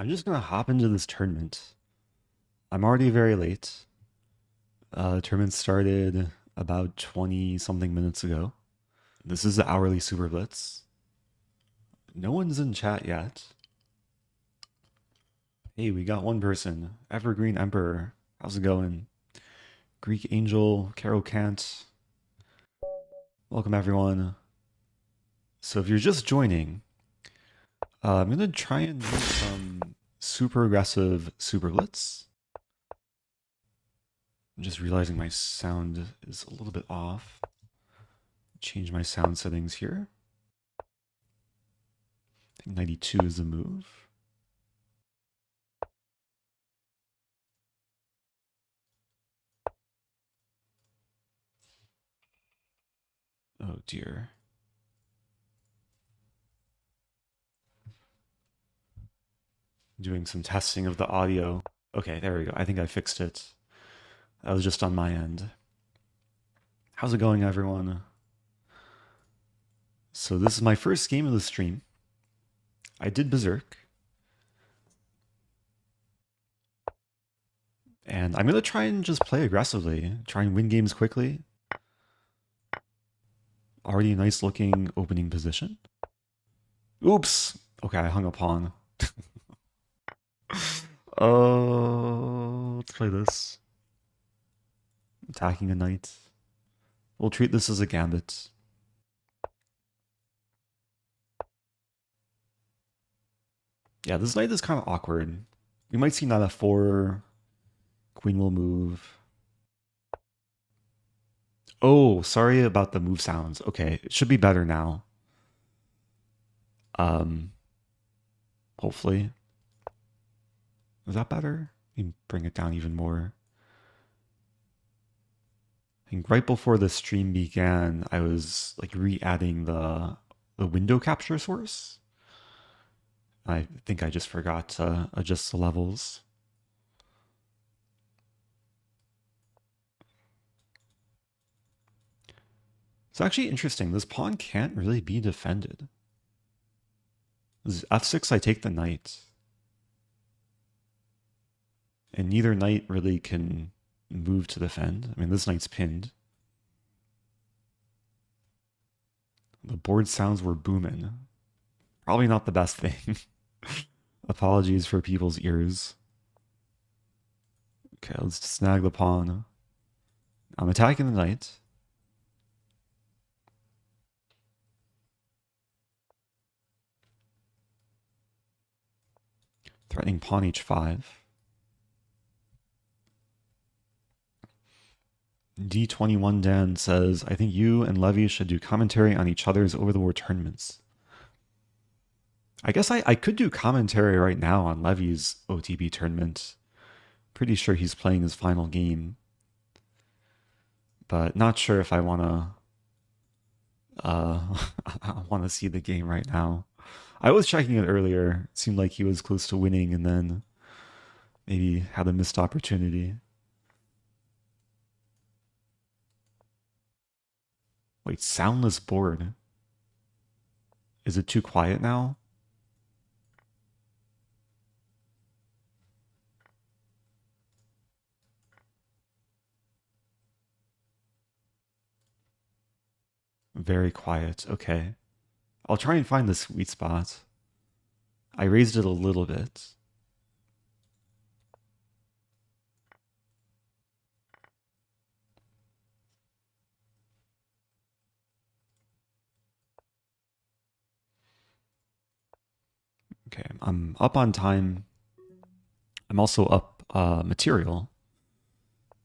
I'm just gonna hop into this tournament. I'm already very late. The tournament started about 20 something minutes ago. This is the hourly SuperBlitz. No one's in chat yet. Hey, we got one person. Evergreen Emperor. How's it going? Greek Angel, Caro-Kann. Welcome everyone. So if you're just joining, I'm gonna try and do some super aggressive SuperBlitz. I'm just realizing my sound is a little bit off. Change my sound settings here. I think 92 is the move. Oh dear. Doing some testing of the audio. Okay, there we go. I think I fixed it. That was just on my end. How's it going, everyone? So this is my first game of the stream. I did Berserk. And I'm going to try and just play aggressively. Try and win games quickly. Already a nice looking opening position. Oops! Okay, I hung a pawn. Let's play this. Attacking a knight. We'll treat this as a gambit. Yeah, this knight is kind of awkward. We might see knight f4. Queen will move. Oh, sorry about the move sounds. Okay, it should be better now. Hopefully. Is that better? Let me bring it down even more. I think right before the stream began, I was like re-adding the window capture source. I think I just forgot to adjust the levels. It's actually interesting. This pawn can't really be defended. This is f6, I take the knight. And neither knight really can move to defend. I mean, this knight's pinned. The board sounds were booming. Probably not the best thing. Apologies for people's ears. Okay, let's snag the pawn. I'm attacking the knight. Threatening pawn h5. D21 Dan says, I think you and Levy should do commentary on each other's over-the-war tournaments. I guess I could do commentary right now on Levy's OTB tournament. Pretty sure he's playing his final game. But not sure if I want to see the game right now. I was checking it earlier. It seemed like he was close to winning and then maybe had a missed opportunity. Wait, soundless board. Is it too quiet now? Very quiet. Okay. I'll try and find the sweet spot. I raised it a little bit. Okay, I'm up on time. I'm also up material.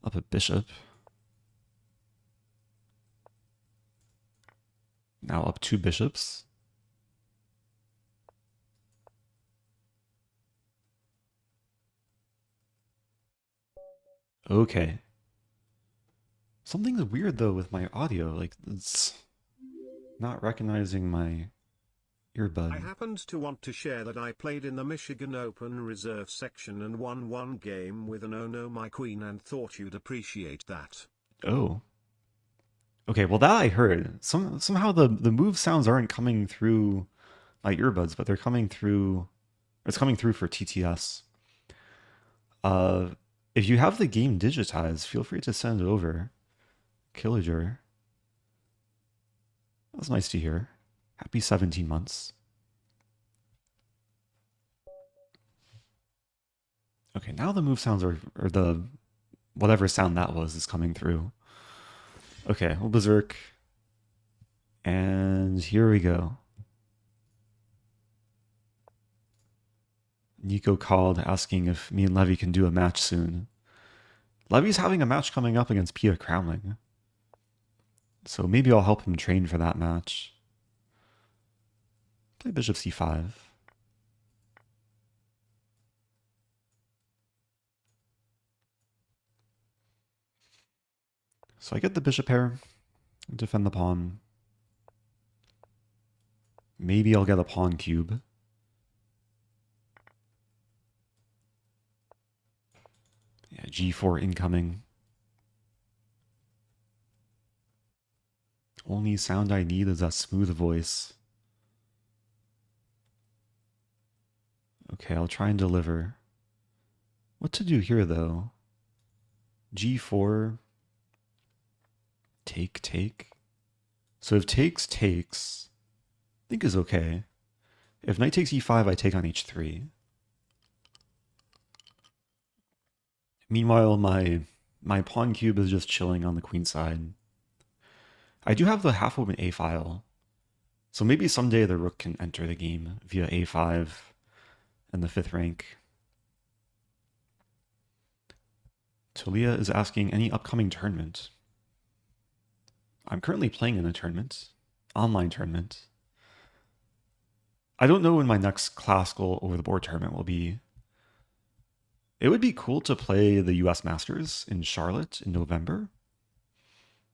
Up a bishop. Now up 2 bishops. Okay. Something's weird though with my audio. Like it's not recognizing my earbud. I happened to want to share that I played in the Michigan Open Reserve section and won one game with an "Oh no my queen" and thought you'd appreciate that. Oh. Okay, well that I heard. Somehow the move sounds aren't coming through my earbuds, but they're coming through, It's coming through for TTS. If you have the game digitized, feel free to send it over. Killager. That's nice to hear. Happy 17 months. Okay, now the move sounds or the whatever sound that was is coming through. Okay, we'll berserk. And here we go. Nico called asking if me and Levy can do a match soon. Levy's having a match coming up against Pia Cramling. So maybe I'll help him train for that match. Play bishop c5. So I get the bishop pair, defend the pawn. Maybe I'll get a pawn cube. Yeah, g4 incoming. Only sound I need is that smooth voice. Okay, I'll try and deliver. What to do here, though? g4. Take. So if takes, I think is okay. If knight takes e5, I take on h3. Meanwhile, my pawn cube is just chilling on the queen side. I do have the half-open a file, so maybe someday the rook can enter the game via a5 and the 5th rank. Talia is asking any upcoming tournament. I'm currently playing in a tournament, online tournament. I don't know when my next classical over-the-board tournament will be. It would be cool to play the US Masters in Charlotte in November.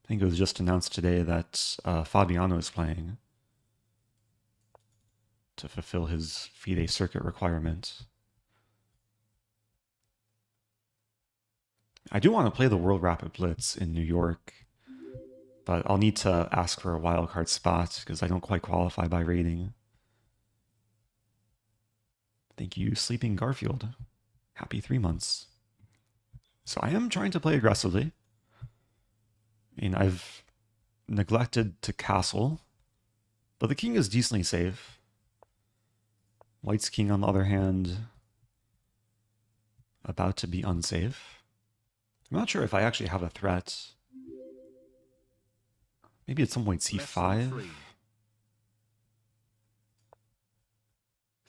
I think it was just announced today that Fabiano is playing to fulfill his FIDE circuit requirement. I do want to play the World Rapid Blitz in New York, but I'll need to ask for a wildcard spot because I don't quite qualify by rating. Thank you, Sleeping Garfield. Happy 3 months. So I am trying to play aggressively. I mean, I've neglected to castle, but the king is decently safe. White's king, on the other hand, about to be unsafe. I'm not sure if I actually have a threat. Maybe at some point c5.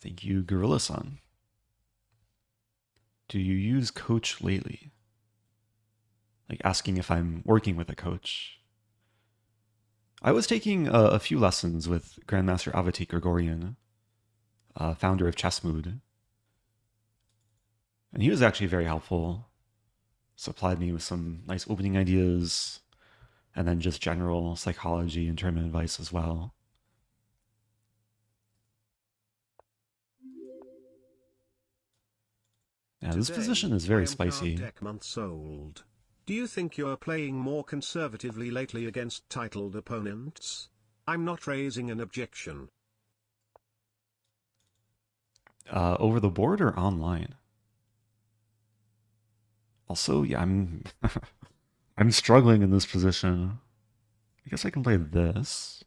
Thank you, Gorilla-san. Do you use coach lately? Like asking if I'm working with a coach. I was taking a few lessons with Grandmaster Avati Gregorian, founder of Chessmood. And he was actually very helpful. Supplied me with some nice opening ideas, and then just general psychology and tournament advice as well. Yeah, this position is very spicy. Months old. Do you think you're playing more conservatively lately against titled opponents? I'm not raising an objection. Over the board or online? Also, yeah, I'm struggling in this position. I guess I can play this.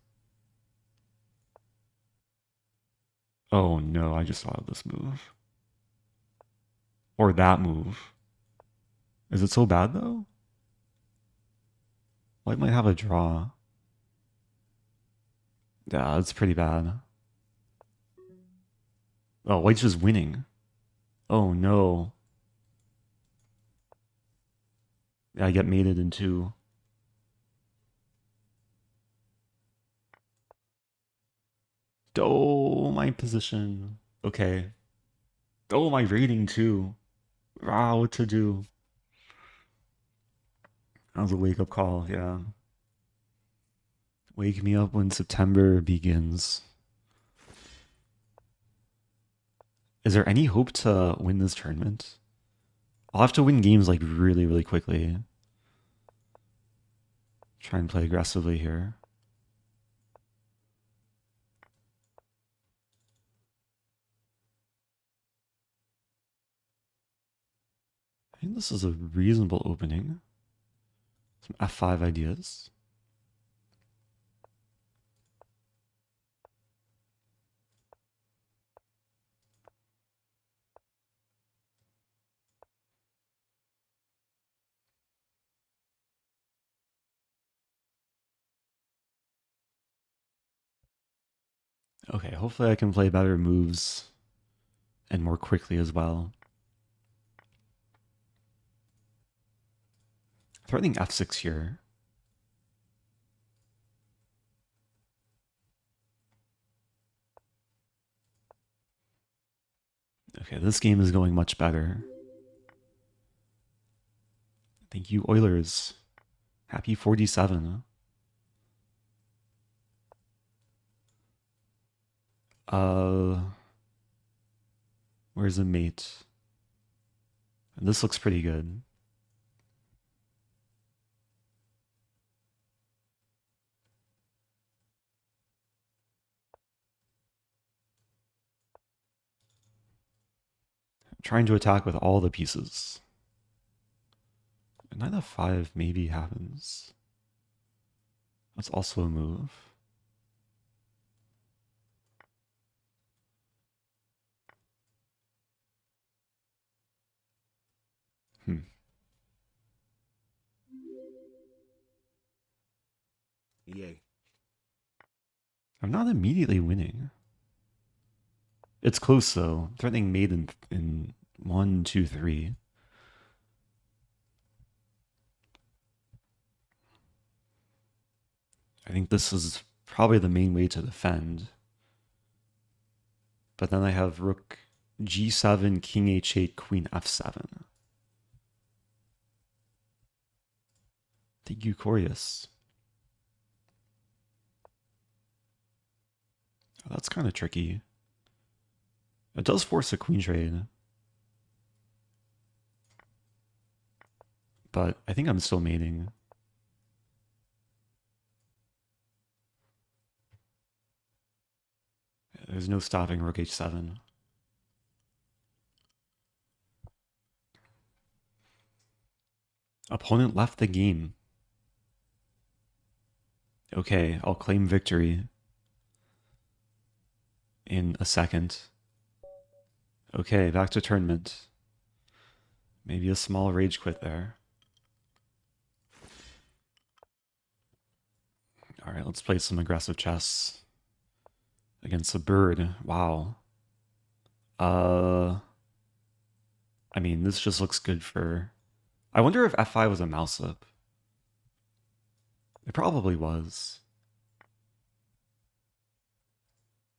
Oh no, I just thought of this move. Or that move. Is it so bad though? White might have a draw. Yeah, it's pretty bad. Oh, White's just winning. Oh no. Yeah, I get mated in 2. Oh, my position. Okay. Oh, my rating too. Wow, what to do? That was a wake-up call, yeah. Wake me up when September begins. Is there any hope to win this tournament? I'll have to win games like really, really quickly. Try and play aggressively here. I think this is a reasonable opening. Some f5 ideas. Okay, hopefully I can play better moves and more quickly as well. Threatening f6 here. Okay, this game is going much better. Thank you, Oilers. Happy 47. Where's the mate? And this looks pretty good. I'm trying to attack with all the pieces. Knight f5 maybe happens. That's also a move. Yay. I'm not immediately winning. It's close though. Threatening mate in 1, 2, 3. I think this is probably the main way to defend. But then I have rook g7, king h8, queen f7. Thank you, Corius. Oh, that's kind of tricky. It does force a queen trade. But I think I'm still mating. There's no stopping rook h7. Opponent left the game. Okay, I'll claim victory in a second. Okay, back to tournament. Maybe a small rage quit there. Alright, let's play some aggressive chess. Against a bird. Wow. I mean, this just looks good for... I wonder if f5 was a mouse up. It probably was.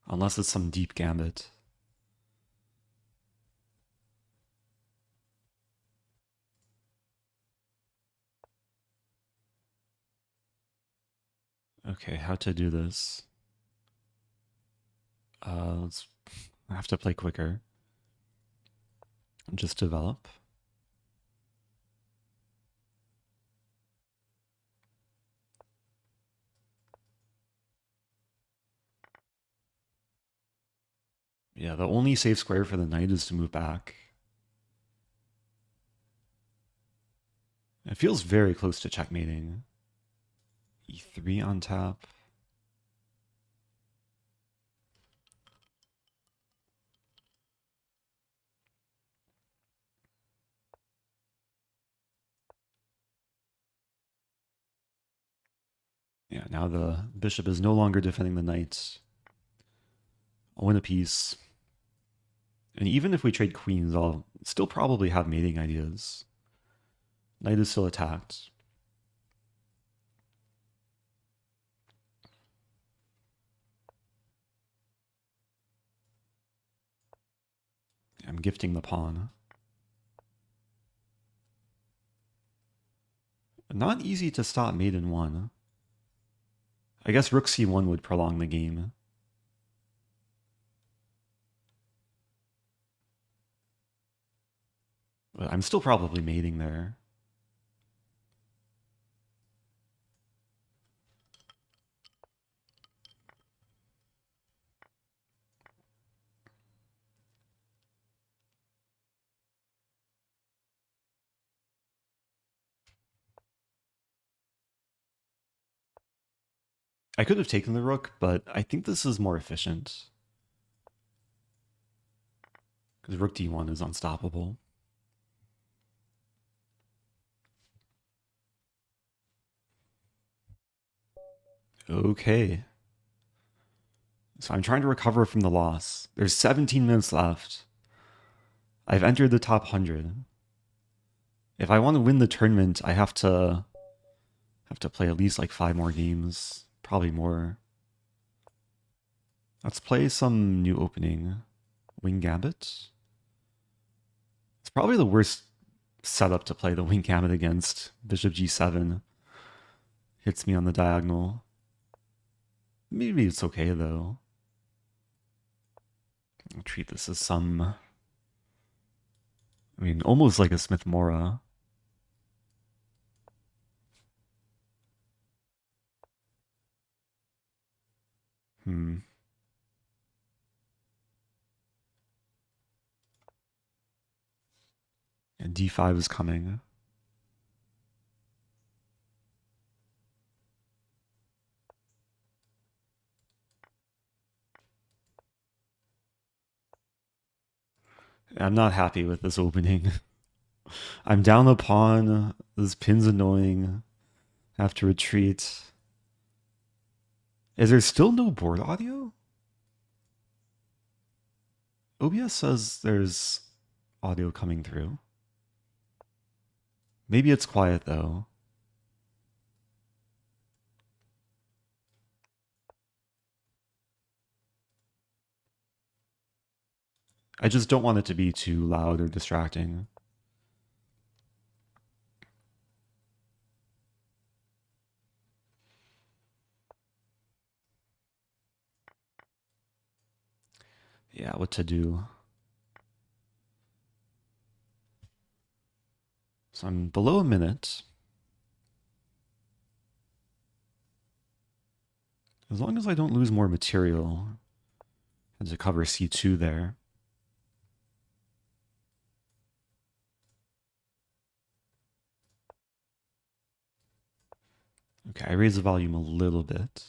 Unless it's some deep gambit. Okay, how to do this? I have to play quicker. Just develop. Yeah, the only safe square for the knight is to move back. It feels very close to checkmating. e3 on tap. Yeah, now the bishop is no longer defending the knight. I'll win a piece. And even if we trade queens, I'll still probably have mating ideas. Knight is still attacked. I'm gifting the pawn. Not easy to stop mate in 1. I guess rook c1 would prolong the game. But I'm still probably mating there. I could have taken the rook, but I think this is more efficient. Because rook d1 is unstoppable. Okay. So I'm trying to recover from the loss. There's 17 minutes left. I've entered the top 100. If I want to win the tournament, I have to play at least like 5 more games. Probably more. Let's play some new opening. Wing Gambit. It's probably the worst setup to play the Wing Gambit against. Bishop g7 hits me on the diagonal. Maybe it's okay though. I'll treat this as some, I mean, almost like a Smith-Morra. And d5 is coming. I'm not happy with this opening. I'm down a pawn. This pin's annoying. I have to retreat. Is there still no board audio? OBS says there's audio coming through. Maybe it's quiet though. I just don't want it to be too loud or distracting. Yeah, what to do? So I'm below a minute. As long as I don't lose more material. I had to cover c2 there. Okay, I raise the volume a little bit.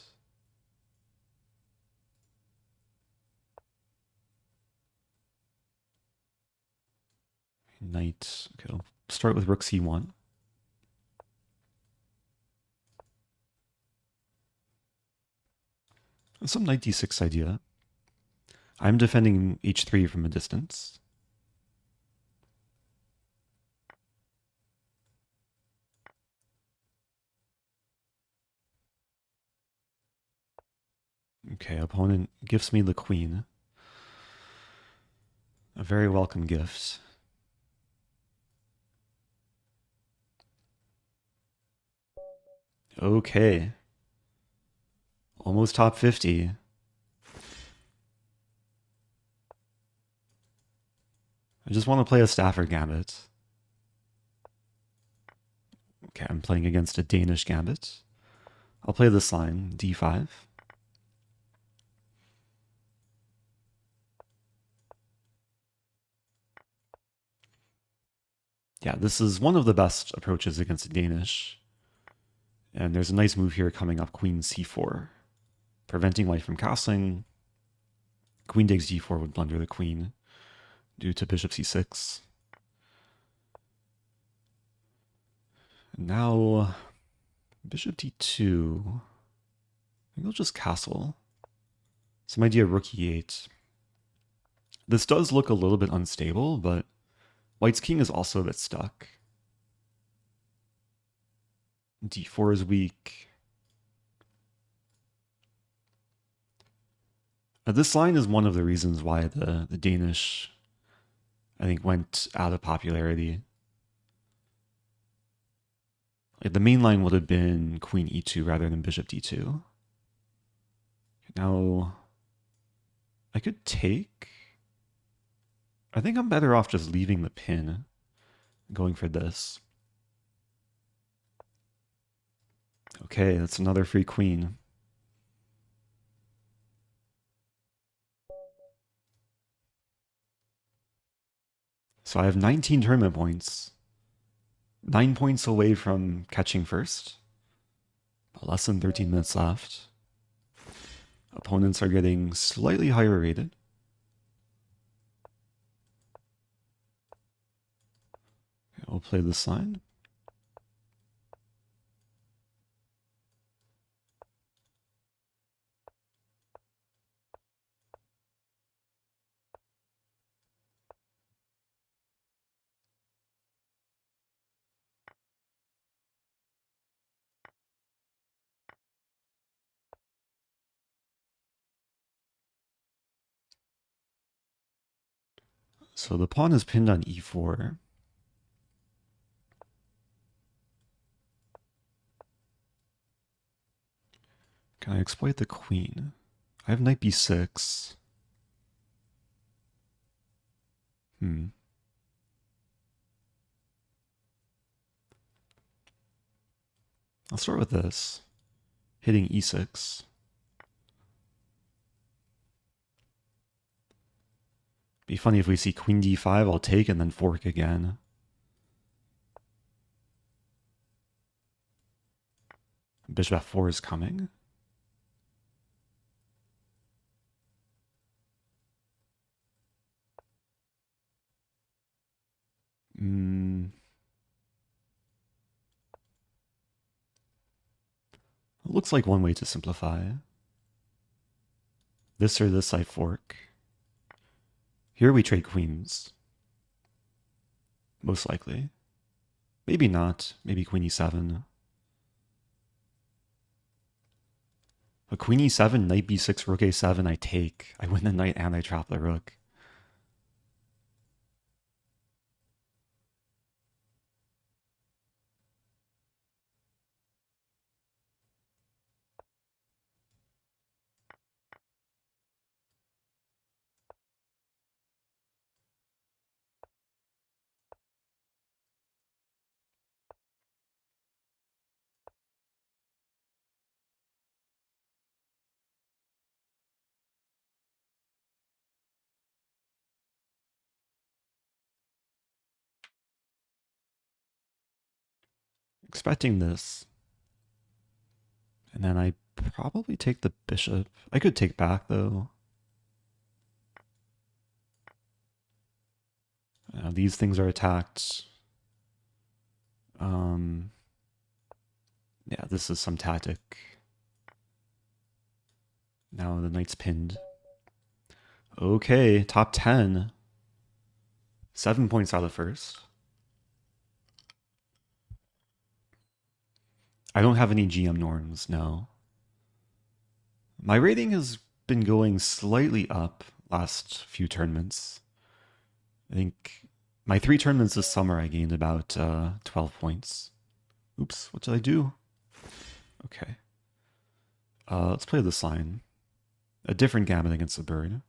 Knight. Okay, I'll start with rook c1. Some knight d6 idea. I'm defending h3 from a distance. Okay, opponent gifts me the queen. A very welcome gift. Okay. Almost top 50. I just want to play a Stafford Gambit. Okay, I'm playing against a Danish Gambit. I'll play this line, d5. Yeah, this is one of the best approaches against a Danish. And there's a nice move here coming up, queen c4. Preventing white from castling. Queen takes d4 would blunder the queen due to bishop c6. And now bishop d2. I think I'll just castle. Some idea rook e8. This does look a little bit unstable, but white's king is also a bit stuck. d4 is weak. This line is one of the reasons why the Danish, I think, went out of popularity. Like the main line would have been queen e2 rather than bishop d2. Now, I could take. I think I'm better off just leaving the pin, going for this. Okay, that's another free queen. So I have 19 tournament points. 9 points away from catching first. Less than 13 minutes left. Opponents are getting slightly higher rated. We'll play this line. So the pawn is pinned on e4. Can I exploit the queen? I have knight b6. I'll start with this. Hitting e6. Be funny if we see queen d5, I'll take and then fork again. Bishop f4 is coming. It looks like one way to simplify. This or this I fork. Here we trade queens. Most likely. Maybe not. Maybe queen e7. But queen e7, knight b6, rook a7, I take. I win the knight and I trap the rook. Expecting this. And then I probably take the bishop. I could take back though. These things are attacked. Yeah, this is some tactic. Now the knight's pinned. Okay, top 10. 7 points out of first. I don't have any GM norms, no. My rating has been going slightly up last few tournaments. I think my 3 tournaments this summer I gained about 12 points. Oops, what did I do? Okay. Let's play this line. A different gambit against the bird.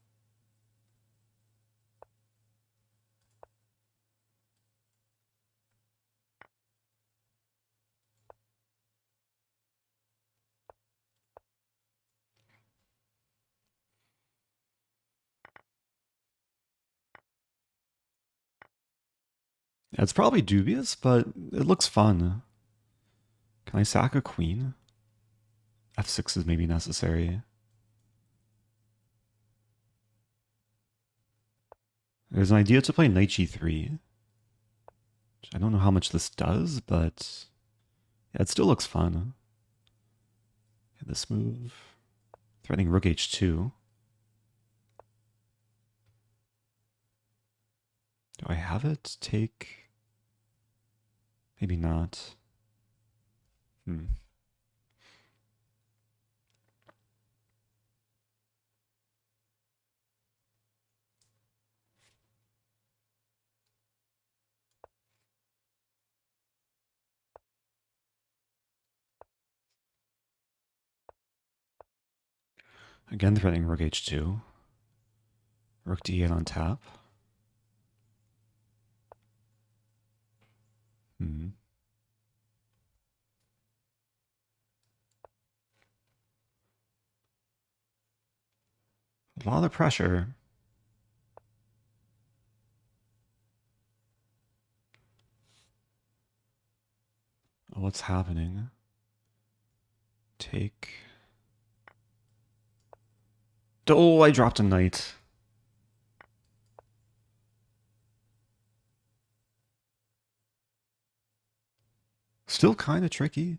It's probably dubious, but it looks fun. Can I sack a queen? F6 is maybe necessary. There's an idea to play knight g3. I don't know how much this does, but yeah, it still looks fun. Yeah, this move. Threatening rook h2. Do I have it? Take? Maybe not. Again, threatening rook h2. Rook d8 on tap. A lot of pressure. What's happening? Take. Oh, I dropped a knight. Still kind of tricky.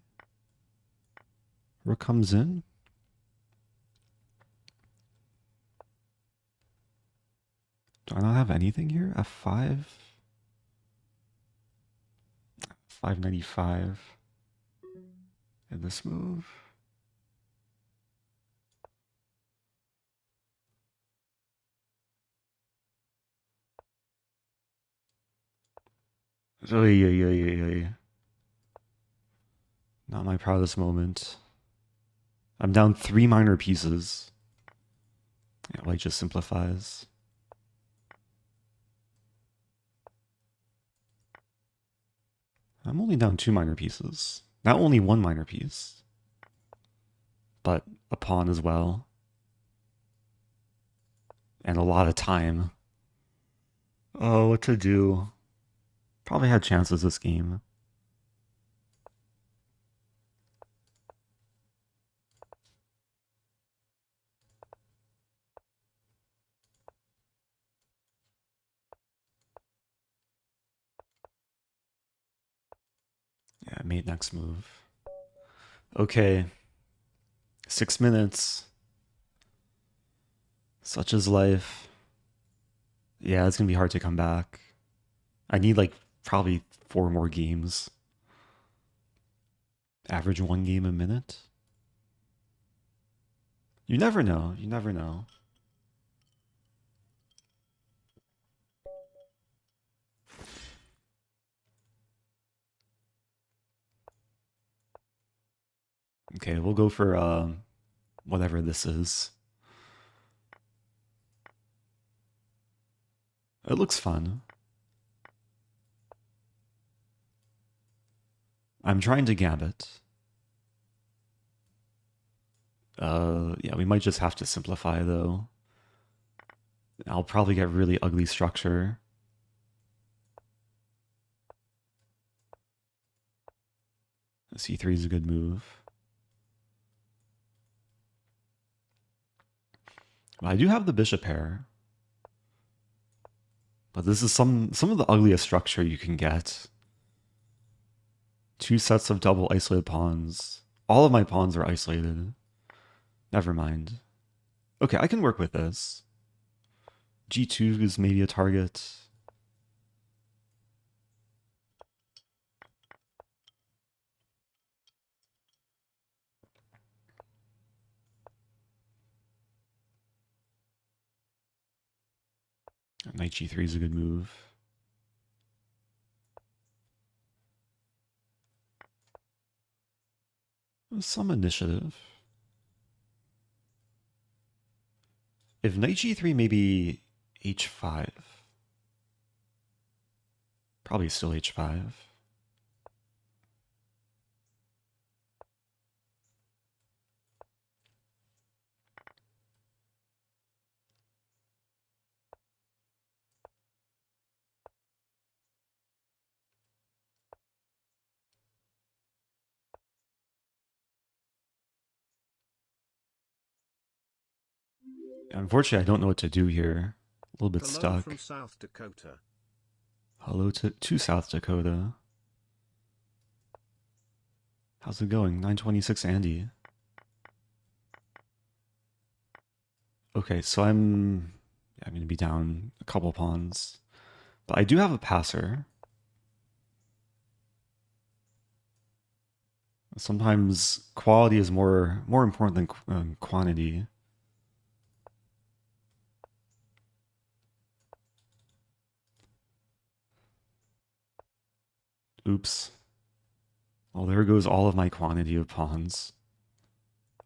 Rook comes in. Do I not have anything here? F5? 595. And this move. Not my proudest moment. I'm down 3 minor pieces. Yeah, white just simplifies. I'm only down 2 minor pieces. Now only 1 minor piece. But a pawn as well. And a lot of time. Oh, what to do? Probably had chances this game. Yeah, mate next move. Okay. 6 minutes. Such is life. Yeah, it's gonna be hard to come back. I need like probably 4 more games. Average 1 game a minute. You never know. You never know. Okay, we'll go for whatever this is. It looks fun. I'm trying to gambit. Yeah, we might just have to simplify though. I'll probably get really ugly structure. C3 is a good move. I do have the bishop pair. But this is some of the ugliest structure you can get. 2 sets of double isolated pawns. All of my pawns are isolated. Never mind. Okay, I can work with this. G2 is maybe a target. Knight G3 is a good move. Some initiative. If Knight G3, maybe H5. Probably still H5. Unfortunately, I don't know what to do here. A little bit Hello stuck. from South Dakota. Hello to South Dakota. How's it going? 926 Andy. Okay, so I'm going to be down a couple pawns. But I do have a passer. Sometimes quality is more important than quantity. Oops. Well, there goes all of my quantity of pawns.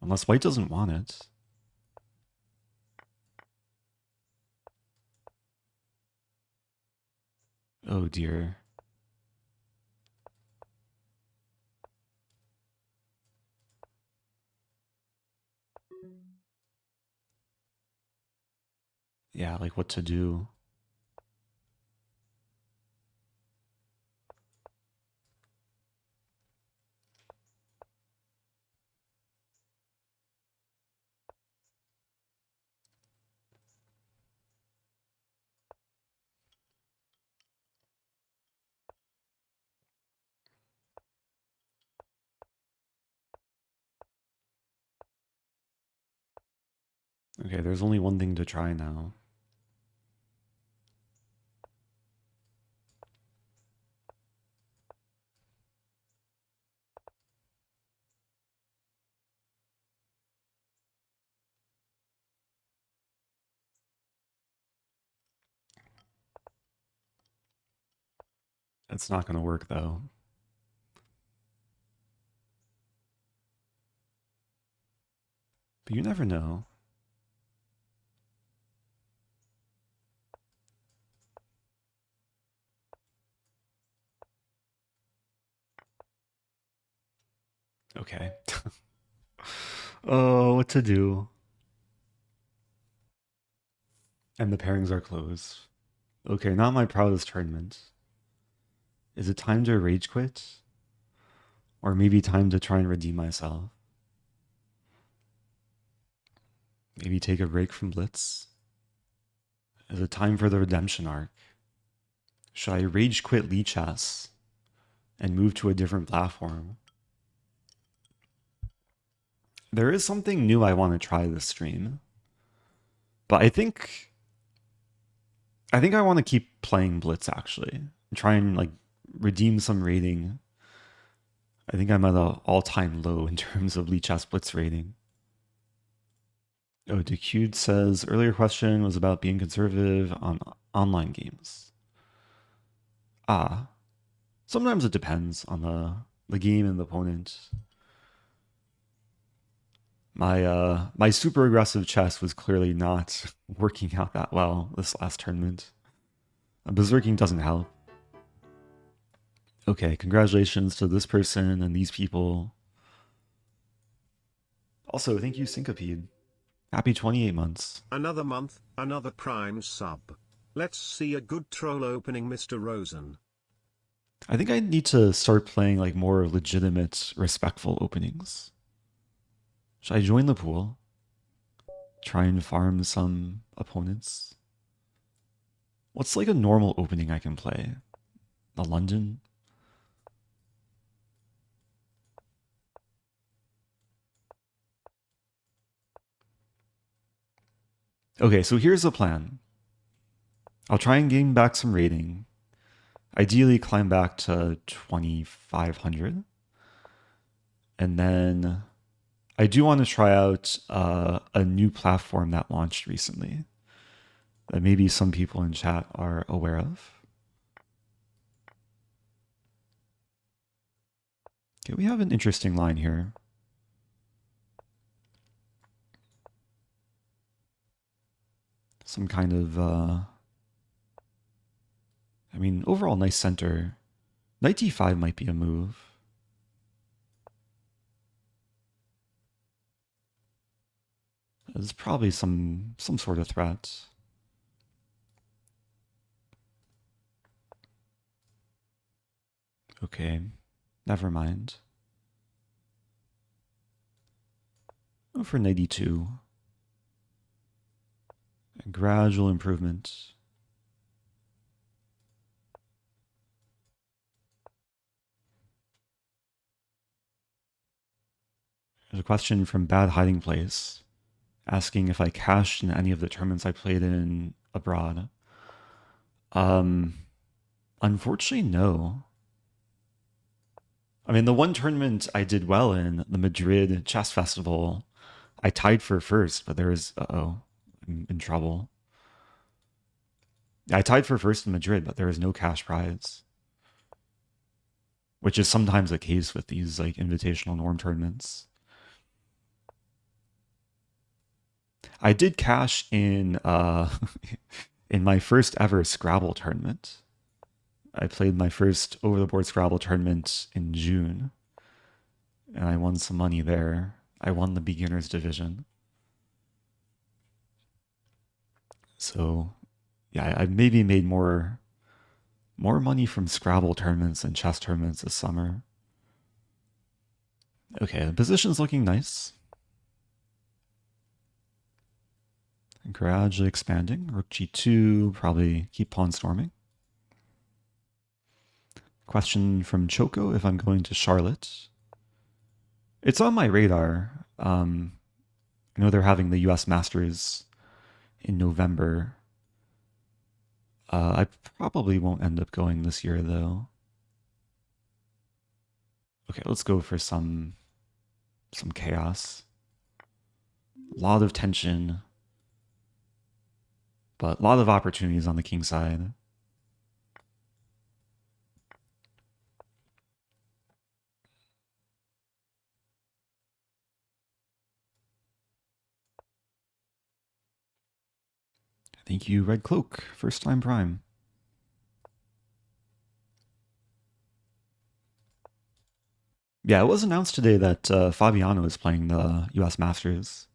Unless white doesn't want it. Oh dear. Yeah, like what to do. Okay, there's only one thing to try now. It's not going to work, though. But you never know. Okay. Oh, what to do? And the pairings are closed. Okay, not my proudest tournament. Is it time to rage quit? Or maybe time to try and redeem myself? Maybe take a break from Blitz? Is it time for the redemption arc? Should I rage quit Lichess and move to a different platform? There is something new I want to try this stream. But I think I want to keep playing Blitz, actually. Try and like redeem some rating. I think I'm at an all-time low in terms of Lichess Blitz rating. Oh, DeCude says, earlier question was about being conservative on online games. Ah. Sometimes it depends on the game and the opponent. My super aggressive chess was clearly not working out that well this last tournament. Berserking doesn't help. Okay, congratulations to this person and these people. Also, thank you, Syncopede. Happy 28 months. Another month, another Prime sub. Let's see a good troll opening, Mr. Rosen. I think I need to start playing like more legitimate, respectful openings. Should I join the pool? Try and farm some opponents? What's like a normal opening I can play? A London? Okay, so here's the plan. I'll try and gain back some rating. Ideally climb back to 2,500. And then I do want to try out a new platform that launched recently that maybe some people in chat are aware of. Okay, we have an interesting line here. Some kind of, I mean, overall nice center. Knight d5 might be a move. There's probably some sort of threat. Okay, never mind. Go for knight e2. A gradual improvement. There's a question from Bad Hiding Place asking if I cashed in any of the tournaments I played in abroad. Unfortunately, no. I mean, the one tournament I did well in, the Madrid Chess Festival, I tied for first, but there was, I'm in trouble. I tied for first in Madrid, but there was no cash prize, which is sometimes the case with these like invitational norm tournaments. I did cash in in my first ever Scrabble tournament. I played my first over-the-board Scrabble tournament in June, and I won some money there. I won the beginners division. So, yeah, I maybe made more money from Scrabble tournaments and chess tournaments this summer. Okay, the position's looking nice. Gradually expanding. Rook g2, probably keep pawn storming. Question from Choco if I'm going to Charlotte. It's on my radar. I know they're having the US Masters in November. I probably won't end up going this year, though. Okay, let's go for some chaos. A lot of tension, but a lot of opportunities on the king side. Thank you, Red Cloak. First time Prime. Yeah, it was announced today that Fabiano is playing the US Masters.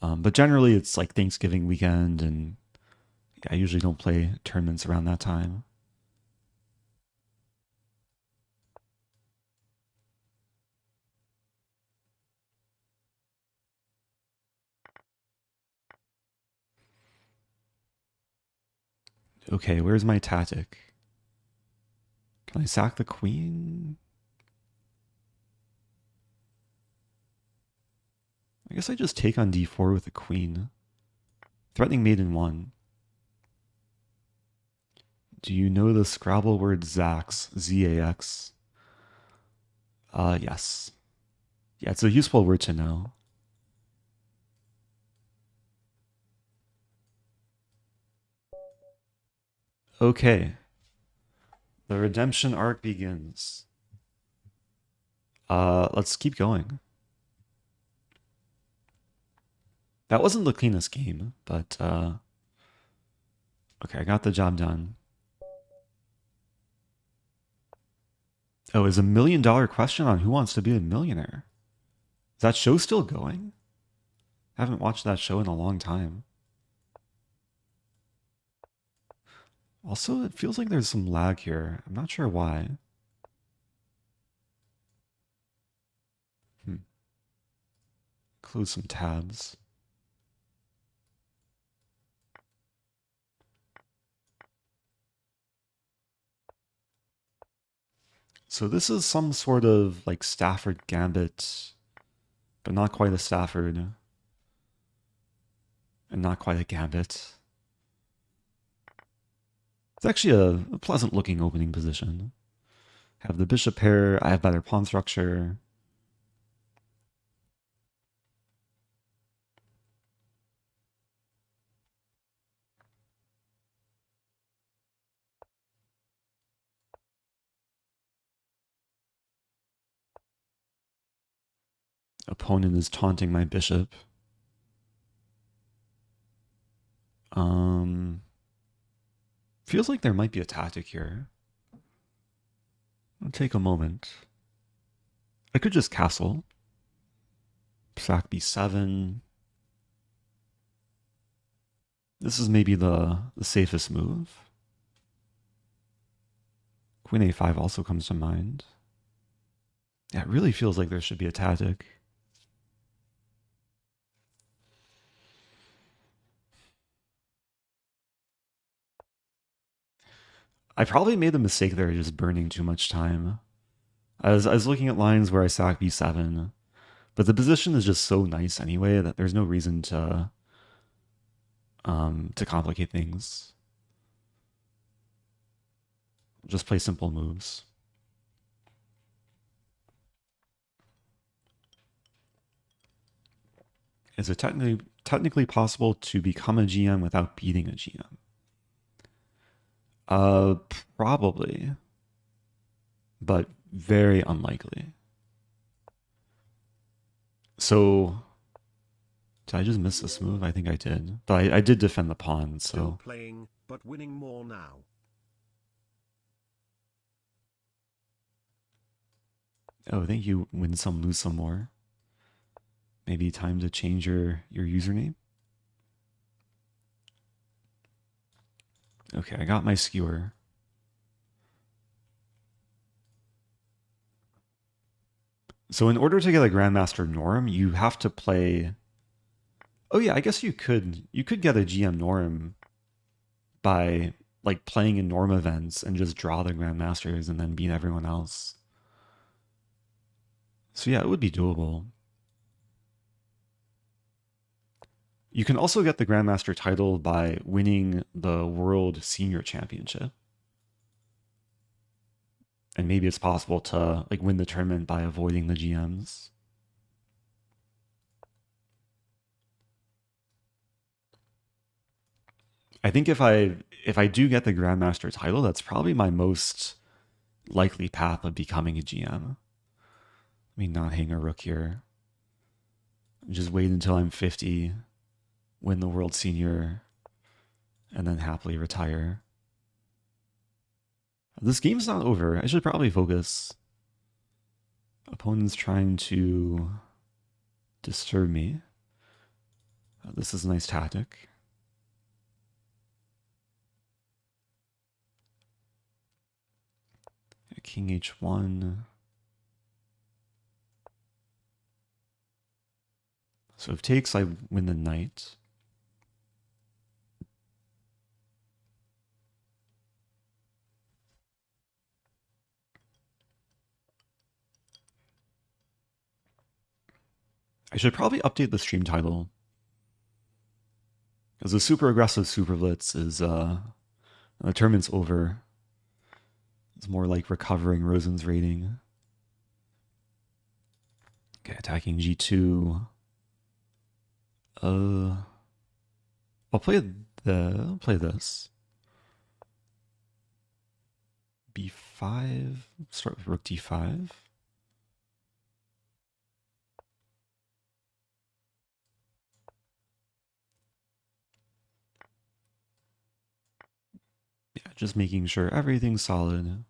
But generally, it's like Thanksgiving weekend, and I usually don't play tournaments around that time. Okay, where's my tactic? Can I sack the queen? I guess I just take on d4 with the queen. Threatening mate in 1. Do you know the Scrabble word Zax? Z-A-X? Yes. Yeah, it's a useful word to know. Okay. The redemption arc begins. Let's keep going. That wasn't the cleanest game, but okay, I got the job done. Oh, is $1 million question on Who Wants to Be a Millionaire? Is that show still going? I haven't watched that show in a long time. Also, it feels like there's some lag here. I'm not sure why. Close some tabs. So this is some sort of like Stafford Gambit, but not quite a Stafford. And not quite a Gambit. It's actually a pleasant looking opening position. Have the bishop pair, I have better pawn structure. Opponent is taunting my bishop. Feels like there might be a tactic here. I'll take a moment. I could just castle. Sack b7. This is maybe the safest move. Queen a5 also comes to mind. Yeah, it really feels like there should be a tactic. I probably made the mistake there of just burning too much time. I was looking at lines where I sack b7, but the position is just so nice anyway that there's no reason to complicate things. Just play simple moves. Is it technically possible to become a GM without beating a GM? Probably, but very unlikely. So, did I just miss this move? I think I did, but I did defend the pawn. So still playing, but winning more now. Oh, I think you win some, lose some more. Maybe time to change your username. Okay, I got my skewer. So in order to get a Grandmaster Norm, you have to play... Oh yeah, I guess you could get a GM Norm by like playing in Norm events and just draw the Grandmasters and then beat everyone else. So yeah, it would be doable. You can also get the Grandmaster title by winning the World Senior Championship. And maybe it's possible to like win the tournament by avoiding the GMs. I think if I do get the Grandmaster title, that's probably my most likely path of becoming a GM. Let me not hang a rook here. Just wait until I'm 50, win the World Senior, and then happily retire. This game's not over. I should probably focus. Opponent's trying to disturb me. This is a nice tactic. King h1. So if takes, I win the knight. I should probably update the stream title, because the super aggressive SuperBlitz is the tournament's over. It's more like recovering Rosen's rating. Okay, attacking g2. I'll play this. b5. Start with rook d5. Yeah, just making sure everything's solid.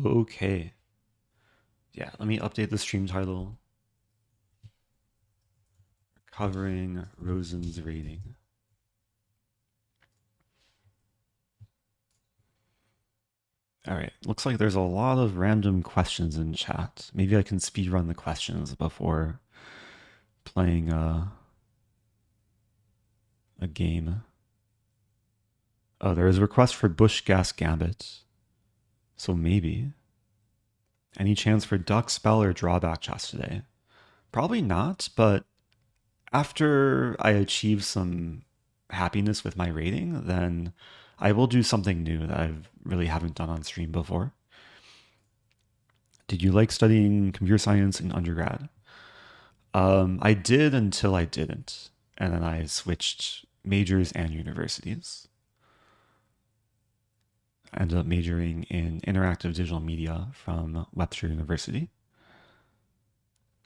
Okay. Yeah, let me update the stream title. Recovering Rosen's rating. All right, looks like there's a lot of random questions in chat. Maybe I can speedrun the questions before playing a game. Oh, there is a request for Bush Gas Gambit. So maybe. Any chance for duck, spell, or drawback chess today? Probably not, but after I achieve some happiness with my rating, then I will do something new that I really haven't done on stream before. Did you like studying computer science in undergrad? I did until I didn't. And then I switched majors and universities. I ended up majoring in interactive digital media from Webster University.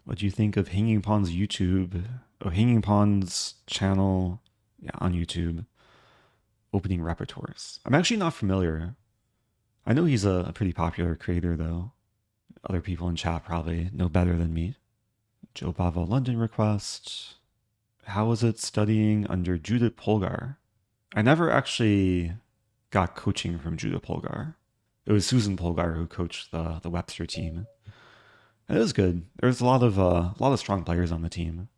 What do you think of Hanging Pawn's YouTube? Oh, Hanging Pawn's channel on YouTube, opening repertoires. I'm actually not familiar. I know he's a pretty popular creator, though. Other people in chat probably know better than me. Joe Bava London request. How was it studying under Judith Polgar? I never actually got coaching from Judith Polgar. It was Susan Polgar who coached the Webster team. And it was good. There's a lot of strong players on the team.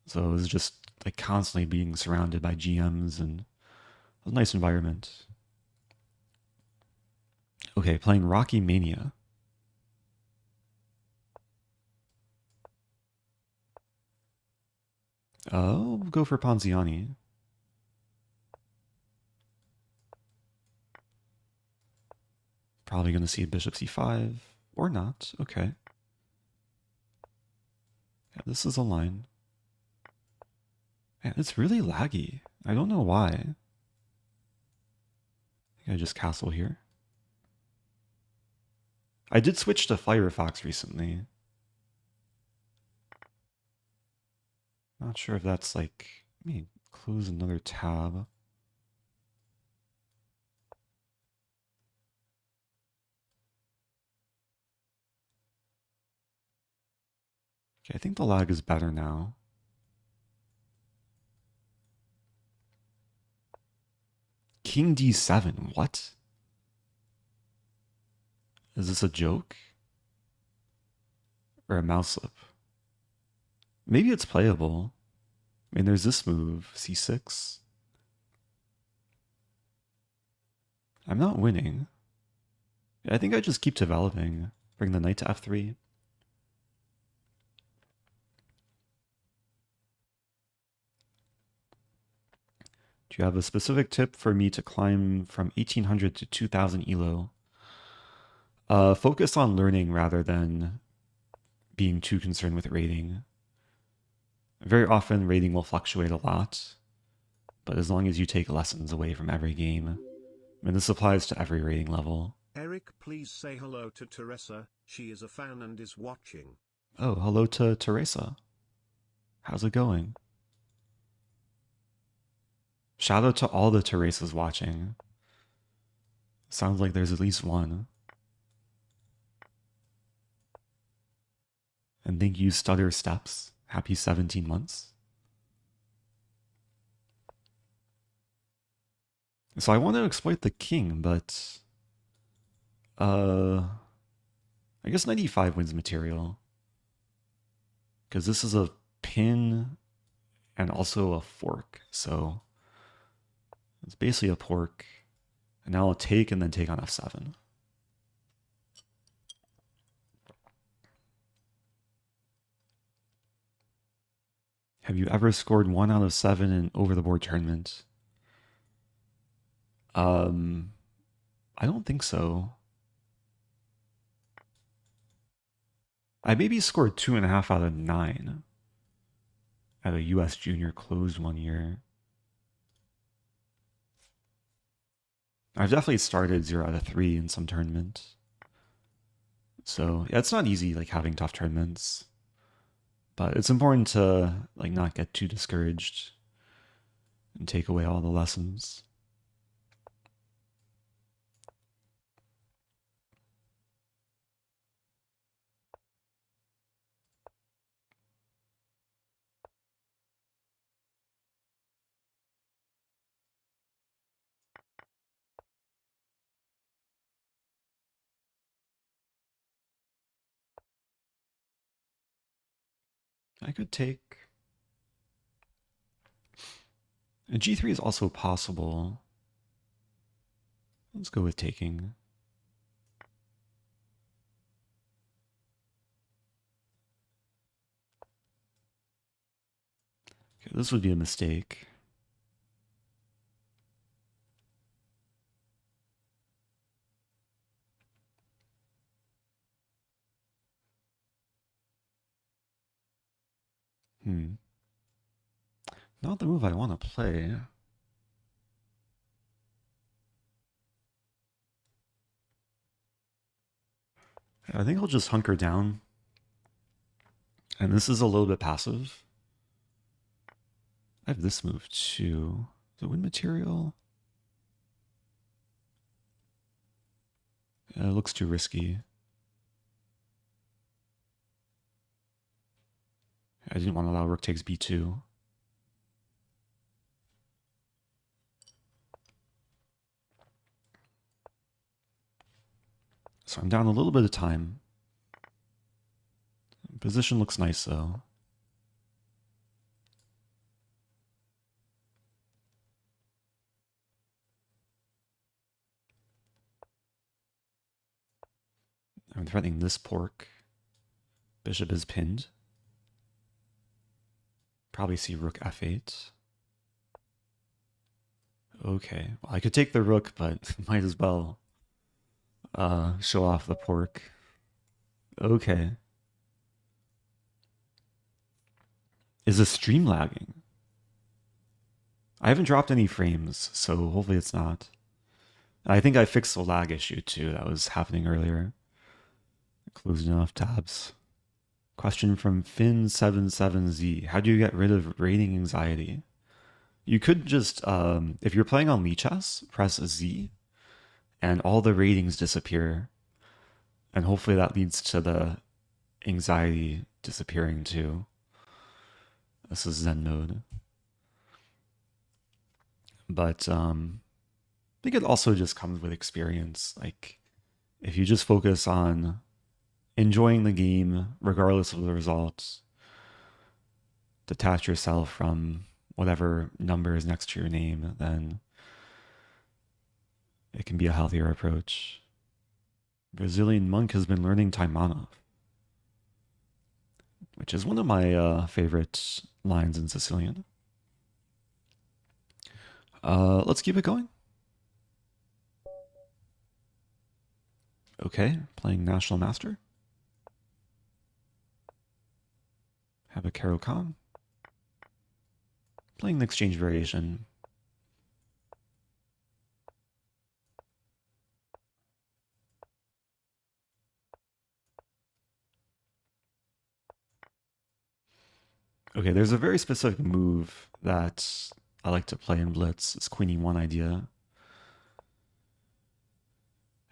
So it was just like constantly being surrounded by GMs, and it was a nice environment. Okay, playing Rockymania. Oh, go for Ponziani. Probably going to see bishop c5 or not. Okay. Yeah, this is a line. Man, it's really laggy. I don't know why. I think I just castle here. I did switch to Firefox recently. Not sure if that's like, let me close another tab. Okay, I think the lag is better now. King d7, what? Is this a joke? Or a mouse slip? Maybe it's playable. I mean, there's this move, c6. I'm not winning. I think I just keep developing. Bring the knight to f3. Do you have a specific tip for me to climb from 1800 to 2000 elo? Focus on learning rather than being too concerned with rating. Very often rating will fluctuate a lot, but as long as you take lessons away from every game, I mean, this applies to every rating level. Eric, please say hello to Teresa. She is a fan and is watching. Oh, hello to Teresa. How's it going? Shout out to all the Teresas watching. Sounds like there's at least one. And thank you, Stutter Steps. Happy 17 months. So I want to exploit the king, but I guess 95 wins material. Because this is a pin and also a fork. So it's basically a pork. And now I'll take and then take on f7. Have you ever scored 1 out of 7 in over-the-board tournament? I don't think so. I maybe scored 2.5 out of 9 at a US Junior closed one year. I've definitely started 0 out of 3 in some tournament. So yeah, it's not easy like having tough tournaments. But it's important to like not get too discouraged and take away all the lessons. I could take. And g3 is also possible. Let's go with taking. Okay, this would be a mistake. Not the move I want to play. I think I'll just hunker down. And this is a little bit passive. I have this move too. Does it win material? Yeah, it looks too risky. I didn't want to allow rook takes b2. So I'm down a little bit of time. Position looks nice though. I'm threatening this pork. Bishop is pinned. Probably see rook f8. Okay, well, I could take the rook, but might as well show off the pork. Okay. Is the stream lagging? I haven't dropped any frames, so hopefully it's not. I think I fixed the lag issue too that was happening earlier. Closing off tabs. Question from Finn77Z. How do you get rid of rating anxiety? You could just, if you're playing on Lichess, press Z, and all the ratings disappear. And hopefully that leads to the anxiety disappearing too. This is Zen mode. But I think it also just comes with experience. Like, if you just focus on enjoying the game, regardless of the results, detach yourself from whatever number is next to your name, then it can be a healthier approach. Brazilian monk has been learning Taimanov, which is one of my favorite lines in Sicilian. Let's keep it going. Okay, playing National Master. Have a Caro-Kann. Playing the exchange variation. Okay, there's a very specific move that I like to play in Blitz. It's Queen E1 idea.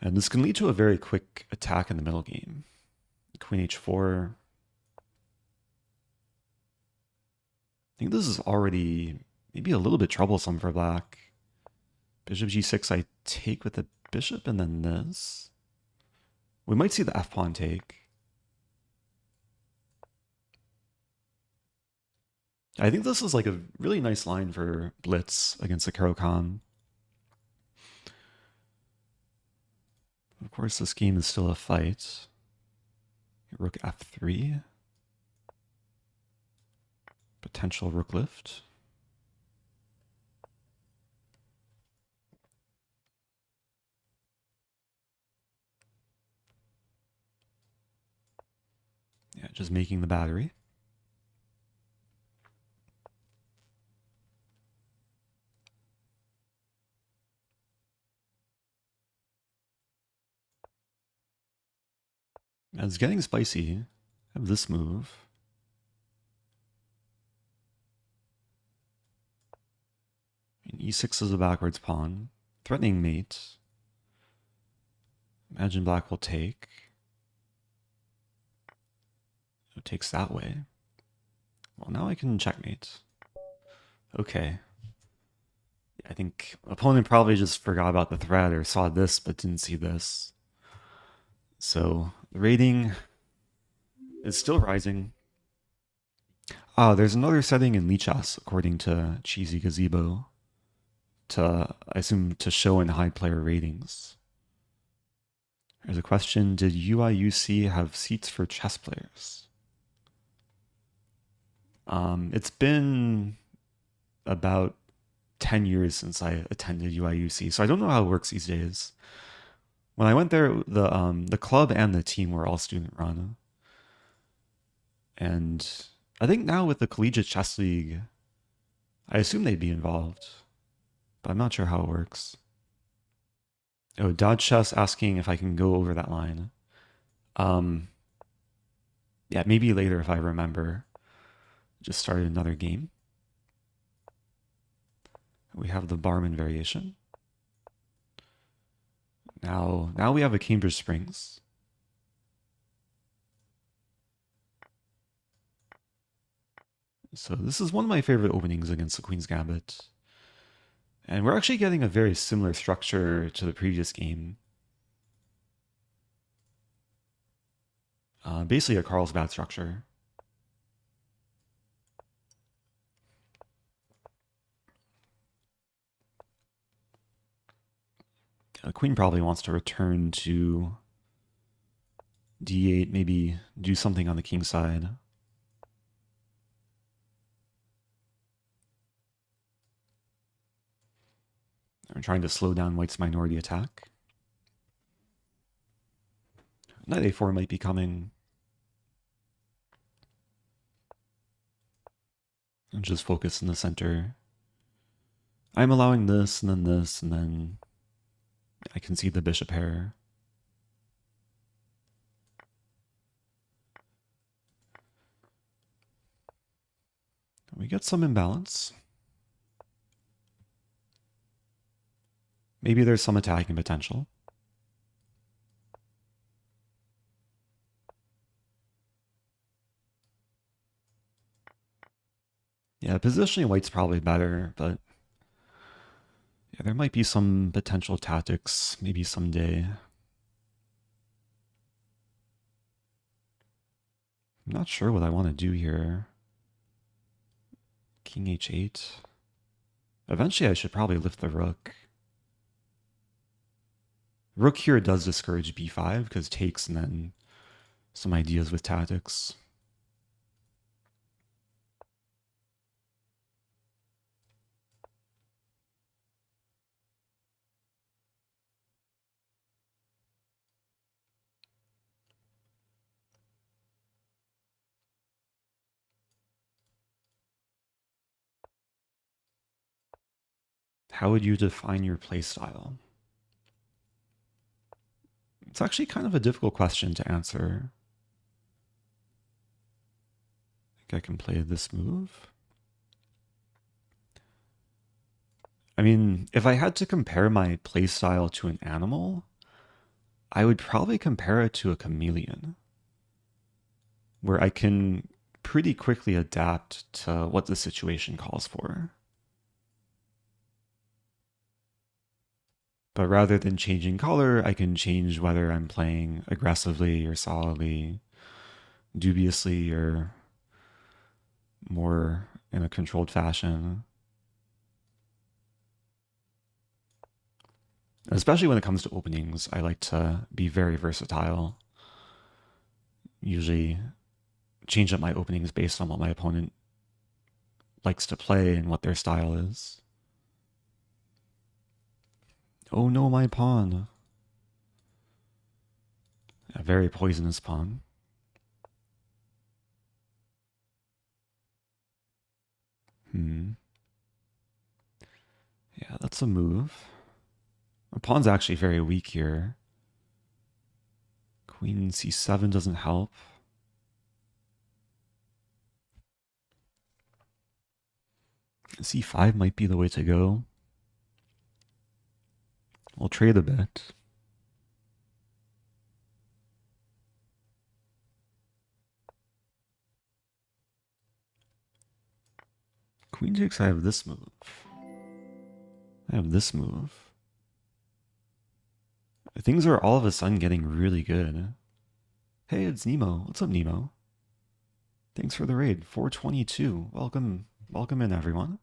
And this can lead to a very quick attack in the middle game. Queen H4. I think this is already maybe a little bit troublesome for black. Bishop G6, I take with the bishop and then this. We might see the f-pawn take. I think this is like a really nice line for Blitz against the Caro-Kann. Of course, this game is still a fight. Rook f3. Potential rook lift. Yeah, just making the battery. It's getting spicy. I have this move. And e6 is a backwards pawn. Threatening mate. Imagine black will take. It takes that way. Well, now I can checkmate. Okay. I think opponent probably just forgot about the threat or saw this but didn't see this. So the rating is still rising. There's another setting in Lichess, according to Cheesy Gazebo, to, I assume, to show and hide player ratings. There's a question, did UIUC have seats for chess players? It's been about 10 years since I attended UIUC, so I don't know how it works these days. When I went there, the club and the team were all student run. And I think now with the Collegiate Chess League, I assume they'd be involved, but I'm not sure how it works. Oh, Dodge Chess asking if I can go over that line. Yeah, maybe later if I remember. Just started another game. We have the Barman variation. Now we have a Cambridge Springs. So this is one of my favorite openings against the Queen's Gambit. And we're actually getting a very similar structure to the previous game. Basically a Carlsbad structure. The Queen probably wants to return to d8, maybe do something on the king side. I'm trying to slow down White's minority attack. Knight a4 might be coming. And just focus in the center. I'm allowing this, and then I can see the bishop pair. We get some imbalance. Maybe there's some attacking potential. Yeah, positioning white's probably better, but yeah, there might be some potential tactics maybe someday. I'm not sure what I want to do here. King h8. Eventually I should probably lift the rook. Rook here does discourage b5 because takes and then some ideas with tactics. How would you define your playstyle? It's actually kind of a difficult question to answer. I think I can play this move. I mean, if I had to compare my playstyle to an animal, I would probably compare it to a chameleon, where I can pretty quickly adapt to what the situation calls for. But rather than changing color, I can change whether I'm playing aggressively or solidly, dubiously or more in a controlled fashion. Especially when it comes to openings, I like to be very versatile. Usually change up my openings based on what my opponent likes to play and what their style is. Oh no, my pawn. A very poisonous pawn. Yeah, that's a move. My pawn's actually very weak here. Queen c7 doesn't help. c5 might be the way to go. We'll trade a bit. Queen takes, I have this move. I have this move. Things are all of a sudden getting really good. Hey, it's Nemo. What's up, Nemo? Thanks for the raid. 422. Welcome in, everyone.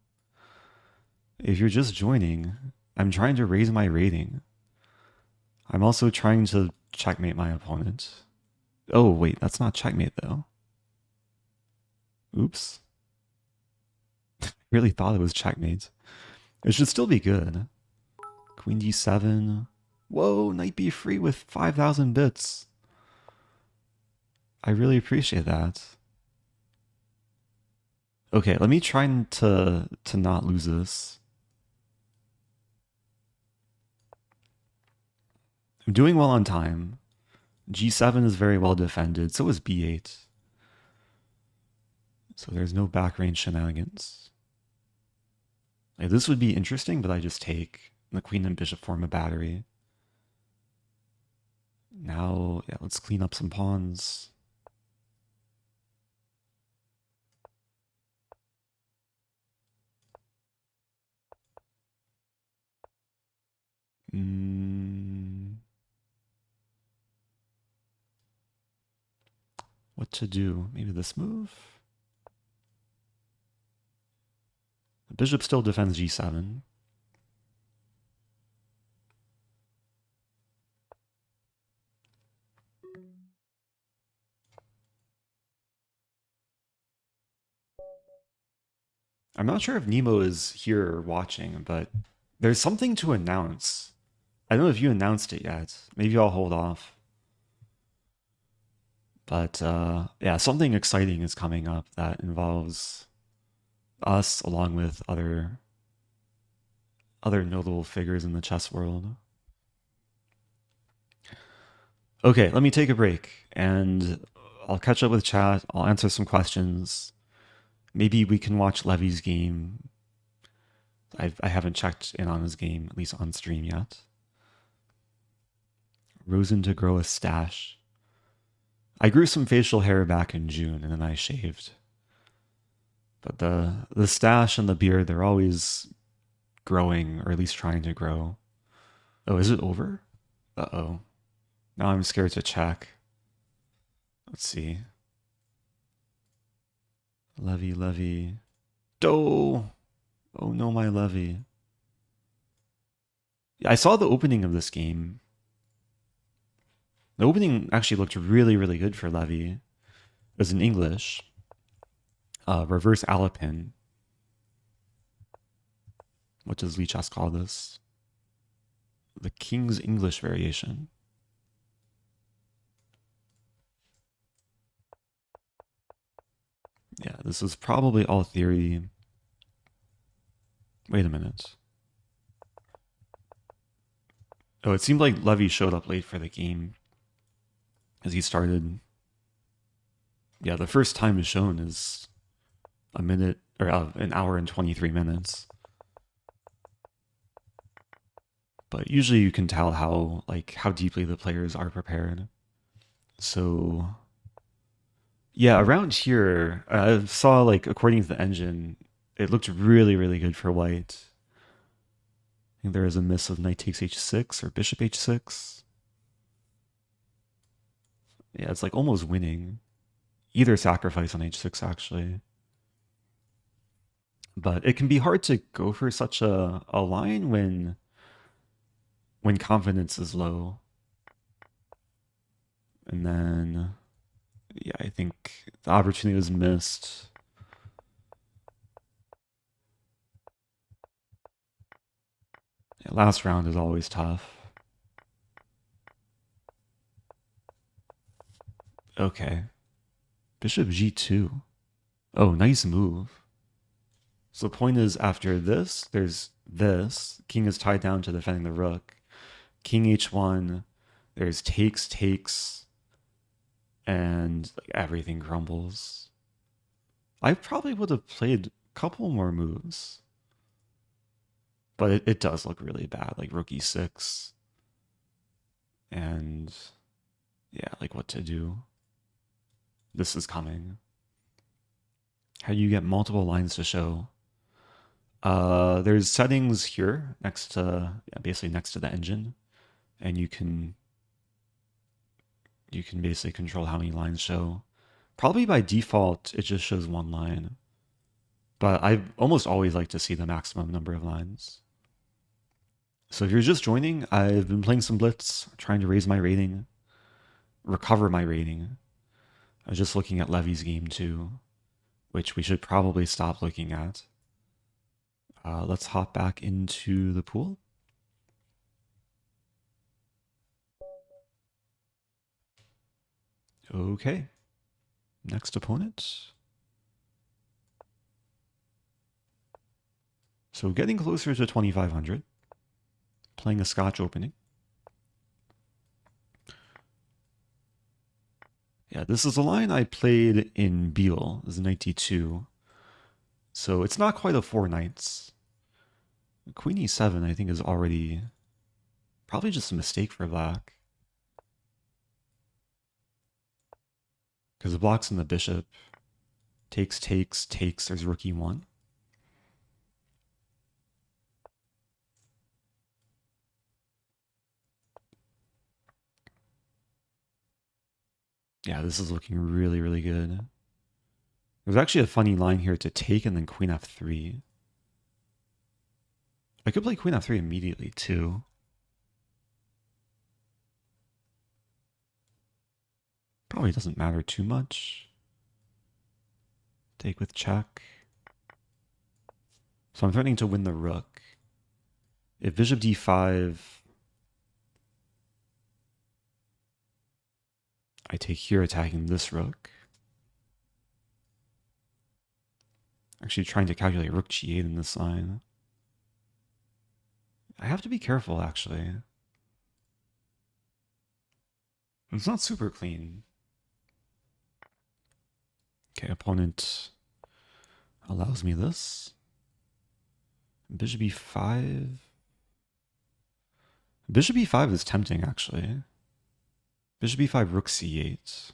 If you're just joining, I'm trying to raise my rating. I'm also trying to checkmate my opponent. Oh, wait, that's not checkmate, though. Oops. Really thought it was checkmate. It should still be good. Queen d7. Whoa, knight b3 with 5,000 bits. I really appreciate that. Okay, let me try to not lose this. I'm doing well on time. g7 is very well defended, so is b8. So there's no back range shenanigans. Like, this would be interesting, but I just take. The queen and bishop form a battery. Now, yeah, let's clean up some pawns. What to do? Maybe this move? The bishop still defends g7. I'm not sure if Nemo is here watching, but there's something to announce. I don't know if you announced it yet. Maybe I'll hold off. But yeah, something exciting is coming up that involves us along with other notable figures in the chess world. Okay, let me take a break and I'll catch up with chat. I'll answer some questions. Maybe we can watch Levy's game. I haven't checked in on his game, at least on stream yet. Rosen to grow a stash. I grew some facial hair back in June and then I shaved. But the stash and the beard, they're always growing, or at least trying to grow. Oh, is it over? Uh-oh. Now I'm scared to check. Let's see. Levy. Oh! Oh no, my Levy. Yeah, I saw the opening of this game. The opening actually looked really, really good for Levy. It was in English. Reverse Alapin. What does Lichas call this? The King's English variation. Yeah, this is probably all theory. Wait a minute. Oh, it seemed like Levy showed up late for the game. As he started. Yeah, the first time is shown is a minute, or an hour and 23 minutes. But usually you can tell how deeply the players are prepared. So yeah, around here, I saw, like, according to the engine, it looked really, really good for white. I think there is a miss of knight takes h6 or bishop h6. Yeah, it's like almost winning. Either sacrifice on h6, actually. But it can be hard to go for such a line when confidence is low. And then, yeah, I think the opportunity was missed. Yeah, last round is always tough. Okay. Bishop g2. Oh, nice move. So the point is, after this, there's this. King is tied down to defending the rook. King h1. There's takes, and like, everything crumbles. I probably would have played a couple more moves. But it does look really bad, like rook e6. And yeah, like what to do. This is coming. How do you get multiple lines to show? There's settings here next to, basically next to the engine, and you can basically control how many lines show. Probably by default, it just shows one line, but I almost always like to see the maximum number of lines. So if you're just joining, I've been playing some Blitz, trying to raise my rating, recover my rating. I was just looking at Levy's game too, which we should probably stop looking at. Let's hop back into the pool. Okay. Next opponent. So getting closer to 2,500. Playing a Scotch opening. Yeah, this is a line I played in Beal. This is knight d2. So it's not quite a 4 knights. Queen e7, I think, is already probably just a mistake for black. Because it blocks in the bishop. Takes. There's rook e1. Yeah, this is looking really, really good. There's actually a funny line here to take and then queen f3. I could play queen f3 immediately too. Probably doesn't matter too much. Take with check. So I'm threatening to win the rook. If bishop d5, I take here attacking this rook. Actually trying to calculate rook g8 in this line. I have to be careful, actually. It's not super clean. Okay, opponent allows me this. Bishop e5. Bishop e5 is tempting, actually. Bishop e5, rook c8.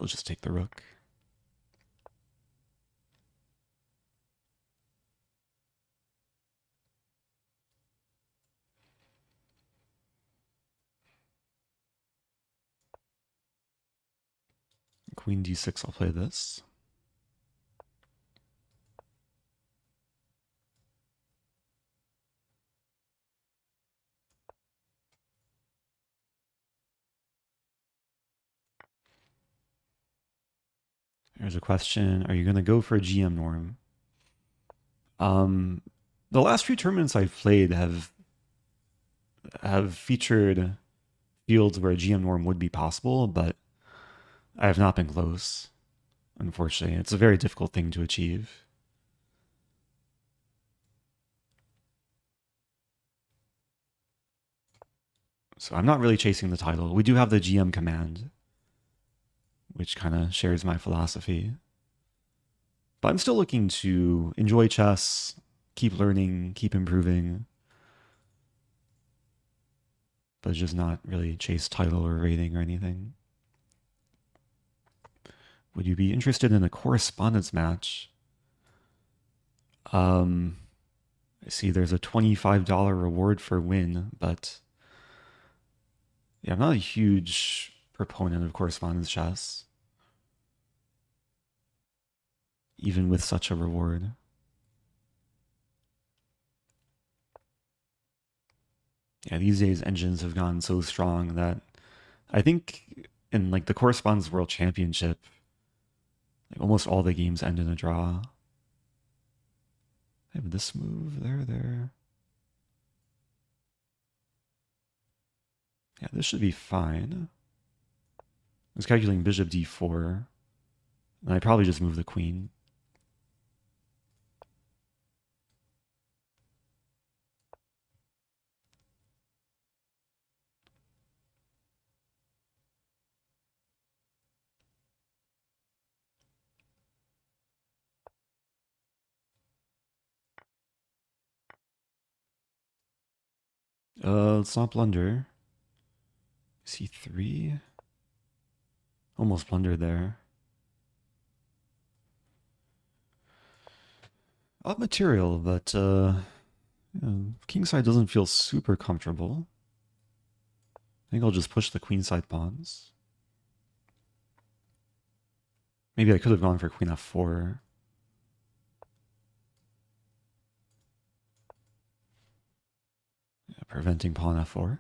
let's just take the rook. Queen d6, I'll play this. There's a question, are you going to go for a GM norm? The last few tournaments I've played have featured fields where a GM norm would be possible, but I have not been close, unfortunately. It's a very difficult thing to achieve. So I'm not really chasing the title. We do have the GM command, which kind of shares my philosophy. But I'm still looking to enjoy chess, keep learning, keep improving, but just not really chase title or rating or anything. Would you be interested in a correspondence match? I see there's a $25 reward for win, but yeah, I'm not a huge proponent of correspondence chess, even with such a reward. Yeah, these days engines have gotten so strong that I think in like the Correspondence World Championship, like almost all the games end in a draw. I have this move, there. Yeah, this should be fine. I was calculating bishop d4, and I probably just move the queen. Let's not blunder. c3. Almost blundered there. Odd material, but kingside doesn't feel super comfortable. I think I'll just push the queenside pawns. Maybe I could have gone for queen f4. Yeah, preventing pawn f4.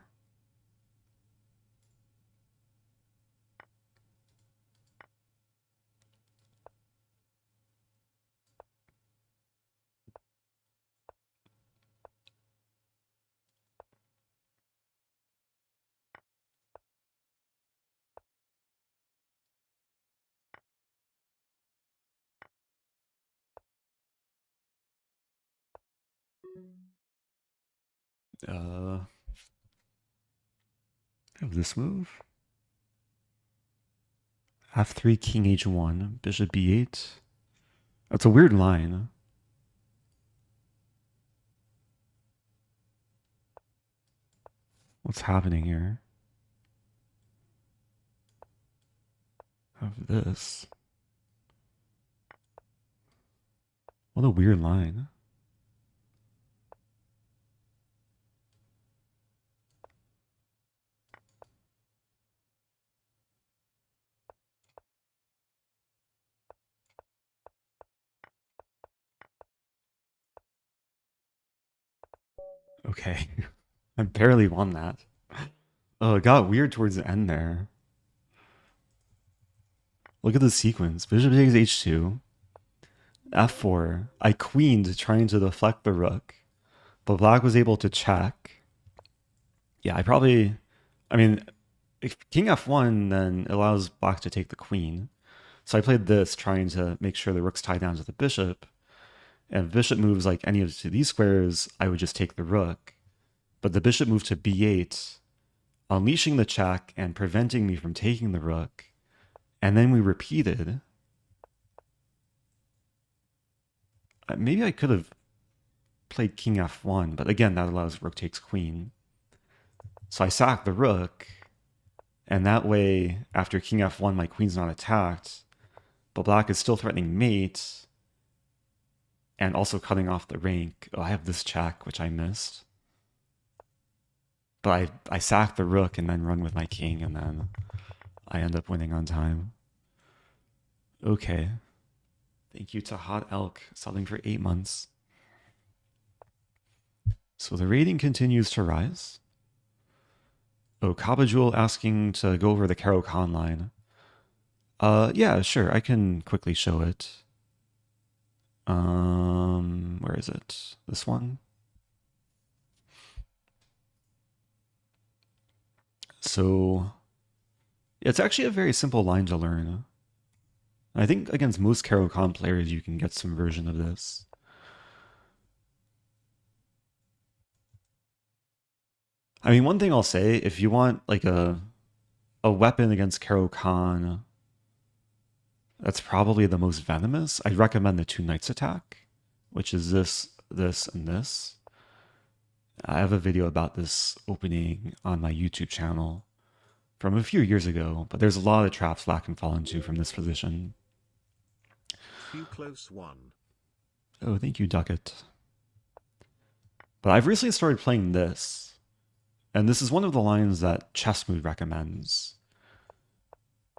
Have this move. f3, king h1, bishop b8. That's a weird line. What's happening here? Have this. What a weird line. Okay. I barely won that. Oh, it got weird towards the end there. Look at the sequence. Bishop takes h2. f4. I queened trying to deflect the rook, but black was able to check. Yeah, I mean, if king f1 then allows black to take the queen. So I played this trying to make sure the rook's tied down to the bishop. And if bishop moves like any of these squares, I would just take the rook. But the bishop moved to b8, unleashing the check and preventing me from taking the rook. And then we repeated. Maybe I could have played king f1, but again, that allows rook takes queen. So I sack the rook, And that way, after king f1, my queen's not attacked, but black is still threatening mate, and also cutting off the rank. Oh, I have this check, which I missed. But I sack the rook and then run with my king, and then I end up winning on time. Okay. Thank you to Hot Elk, selling for 8 months. So the rating continues to rise. Oh, Kabajul asking to go over the Caro-Kann line. Yeah, sure, I can quickly show it. Where is it? This one? So, it's actually a very simple line to learn. I think against most Caro-Kann players, you can get some version of this. I mean, one thing I'll say, if you want like a weapon against Caro-Kann that's probably the most venomous, I'd recommend the 2 Knights attack, which is this, this, and this. I have a video about this opening on my YouTube channel from a few years ago, but there's a lot of traps black can fall into from this position. You close one. Oh, thank you, Ducket. But I've recently started playing this, and this is one of the lines that Chessmood recommends.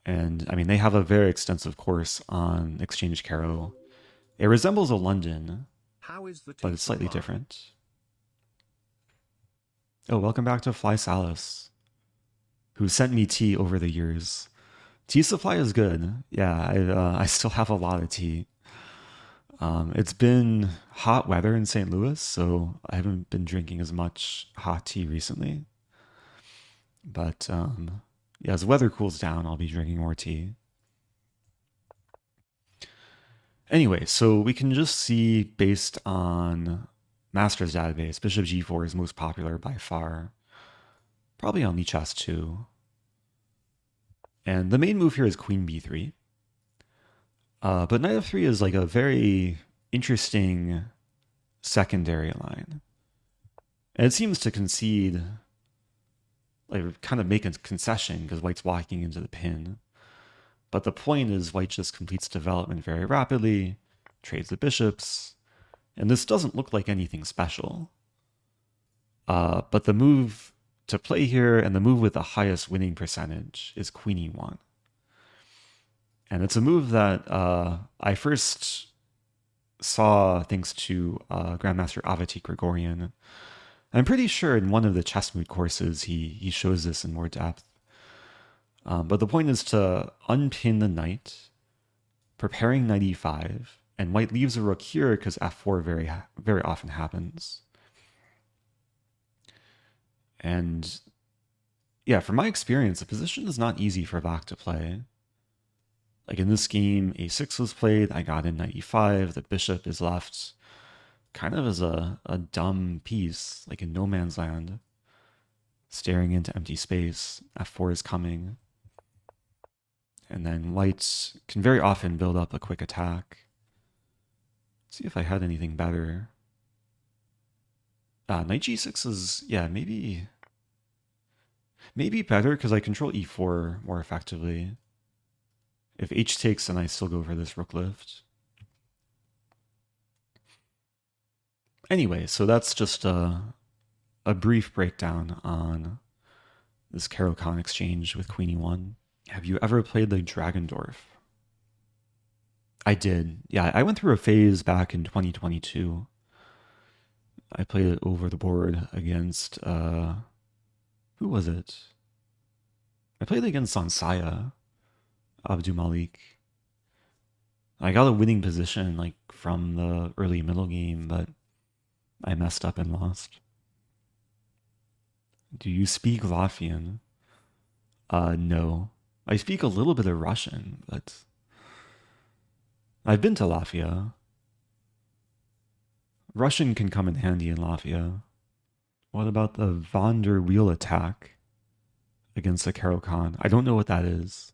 And I mean, they have a very extensive course on Exchange Caro. It resembles a London, but it's slightly different. Oh, welcome back to Fly Salis, who sent me tea over the years. Tea supply is good. Yeah, I still have a lot of tea. It's been hot weather in St. Louis, so I haven't been drinking as much hot tea recently. But yeah, as the weather cools down, I'll be drinking more tea. Anyway, so we can just see based on Master's database, Bishop G4 is most popular by far. Probably on Lichess too. And the main move here is Queen B3. But Knight F3 is like a very interesting secondary line. And it seems to concede, like kind of make a concession because white's walking into the pin. But the point is white just completes development very rapidly, trades the bishops, and this doesn't look like anything special. But the move to play here and the move with the highest winning percentage is Queen E1. And it's a move that I first saw thanks to Grandmaster Avati Gregorian. I'm pretty sure in one of the Chessmood courses he shows this in more depth. But the point is to unpin the knight, preparing knight e5, and white leaves a rook here because f4 very often happens. And yeah, from my experience, the position is not easy for black to play. Like in this game, a6 was played, I got in knight e5, the bishop is left kind of as a dumb piece, like in no man's land, staring into empty space. f4 is coming. And then white can very often build up a quick attack. Let's see if I had anything better. Knight g6 is, yeah, maybe better because I control e4 more effectively. If h takes, then I still go for this rook lift. Anyway, so that's just a brief breakdown on this Caro-Kann exchange with Queen E1. Have you ever played the Dragendorf? I did. Yeah, I went through a phase back in 2022. I played it over the board against, who was it? I played it against Sansaya, Abdul Malik. I got a winning position like from the early middle game, but I messed up and lost. Do you speak Latvian? No. I speak a little bit of Russian, but I've been to Latvia. Russian can come in handy in Latvia. What about the Van der Wheel attack against the Caro-Kann? I don't know what that is.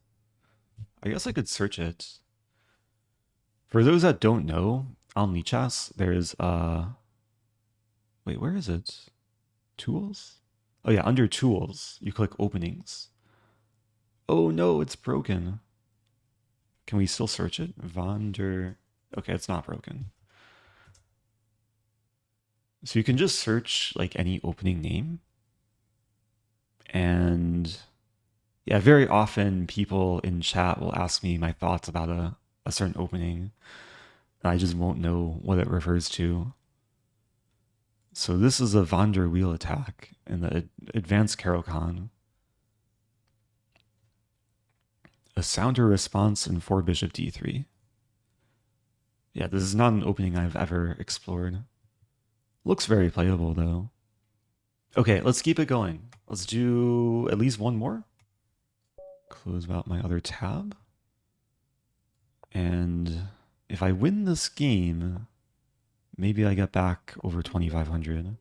I guess I could search it. For those that don't know, on Lichess, there's wait, where is it? Tools? Oh yeah, under Tools, you click Openings. Oh no, it's broken. Can we still search it? Vonder. Okay, it's not broken. So you can just search like any opening name. And yeah, very often people in chat will ask me my thoughts about a certain opening. And I just won't know what it refers to. So this is a Vonder wheel attack in the advanced Caro-Kann. A sounder response in 4 bishop d3. Yeah, this is not an opening I've ever explored. Looks very playable though. Okay, let's keep it going. Let's do at least one more. Close out my other tab. And if I win this game, maybe I get back over 2,500.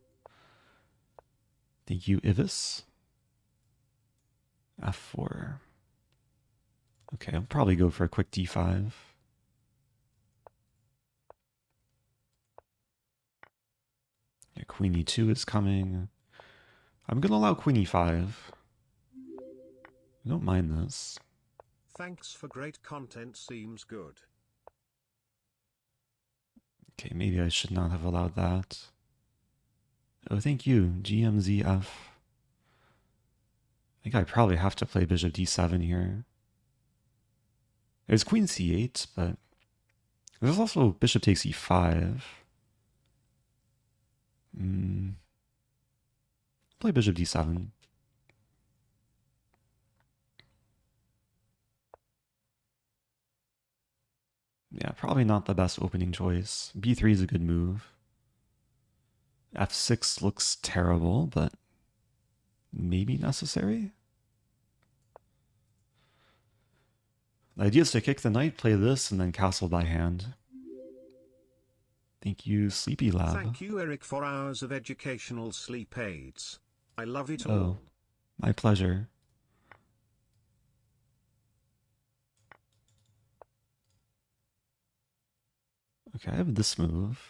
Thank you, Ivis. F4. Okay, I'll probably go for a quick d5. Yeah, queen e2 is coming. I'm going to allow queen e5. I don't mind this. Thanks for great content, seems good. Okay, maybe I should not have allowed that. Oh, thank you, GMZF. I think I probably have to play bishop d7 here. There's queen c8, but there's also bishop takes e5. Play bishop d7. Yeah, probably not the best opening choice. b3 is a good move. f6 looks terrible, but maybe necessary? The idea is to kick the knight, play this, and then castle by hand. Thank you, Sleepy Lab. Thank you, Eric, for hours of educational sleep aids. I love it Oh, all. my pleasure. Okay, I have this move.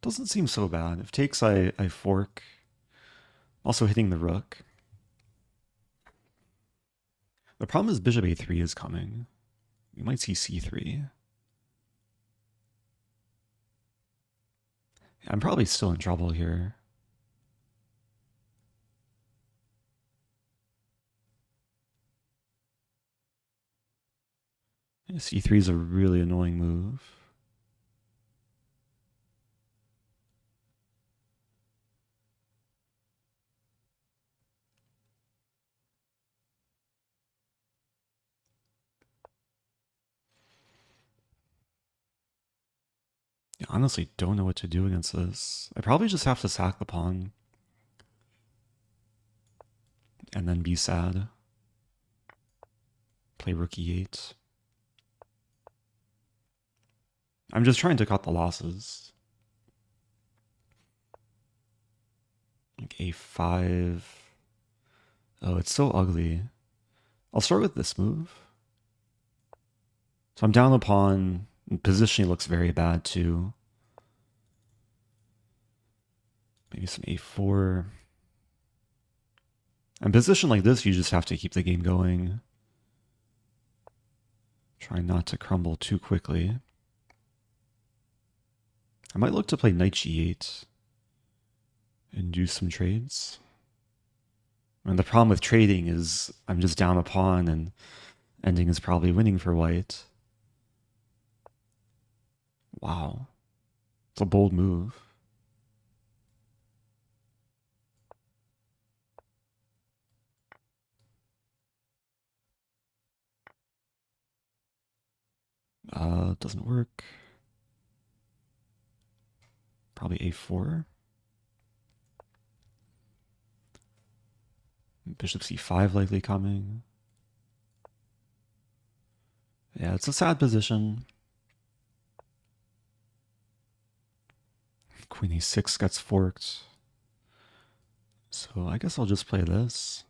Doesn't seem so bad. If takes, I fork. Also hitting the rook. The problem is bishop a3 is coming. We might see c3. I'm probably still in trouble here. Yeah, c3 is a really annoying move. I honestly don't know what to do against this. I probably just have to sack the pawn. And then be sad. Play rook e8. I'm just trying to cut the losses. Like a5. Oh, it's so ugly. I'll start with this move. So I'm down a pawn. Positioning looks very bad too. Maybe some a4. In position like this, you just have to keep the game going. Try not to crumble too quickly. I might look to play knight g8 and do some trades. And the problem with trading is I'm just down a pawn and ending is probably winning for white. Wow. It's a bold move. Doesn't work. Probably a4. Bishop c5 likely coming. Yeah, it's a sad position. Queen e6 gets forked. So I guess I'll just play this.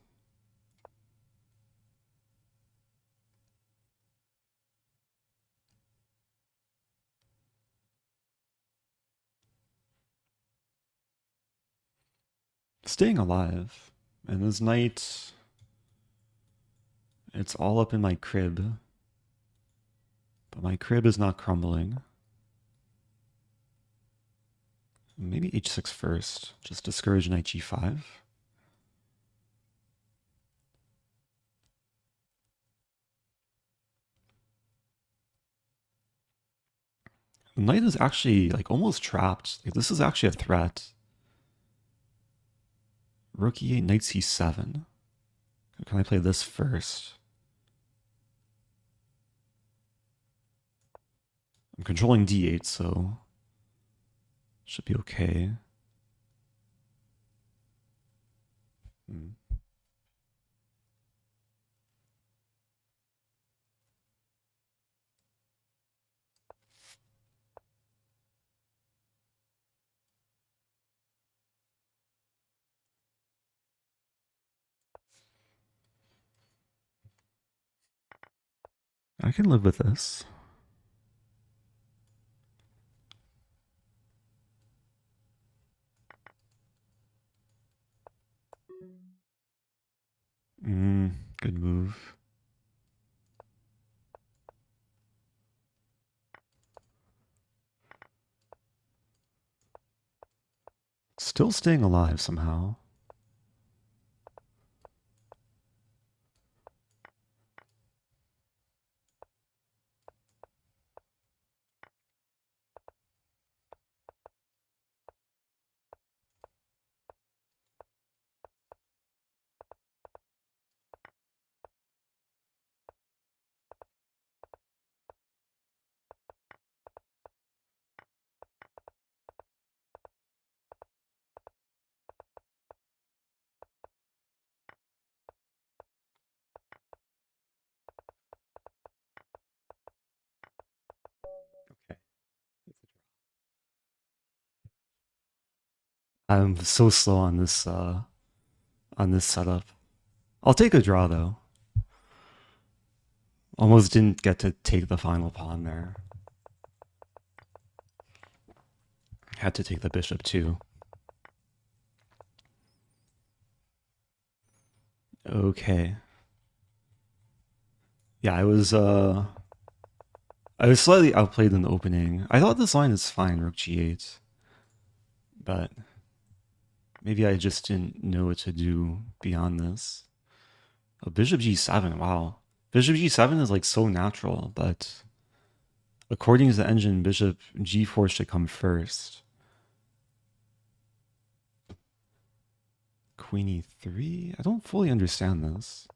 Staying alive. And this knight It's all up in my crib. But my crib is not crumbling. Maybe h6 first. Just discourage knight g5. The knight is actually like almost trapped. Like, this is actually a threat. Rook e8, knight c7. Can I play this first? I'm controlling d8, so should be okay. I can live with this. Good move. Still staying alive somehow. Okay. I'm so slow on this setup. I'll take a draw though. Almost didn't get to take the final pawn there. Had to take the bishop too. Okay. Yeah, I was slightly outplayed in the opening. I thought this line is fine, rook g8. But maybe I just didn't know what to do beyond this. Oh, bishop g7, wow. Bishop g7 is like so natural, but according to the engine, bishop g4 should come first. Queen e3? I don't fully understand this.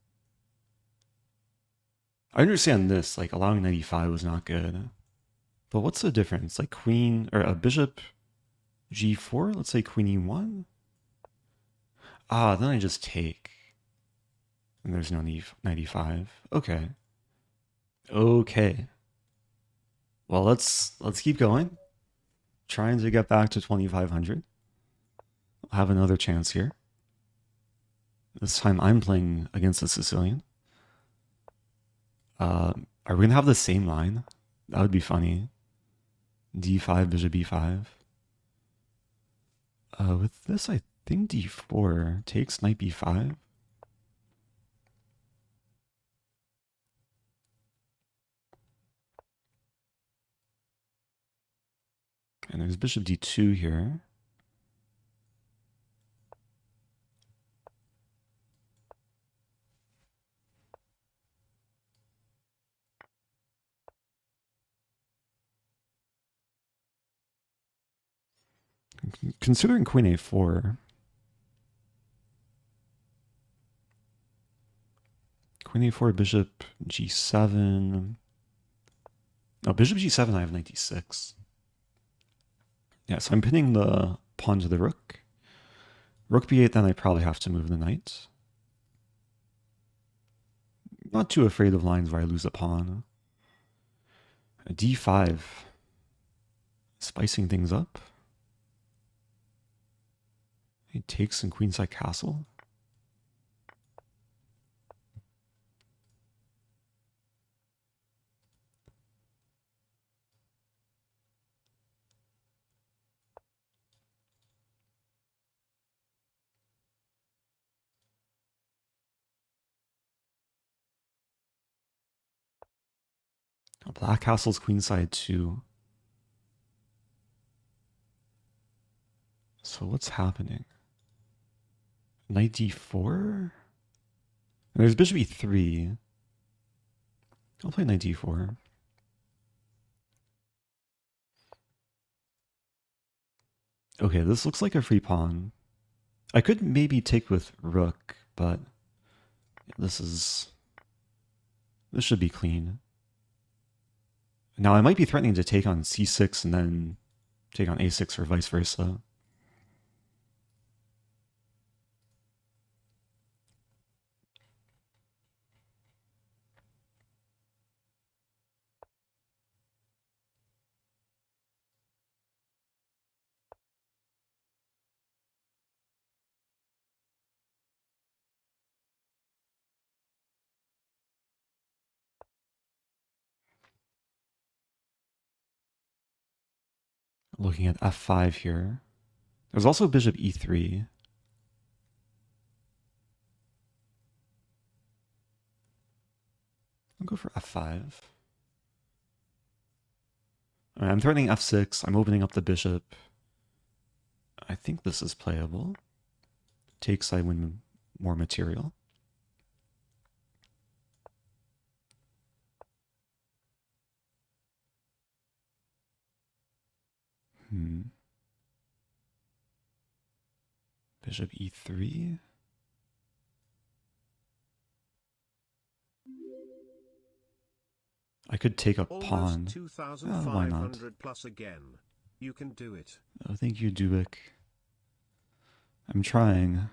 I understand this, like allowing knight e5 was not good. But what's the difference? Like queen, or a bishop g4? Let's say queen e1? Ah, then I just take. And there's no knight e5. Okay. Okay. Well, let's keep going. Trying to get back to 2500. I'll have another chance here. This time I'm playing against a Sicilian. Are we going to have the same line? That would be funny. d5, bishop b5. With this, I think d4 takes knight b5. And there's bishop d2 here. Considering queen a4, queen a4, bishop g7. No, bishop g7, I have knight d6. Yeah, so I'm pinning the pawn to the rook. Rook b8, then I probably have to move the knight. Not too afraid of lines where I lose a pawn. A d5. Spicing things up. He takes in queenside castle. Oh, black castle's queenside too. So what's happening? Knight d4? There's bishop e3. I'll play knight d4. Okay, this looks like a free pawn. I could maybe take with rook, but this should be clean. Now I might be threatening to take on c6 and then take on a6 or vice versa. Looking at f5 here. There's also bishop e3. I'll go for f5. I'm threatening f6. I'm opening up the bishop. I think this is playable. Takes, I win more material. Bishop e3. I could take a pawn. Why not? Plus again. You can do it. Oh, thank you, Dubik. I'm trying.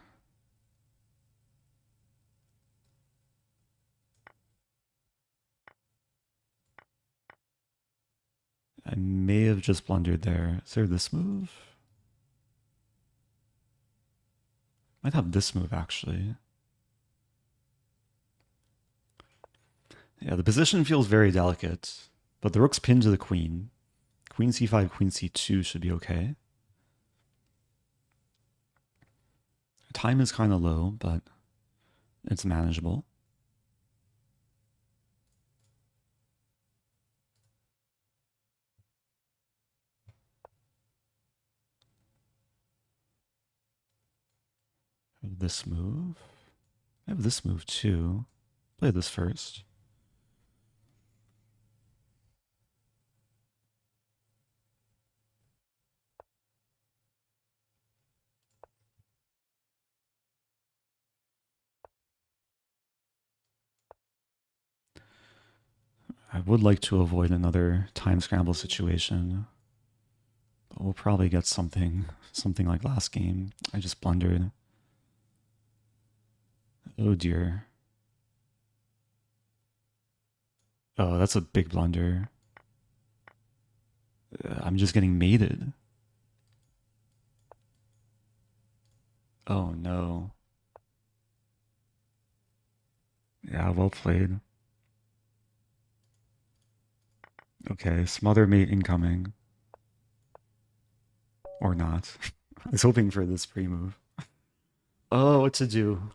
I may have just blundered there. Is there this move? Might have this move, actually. Yeah, the position feels very delicate, but the rook's pinned to the queen. Queen c5, queen c2 should be okay. Time is kind of low, but it's manageable. This move. I have this move too. Play this first. I would like to avoid another time scramble situation, but we'll probably get something like last game. I just blundered. Oh dear. Oh, that's a big blunder. I'm just getting mated. Oh no. Yeah, well played. Okay, smother mate incoming. Or not. I was hoping for this pre-move. Oh, what to do?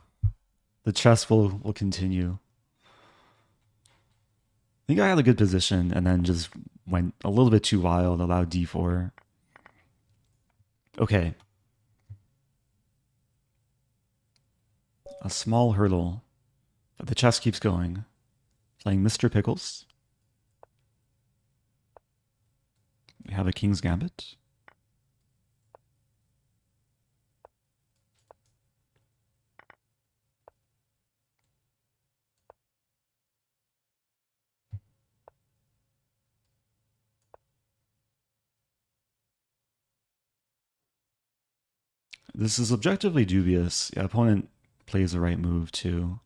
The chess will continue. I think I had a good position and then just went a little bit too wild, allowed d4. Okay. A small hurdle. But the chess keeps going. Playing Mr. Pickles. We have a King's Gambit. This is objectively dubious. Yeah, opponent plays the right move too.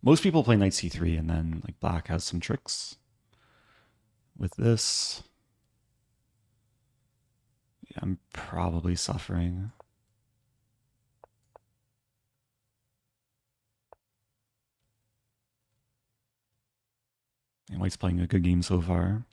Most people play knight c3 and then like black has some tricks with this. Yeah, I'm probably suffering. And white's playing a good game so far.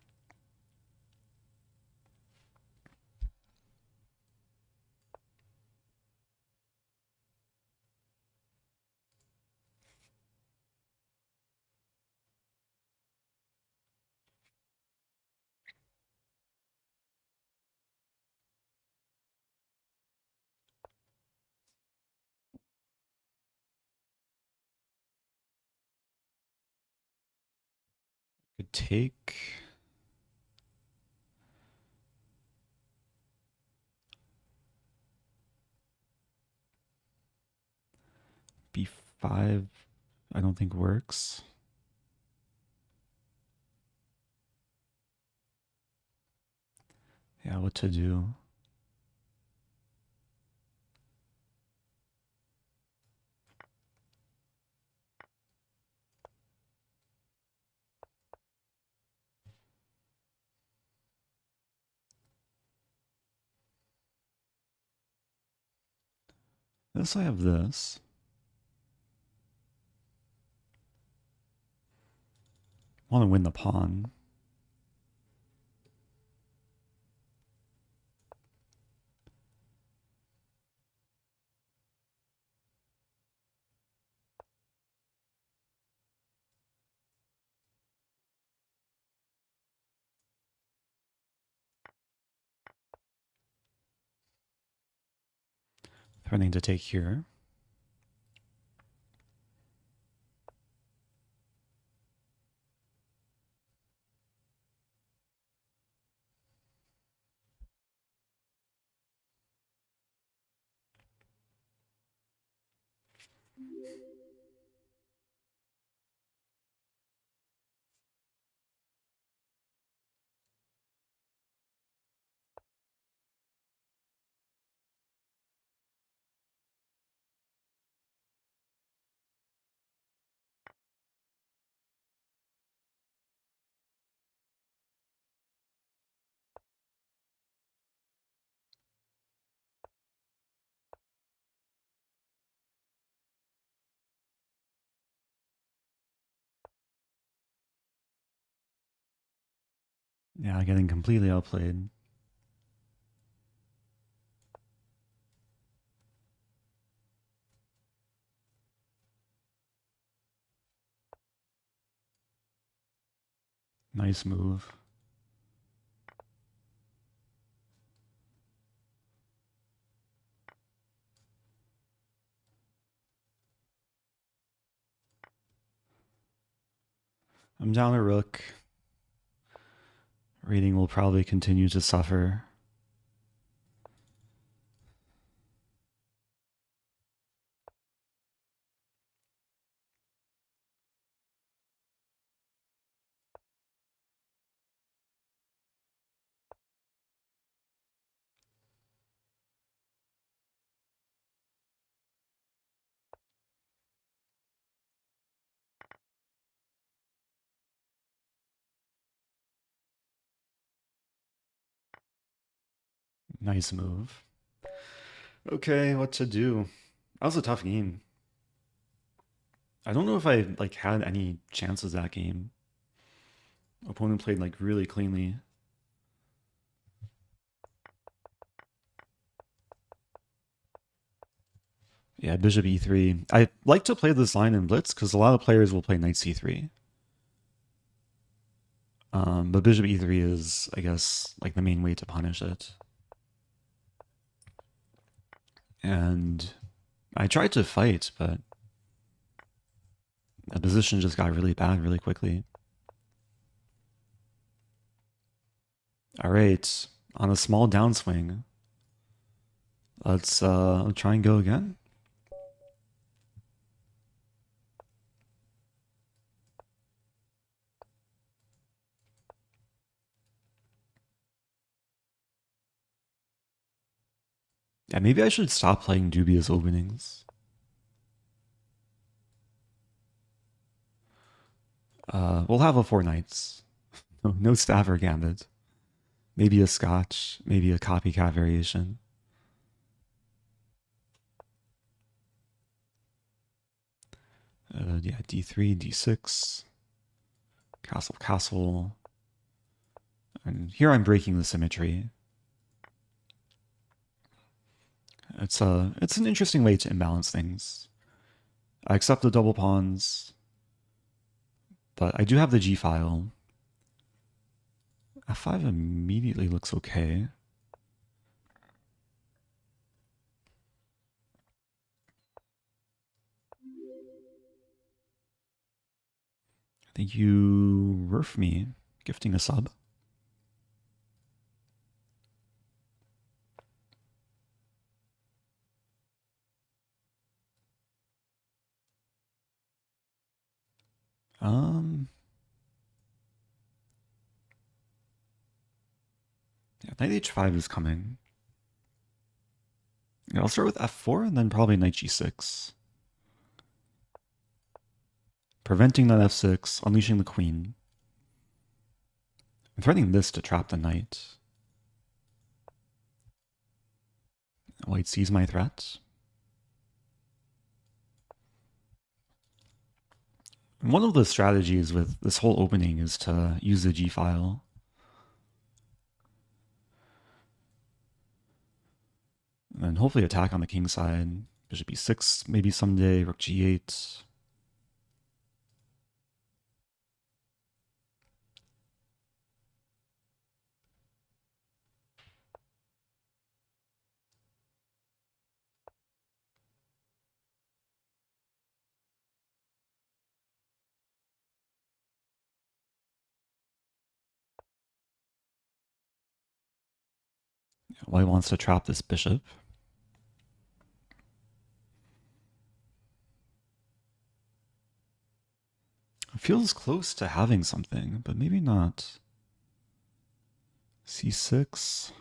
would take. B5, I don't think works. Yeah, what to do? This I have this. I want to win the pawn. Threatening to take here. Yeah, getting completely outplayed. Nice move. I'm down a rook. Rating will probably continue to suffer. Nice move. Okay, what to do? That was a tough game. I don't know if I had any chances that game. Opponent played really cleanly. Yeah, bishop e3. I like to play this line in blitz because a lot of players will play knight c3. But bishop e3 is, I guess, the main way to punish it. And I tried to fight, but the position just got really bad really quickly. All right, on a small downswing, let's try and go again. Yeah, maybe I should stop playing dubious openings. We'll have a 4 knights. No Stafford Gambit. Maybe a Scotch. Maybe a copycat variation. Yeah, d3, d6. Castle, castle. And here I'm breaking the symmetry. It's an interesting way to imbalance things. I accept the double pawns, but I do have the g-file. f5 immediately looks okay. I Thank you, Rurfme, gifting a sub. Yeah, knight h5 is coming. Yeah, I'll start with f4 and then probably knight g6. Preventing that f6, unleashing the queen. I'm threatening this to trap the knight. White sees my threat. And one of the strategies with this whole opening is to use the g-file. And then hopefully attack on the king side. Bishop e6 maybe someday, rook g8. White wants to trap this bishop. It feels close to having something, but maybe not. c6.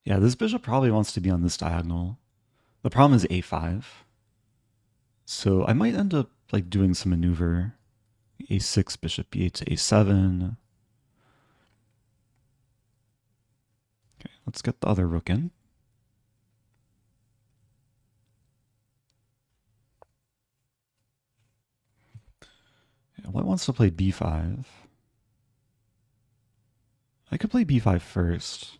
Yeah, this bishop probably wants to be on this diagonal. The problem is a5. So I might end up like doing some maneuver. a6, bishop b8 to a7. Okay, let's get the other rook in. Yeah, white wants to play b5. I could play b5 first.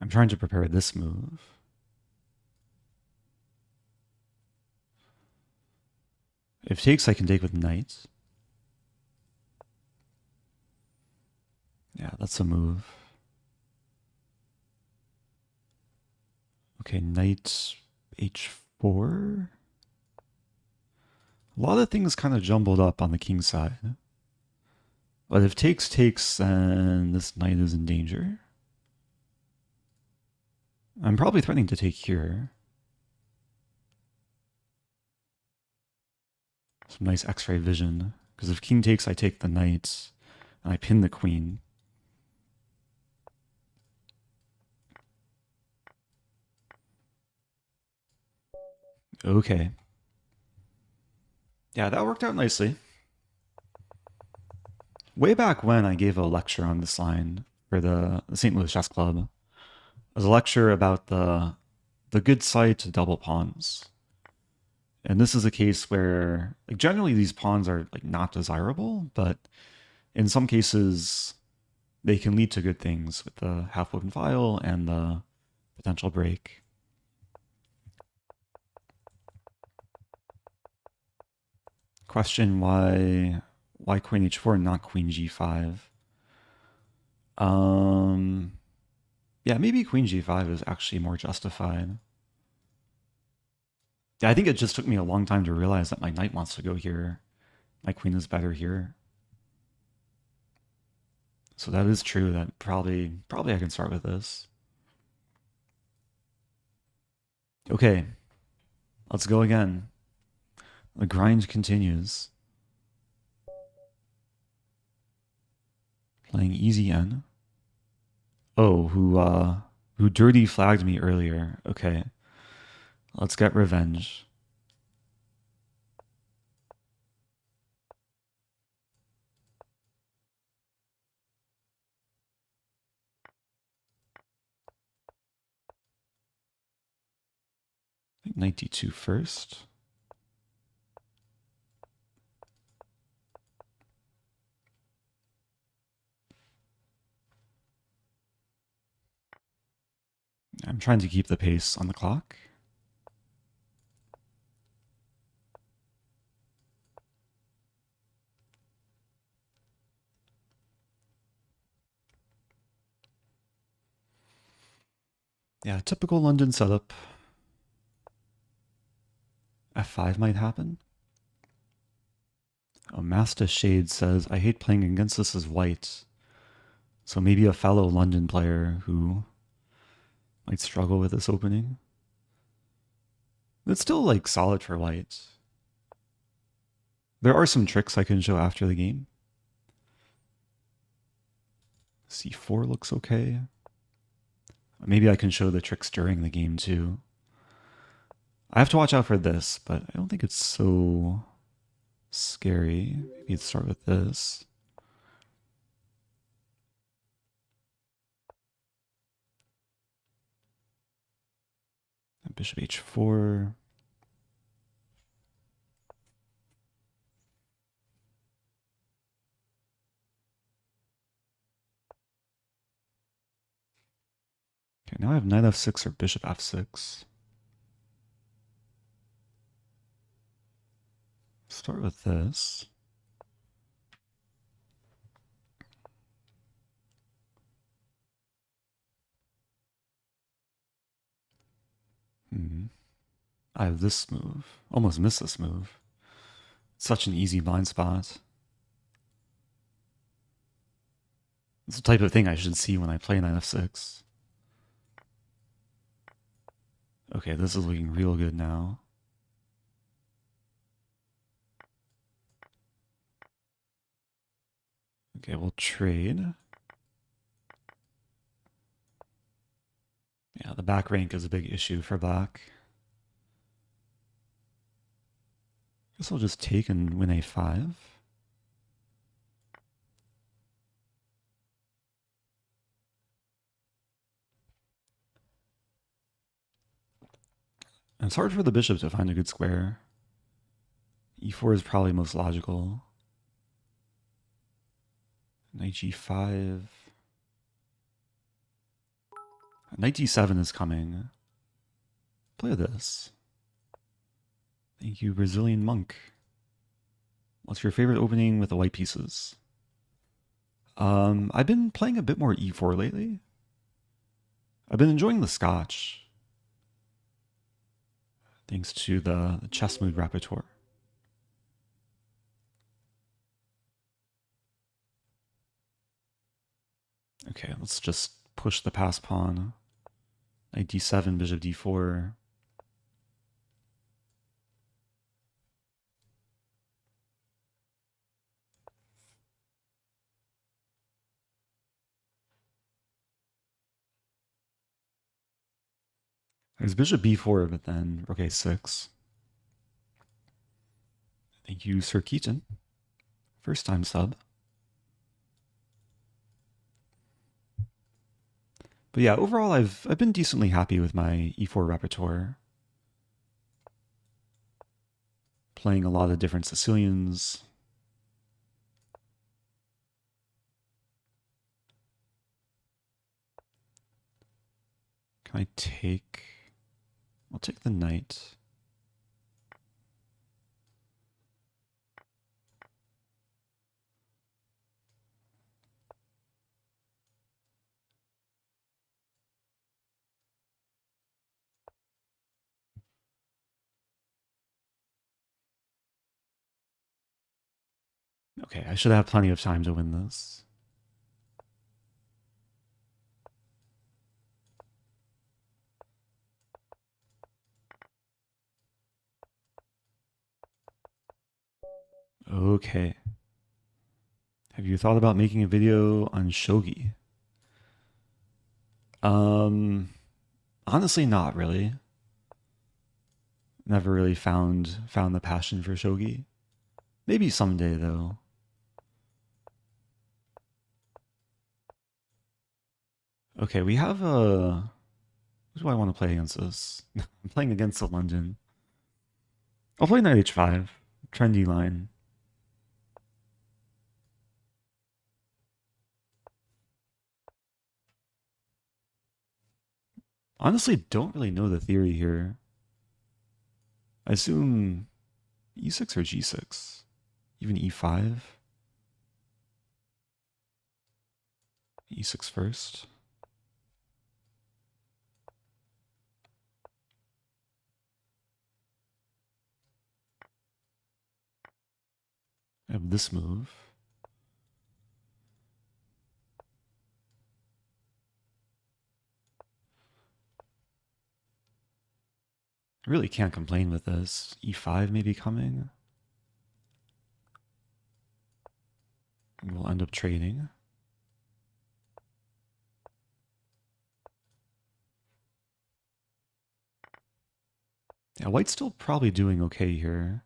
I'm trying to prepare this move. If takes, I can take with knight. Yeah, that's a move. Okay, knight h4. A lot of things kind of jumbled up on the king side. But if takes, then this knight is in danger. I'm probably threatening to take here. Some nice x-ray vision. Because if king takes, I take the knight. And I pin the queen. Okay. Yeah, that worked out nicely. Way back when I gave a lecture on this line for the St. Louis Chess Club. It was a lecture about the good side to double pawns. And this is a case where, like, generally these pawns are like not desirable, but in some cases they can lead to good things with the half-open file and the potential break. Question why queen h4 and not queen g5? Yeah, maybe queen g5 is actually more justified. Yeah, I think it just took me a long time to realize that my knight wants to go here. My queen is better here. So that is true. That probably I can start with this. Okay, let's go again. The grind continues. Playing easy N. Oh, who dirty flagged me earlier. Okay, let's get revenge. Knight d2 first. I'm trying to keep the pace on the clock. Yeah, typical London setup. F5 might happen. Oh, Master Shade says, I hate playing against this as white. So maybe a fellow London player who might struggle with this opening. It's still like solid for white. There are some tricks I can show after the game. C4 looks okay. Maybe I can show the tricks during the game too. I have to watch out for this, but I don't think it's so scary. Maybe let's start with this. And bishop h4. Okay, now I have knight f6 or bishop f6. Start with this. I have this move. Almost missed this move. Such an easy blind spot. It's the type of thing I should see when I play knight f6. Okay, this is looking real good now. Okay, we'll trade. Yeah, the back rank is a big issue for black. Guess I'll just take and win a5. And it's hard for the bishop to find a good square. E4 is probably most logical. Knight g5. Knight d7 is coming. Play this. Thank you, Brazilian monk. What's your favorite opening with the white pieces? I've been playing a bit more e4 lately. I've been enjoying the Scotch. Thanks to the chess mood repertoire. Okay, let's just push the pass pawn. Knight d7, bishop d4. There's bishop b4, but then rook a6. Thank you, Sir Keaton. First time sub. But yeah, overall I've been decently happy with my e4 repertoire. Playing a lot of different Sicilians. Can I take... I'll take the knight. Okay, I should have plenty of time to win this. Okay. Have you thought about making a video on shogi? Honestly, not really. Never really found the passion for shogi. Maybe someday though. Okay, we have a What do I want to play against this? I'm playing against the London. I'll play knight h5. Trendy line. Honestly, don't really know the theory here. I assume e6 or g6? Even e5? e6 first. I have this move. I really can't complain with this. e5 maybe coming. We'll end up trading. Yeah, white's still probably doing okay here.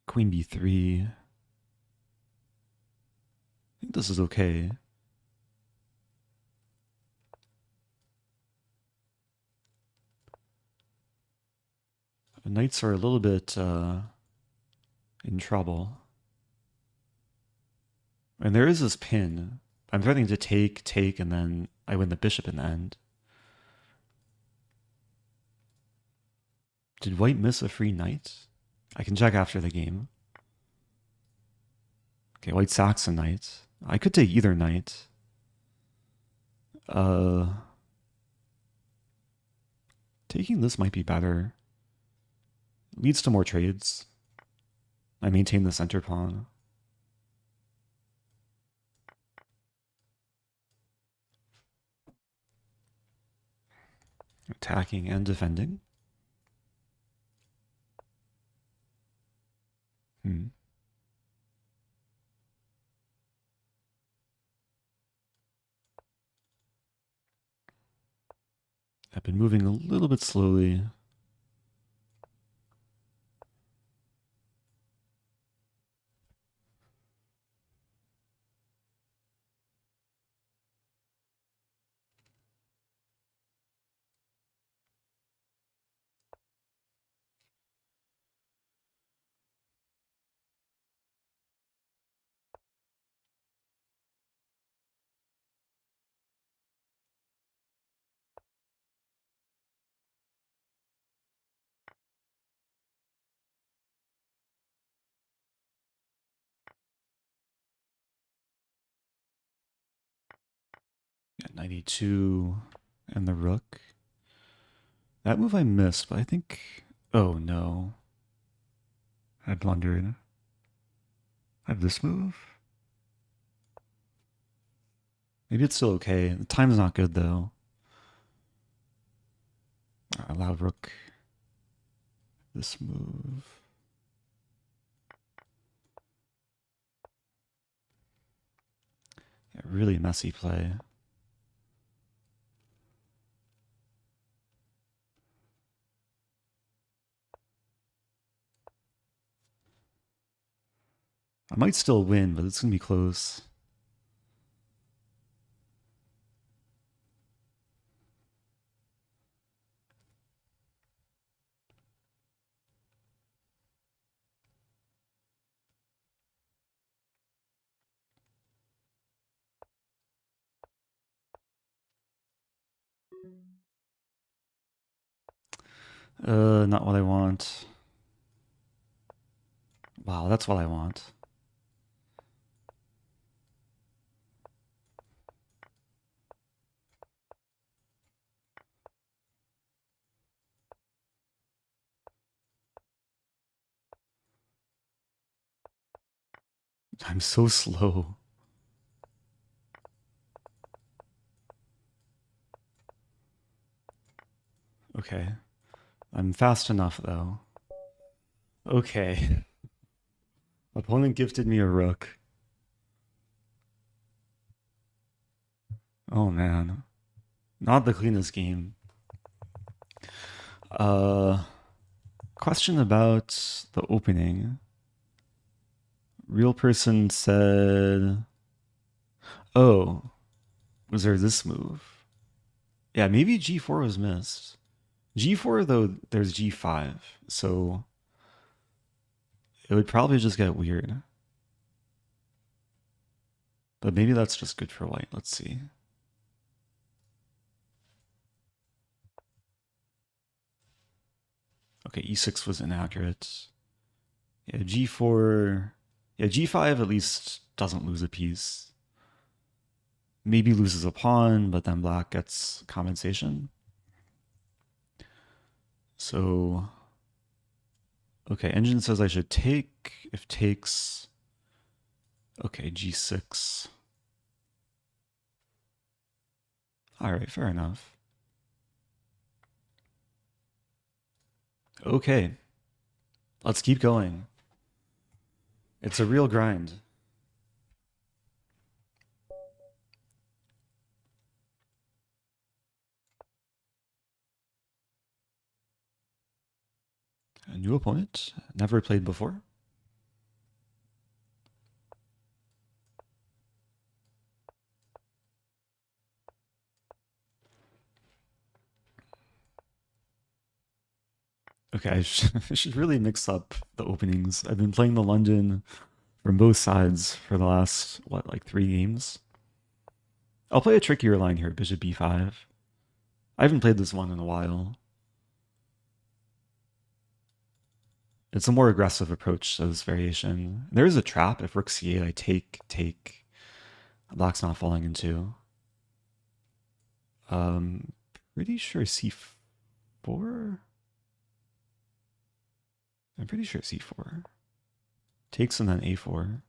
Queen b3. I think this is okay. The knights are a little bit in trouble. And there is this pin. I'm threatening to take, and then I win the bishop in the end. Did white miss a free knight? I can check after the game. Okay, white sacks a knight. I could take either knight. Taking this might be better. Leads to more trades. I maintain the center pawn. Attacking and defending. I've been moving a little bit slowly. Got 92 and the rook. That move I missed, but I think... Oh no. I blundered. I have this move? Maybe it's still okay. The time's not good though. Allow rook. This move. Yeah, really messy play. I might still win, but it's going to be close. Not what I want. Wow, that's what I want. I'm so slow. Okay. I'm fast enough, though. Okay. Opponent gifted me a rook. Oh, man. Not the cleanest game. Question about the opening. Real person said... Oh, was there this move? Yeah, maybe g4 was missed. g4, though, there's g5, so it would probably just get weird. But maybe that's just good for white. Let's see. Okay, e6 was inaccurate. Yeah, g4... Yeah, g5 at least doesn't lose a piece. Maybe loses a pawn, but then black gets compensation. So... Okay, engine says I should take. If takes... Okay, g6. Alright, fair enough. Okay. Let's keep going. It's a real grind. A new opponent, never played before. Okay, I should really mix up the openings. I've been playing the London from both sides for the last, what, like 3 games? I'll play a trickier line here, bishop b5. I haven't played this one in a while. It's a more aggressive approach to this variation. There is a trap. If rook c8, I take. Black's not falling into. Pretty sure c4? I'm pretty sure c4. Takes and then a4.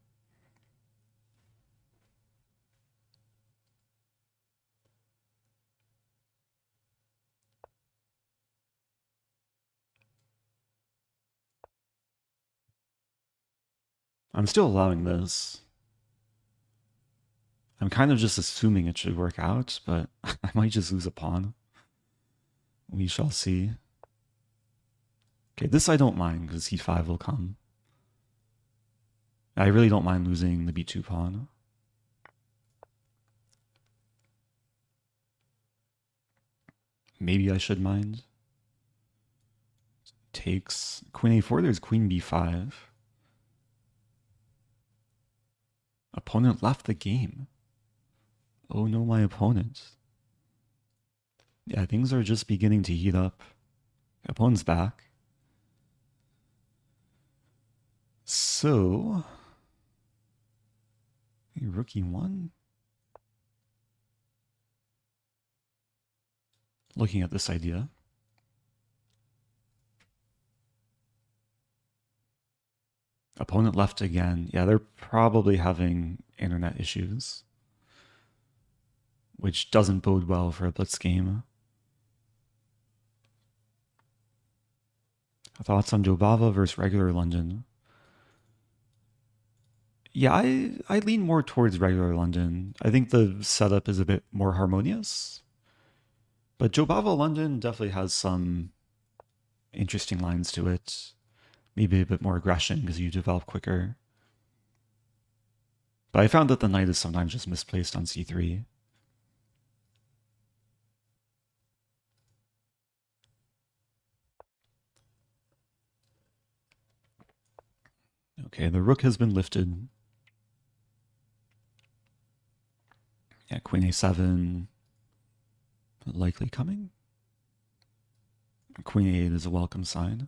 I'm still allowing this. I'm kind of just assuming it should work out, but I might just lose a pawn. We shall see. Okay, this I don't mind because c5 will come. I really don't mind losing the b2 pawn. Maybe I should mind. Takes. Queen a4, there's queen b5. Opponent left the game. Oh no, my opponent. Yeah, things are just beginning to heat up. Opponent's back. So... rook e1? Looking at this idea. Opponent left again. Yeah, they're probably having internet issues, which doesn't bode well for a blitz game. Thoughts on Jobava versus regular London? Yeah, I lean more towards regular London. I think the setup is a bit more harmonious. But Jobava London definitely has some interesting lines to it. Maybe a bit more aggression because you develop quicker. But I found that the knight is sometimes just misplaced on c3. Okay, the rook has been lifted. Yeah, queen a7 likely coming. Queen a8 is a welcome sign.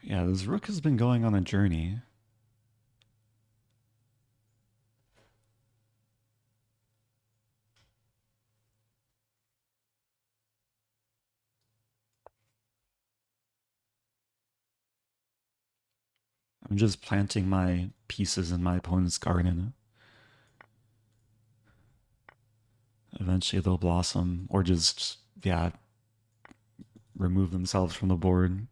Yeah, this rook has been going on a journey. I'm just planting my pieces in my opponent's garden. Eventually they'll blossom, or just, yeah, remove themselves from the board.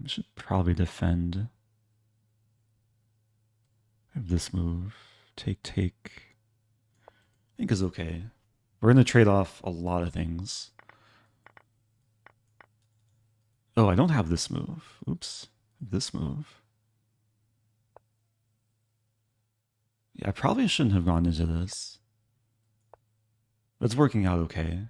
Should probably defend this move. Take. I think is okay. We're going to trade off a lot of things. Oh, I don't have this move. Oops. This move. Yeah, I probably shouldn't have gone into this. It's working out okay.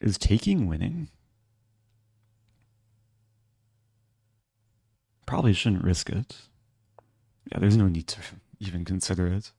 Is taking winning? Probably shouldn't risk it. Yeah, there's no need to even consider it.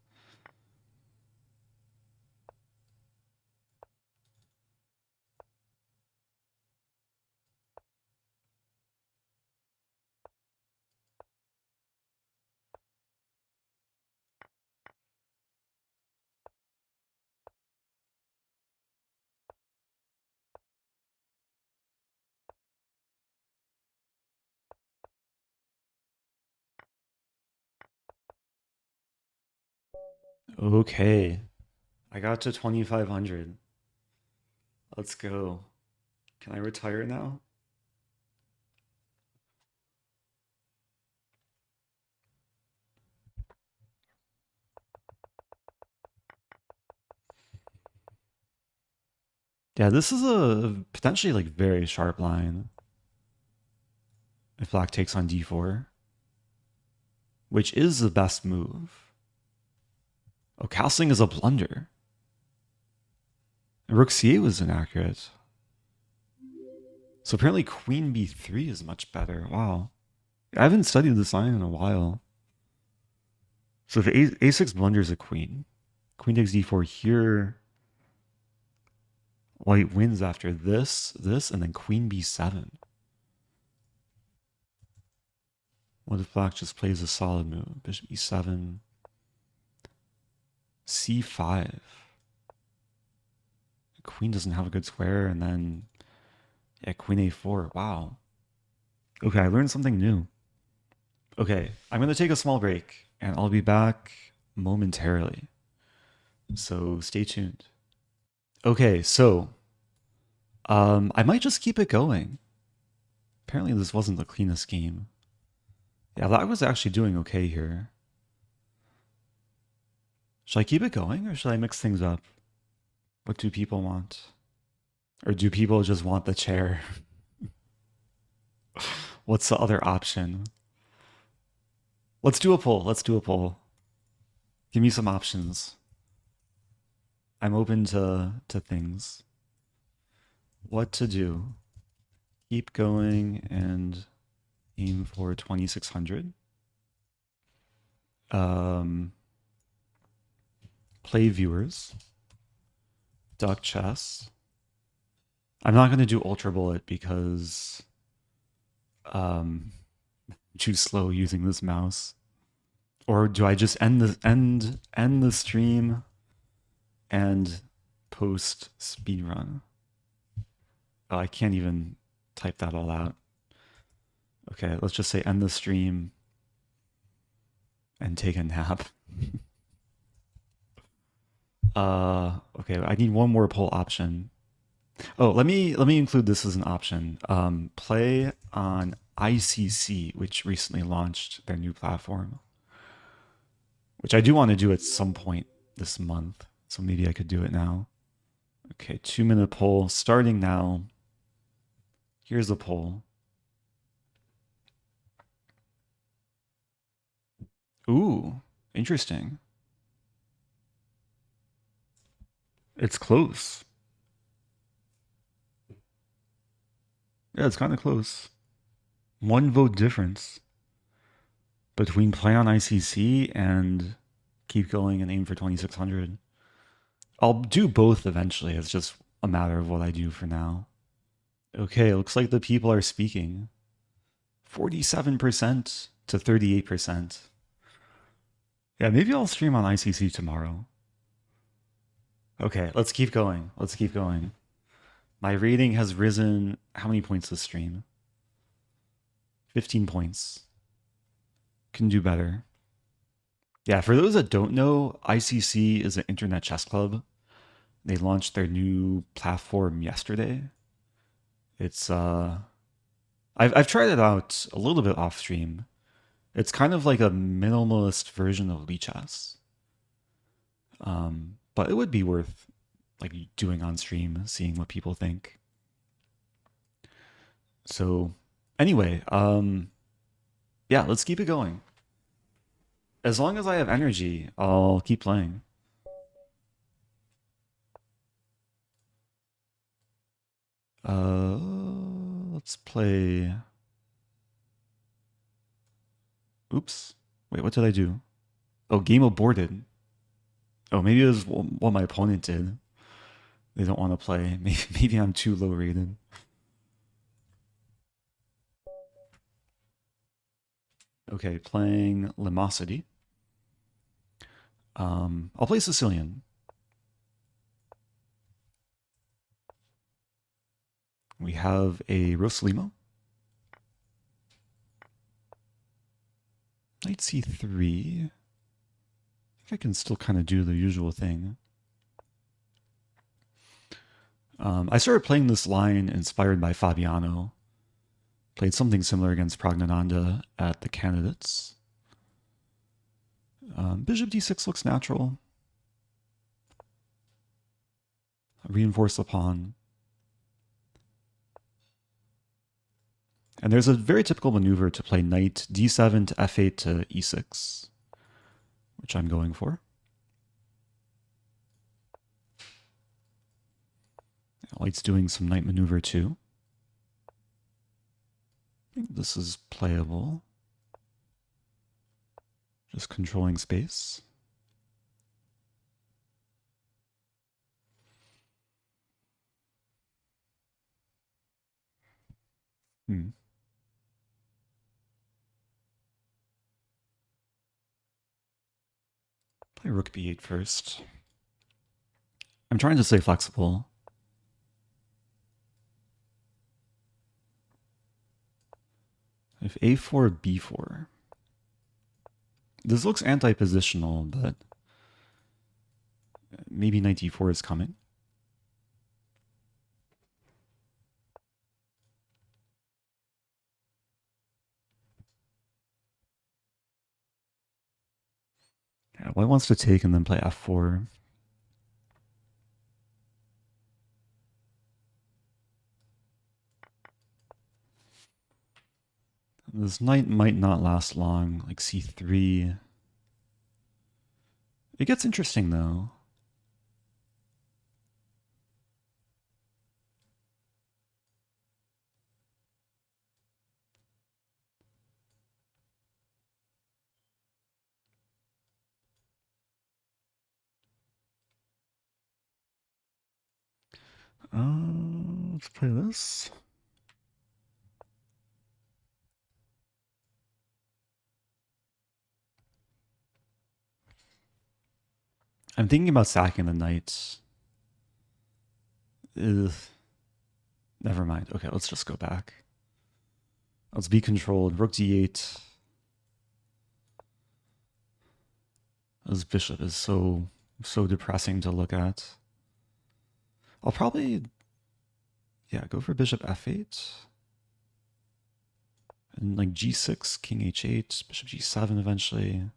Okay. I got to 2,500. Let's go. Can I retire now? Yeah, this is a potentially like very sharp line. If black takes on d4, which is the best move. Oh, castling is a blunder. And rook c8 was inaccurate. So apparently queen b3 is much better. Wow. I haven't studied this line in a while. So if a6 blunders a queen, queen takes d4 here, white wins after this, and then queen b7. What if black just plays a solid move? Bishop e7, c5. Queen doesn't have a good square, and then yeah, queen a4. Wow. Okay, I learned something new. Okay, I'm going to take a small break, and I'll be back momentarily. So stay tuned. Okay, so I might just keep it going. Apparently this wasn't the cleanest game. Yeah, that was actually doing okay here. Should I keep it going, or should I mix things up? What do people want? Or do people just want the chair? What's the other option? Let's do a poll. Let's do a poll. Give me some options. I'm open to things. What to do? Keep going and aim for 2,600. Play viewers. Duck chess. I'm not going to do ultra bullet because I'm too slow using this mouse. Or do I just end the stream and post speedrun? Oh, I can't even type that all out. Okay, let's just say end the stream and take a nap. Okay, I need one more poll option. Oh, let me include this as an option. Play on ICC, which recently launched their new platform, which I do want to do at some point this month. So maybe I could do it now. Okay, 2-minute poll starting now. Here's the poll. Ooh, interesting. It's close. Yeah, it's kind of close. 1 vote difference between play on ICC and keep going and aim for 2,600. I'll do both eventually. It's just a matter of what I do for now. Okay, looks like the people are speaking. 47% to 38%. Yeah, maybe I'll stream on ICC tomorrow. Okay, let's keep going. Let's keep going. My rating has risen. How many points this stream? 15 points. Can do better. Yeah, for those that don't know, ICC is an internet chess club. They launched their new platform yesterday. It's I've tried it out a little bit off stream. It's kind of like a minimalist version of Lichess. But it would be worth like doing on stream, seeing what people think. So anyway, yeah, let's keep it going. As long as I have energy, I'll keep playing. Let's play. Oops. Wait, what did I do? Oh, game aborted. Oh, maybe it was what my opponent did. They don't want to play. Maybe I'm too low rated. Okay, playing limosity. I'll play Sicilian. We have a Rossolimo. Knight c3. I think I can still kind of do the usual thing. I started playing this line inspired by Fabiano. Played something similar against Pragnananda at the candidates. Bishop d6 looks natural. Reinforce the pawn. And there's a very typical maneuver to play knight d7 to f8 to e6, which I'm going for. White's doing some knight maneuver too. I think this is playable. Just controlling space. Play rook b8 first. I'm trying to stay flexible. If a4, b4. This looks anti-positional, but maybe knight d4 is coming. Yeah, white wants to take and then play f4. This knight might not last long, like c3. It gets interesting though. Let's play this. I'm thinking about sacking the knight. Ugh. Never mind. Okay, let's just go back. Let's be controlled. Rook d8. This bishop is so depressing to look at. I'll probably, yeah, go for bishop f8. And like g6, king h8, bishop g7 eventually.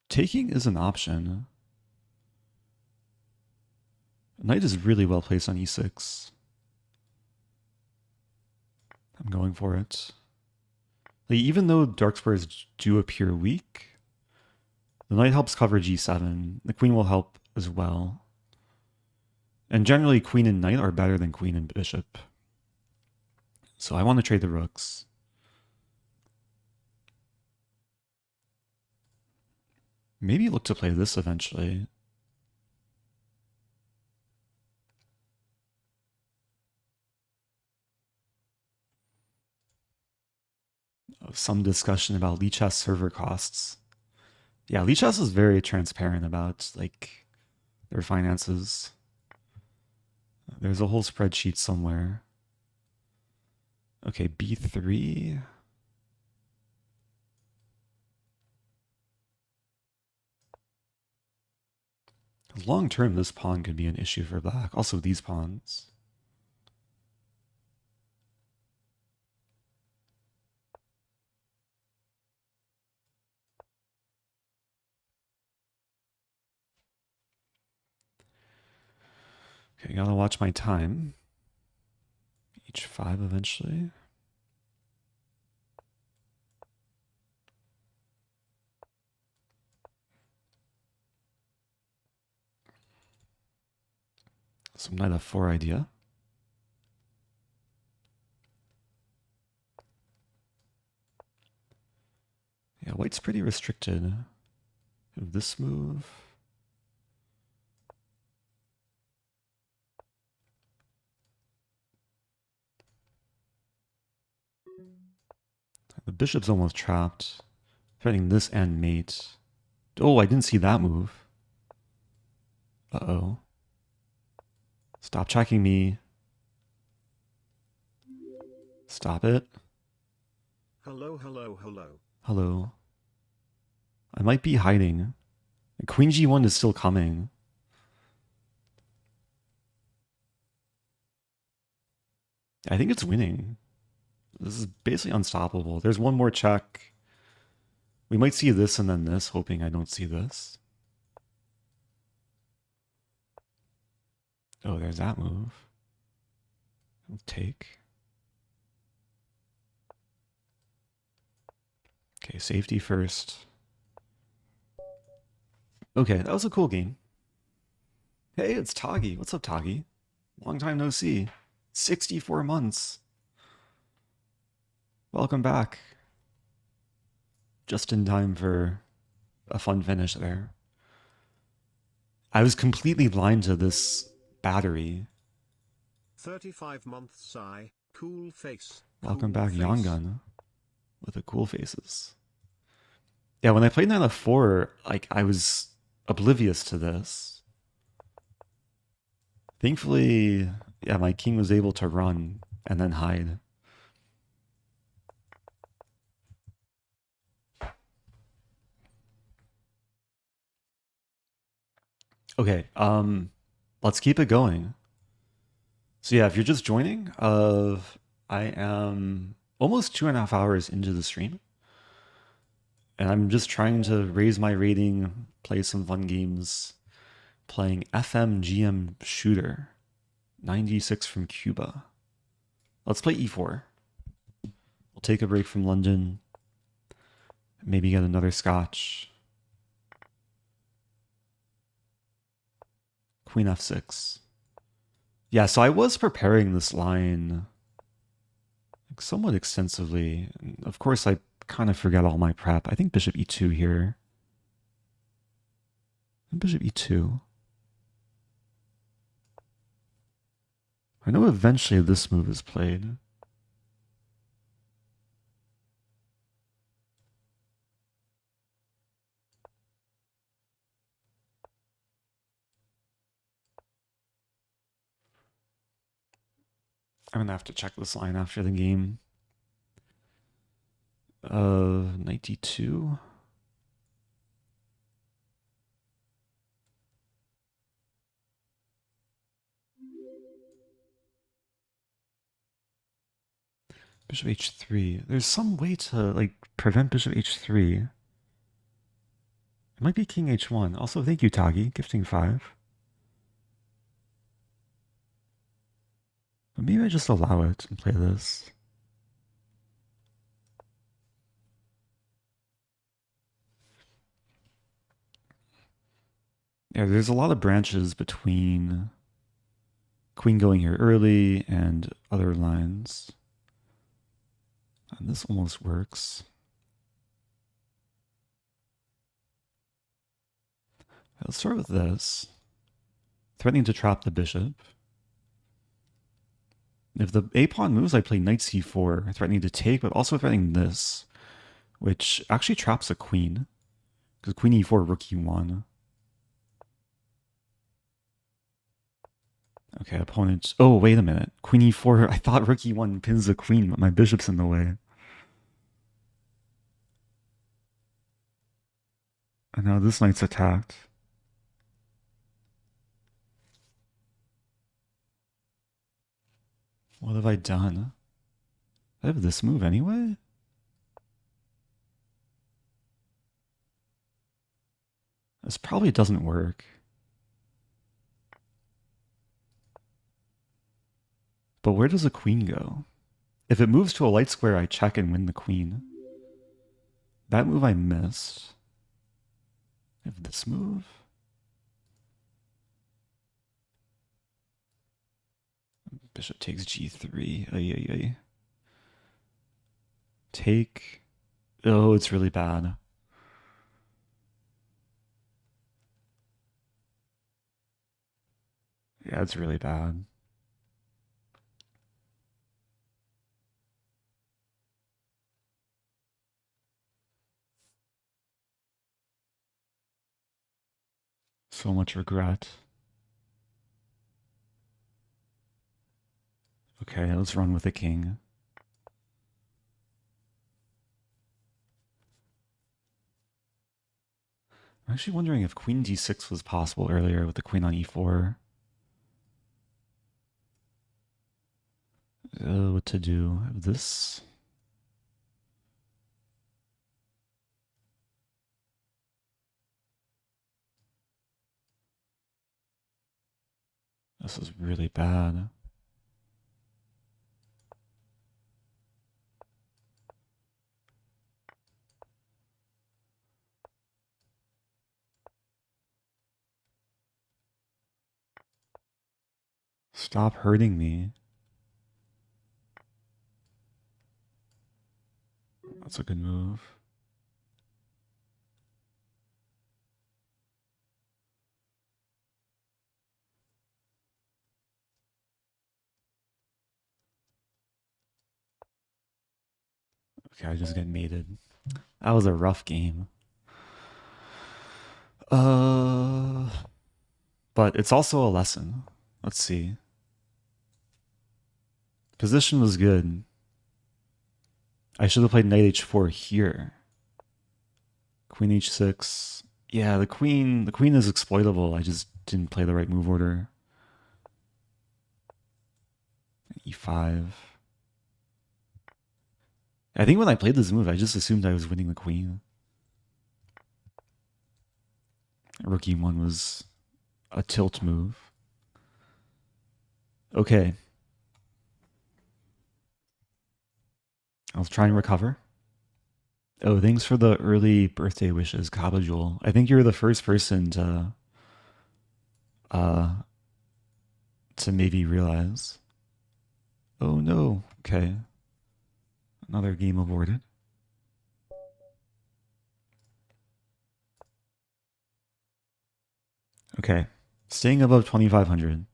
Taking is an option. Knight is really well placed on e6. I'm going for it. Like, even though dark squares do appear weak, the knight helps cover g7. The queen will help as well. And generally, queen and knight are better than queen and bishop. So I want to trade the rooks. Maybe look to play this eventually. Some discussion about Lichess server costs. Yeah, Lichess is very transparent about like their finances. There's a whole spreadsheet somewhere. Okay, B3. Long term, this pawn could be an issue for black. Also, these pawns. Okay, gotta watch my time. H5 eventually. Some knight f4 idea. Yeah, white's pretty restricted. This move. The bishop's almost trapped. Threatening this and mate. Oh, I didn't see that move. Uh-oh. Stop checking me. Stop it. Hello, hello, hello. Hello. I might be hiding. Queen G1 is still coming. I think it's winning. This is basically unstoppable. There's one more check. We might see this and then this, hoping I don't see this. Oh, there's that move. I'll take. Okay, safety first. Okay, that was a cool game. Hey, it's Toggy. What's up, Toggy? Long time no see. 64 months. Welcome back. Just in time for a fun finish there. I was completely blind to this battery. 35 months sigh, cool face. Welcome cool back, face. Yongun, with the cool faces. Yeah, when I played Knight f4, like I was oblivious to this. Thankfully, yeah, my king was able to run and then hide. Okay, let's keep it going. So yeah, if you're just joining, I am almost 2.5 hours into the stream. And I'm just trying to raise my rating, play some fun games, playing FMGM Shooter, 96 from Cuba. Let's play E4. We'll take a break from London, maybe get another Scotch. Queen F6. Yeah, so I was preparing this line like, somewhat extensively. And of course, I kind of forget all my prep. I think bishop e2 here. And bishop e2. I know eventually this move is played. I'm gonna have to check this line after the game. Knight d2. Bishop h3. There's some way to like prevent bishop h3. It might be king h1. Also, thank you, Tagi, gifting 5. But maybe I just allow it and play this. Yeah, there's a lot of branches between queen going here early and other lines. And this almost works. Let's start with this. Threatening to trap the bishop. If the a-pawn moves, I play knight c4, threatening to take, but also threatening this, which actually traps a queen. Because queen e4, rook e1. Okay, opponent... Oh, wait a minute. Queen e4, I thought rook e1 pins the queen, but my bishop's in the way. And now this knight's attacked. What have I done? I have this move anyway? This probably doesn't work. But where does the queen go? If it moves to a light square, I check and win the queen. That move I missed. I have this move. Bishop takes g3. Ay, ay, ay. Take. Oh, it's really bad. Yeah, it's really bad. So much regret. Okay, let's run with the king. I'm actually wondering if queen d6 was possible earlier with the queen on e4. What to do? I have this. This is really bad. Stop hurting me. That's a good move. Okay, I just get mated. That was a rough game. But it's also a lesson. Let's see. Position was good. I should have played knight h4 here. Queen h6. Yeah, the queen is exploitable. I just didn't play the right move order. e5. I think when I played this move, I just assumed I was winning the queen. Rook e1 was a tilt move. Okay. I'll try and recover. Oh, thanks for the early birthday wishes, Kabajul. I think you're the first person to maybe realize. Oh no. Okay. Another game aborted. Okay. Staying above 2,500.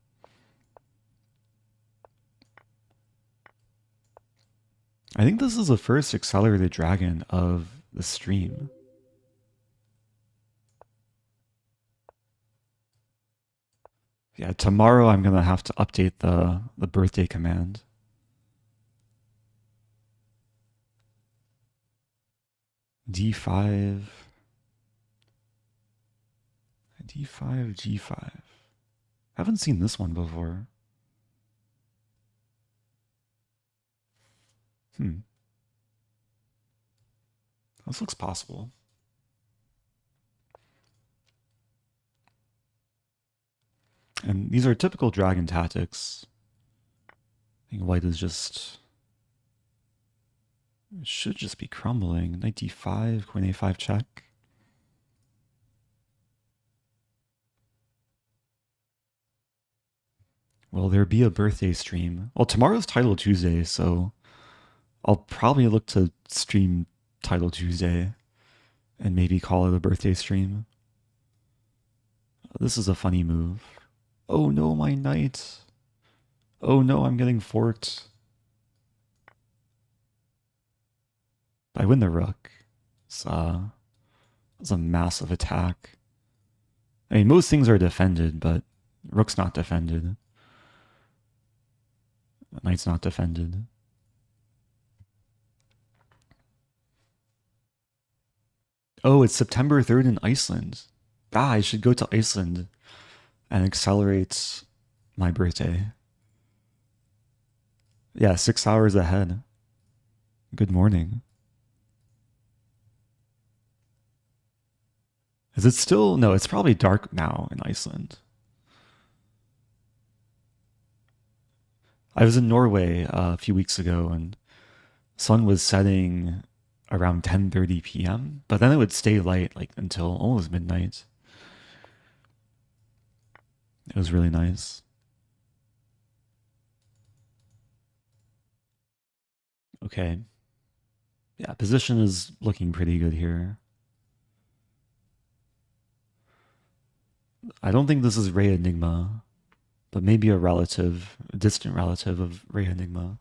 I think this is the first accelerated dragon of the stream. Yeah, tomorrow I'm going to have to update the birthday command. D5. D5, G5. Haven't seen this one before. This looks possible. And these are typical dragon tactics. I think white is just... It should just be crumbling. Knight d5, queen a5 check. Will there be a birthday stream? Well, tomorrow's Title Tuesday, so I'll probably look to stream Title Tuesday and maybe call it a birthday stream. This is a funny move. Oh no, my knight. Oh no, I'm getting forked. I win the rook. It's a massive attack. I mean, most things are defended, but rook's not defended. Knight's not defended. Oh, it's September 3rd in Iceland. Ah, I should go to Iceland and accelerate my birthday. Yeah, 6 hours ahead. Good morning. Is it still? No, it's probably dark now in Iceland. I was in Norway a few weeks ago and sun was setting around 10:30 p.m., but then it would stay light like until almost midnight. It was really nice. Okay. Yeah, position is looking pretty good here. I don't think this is Ray Enigma, but maybe a relative, a distant relative of Ray Enigma.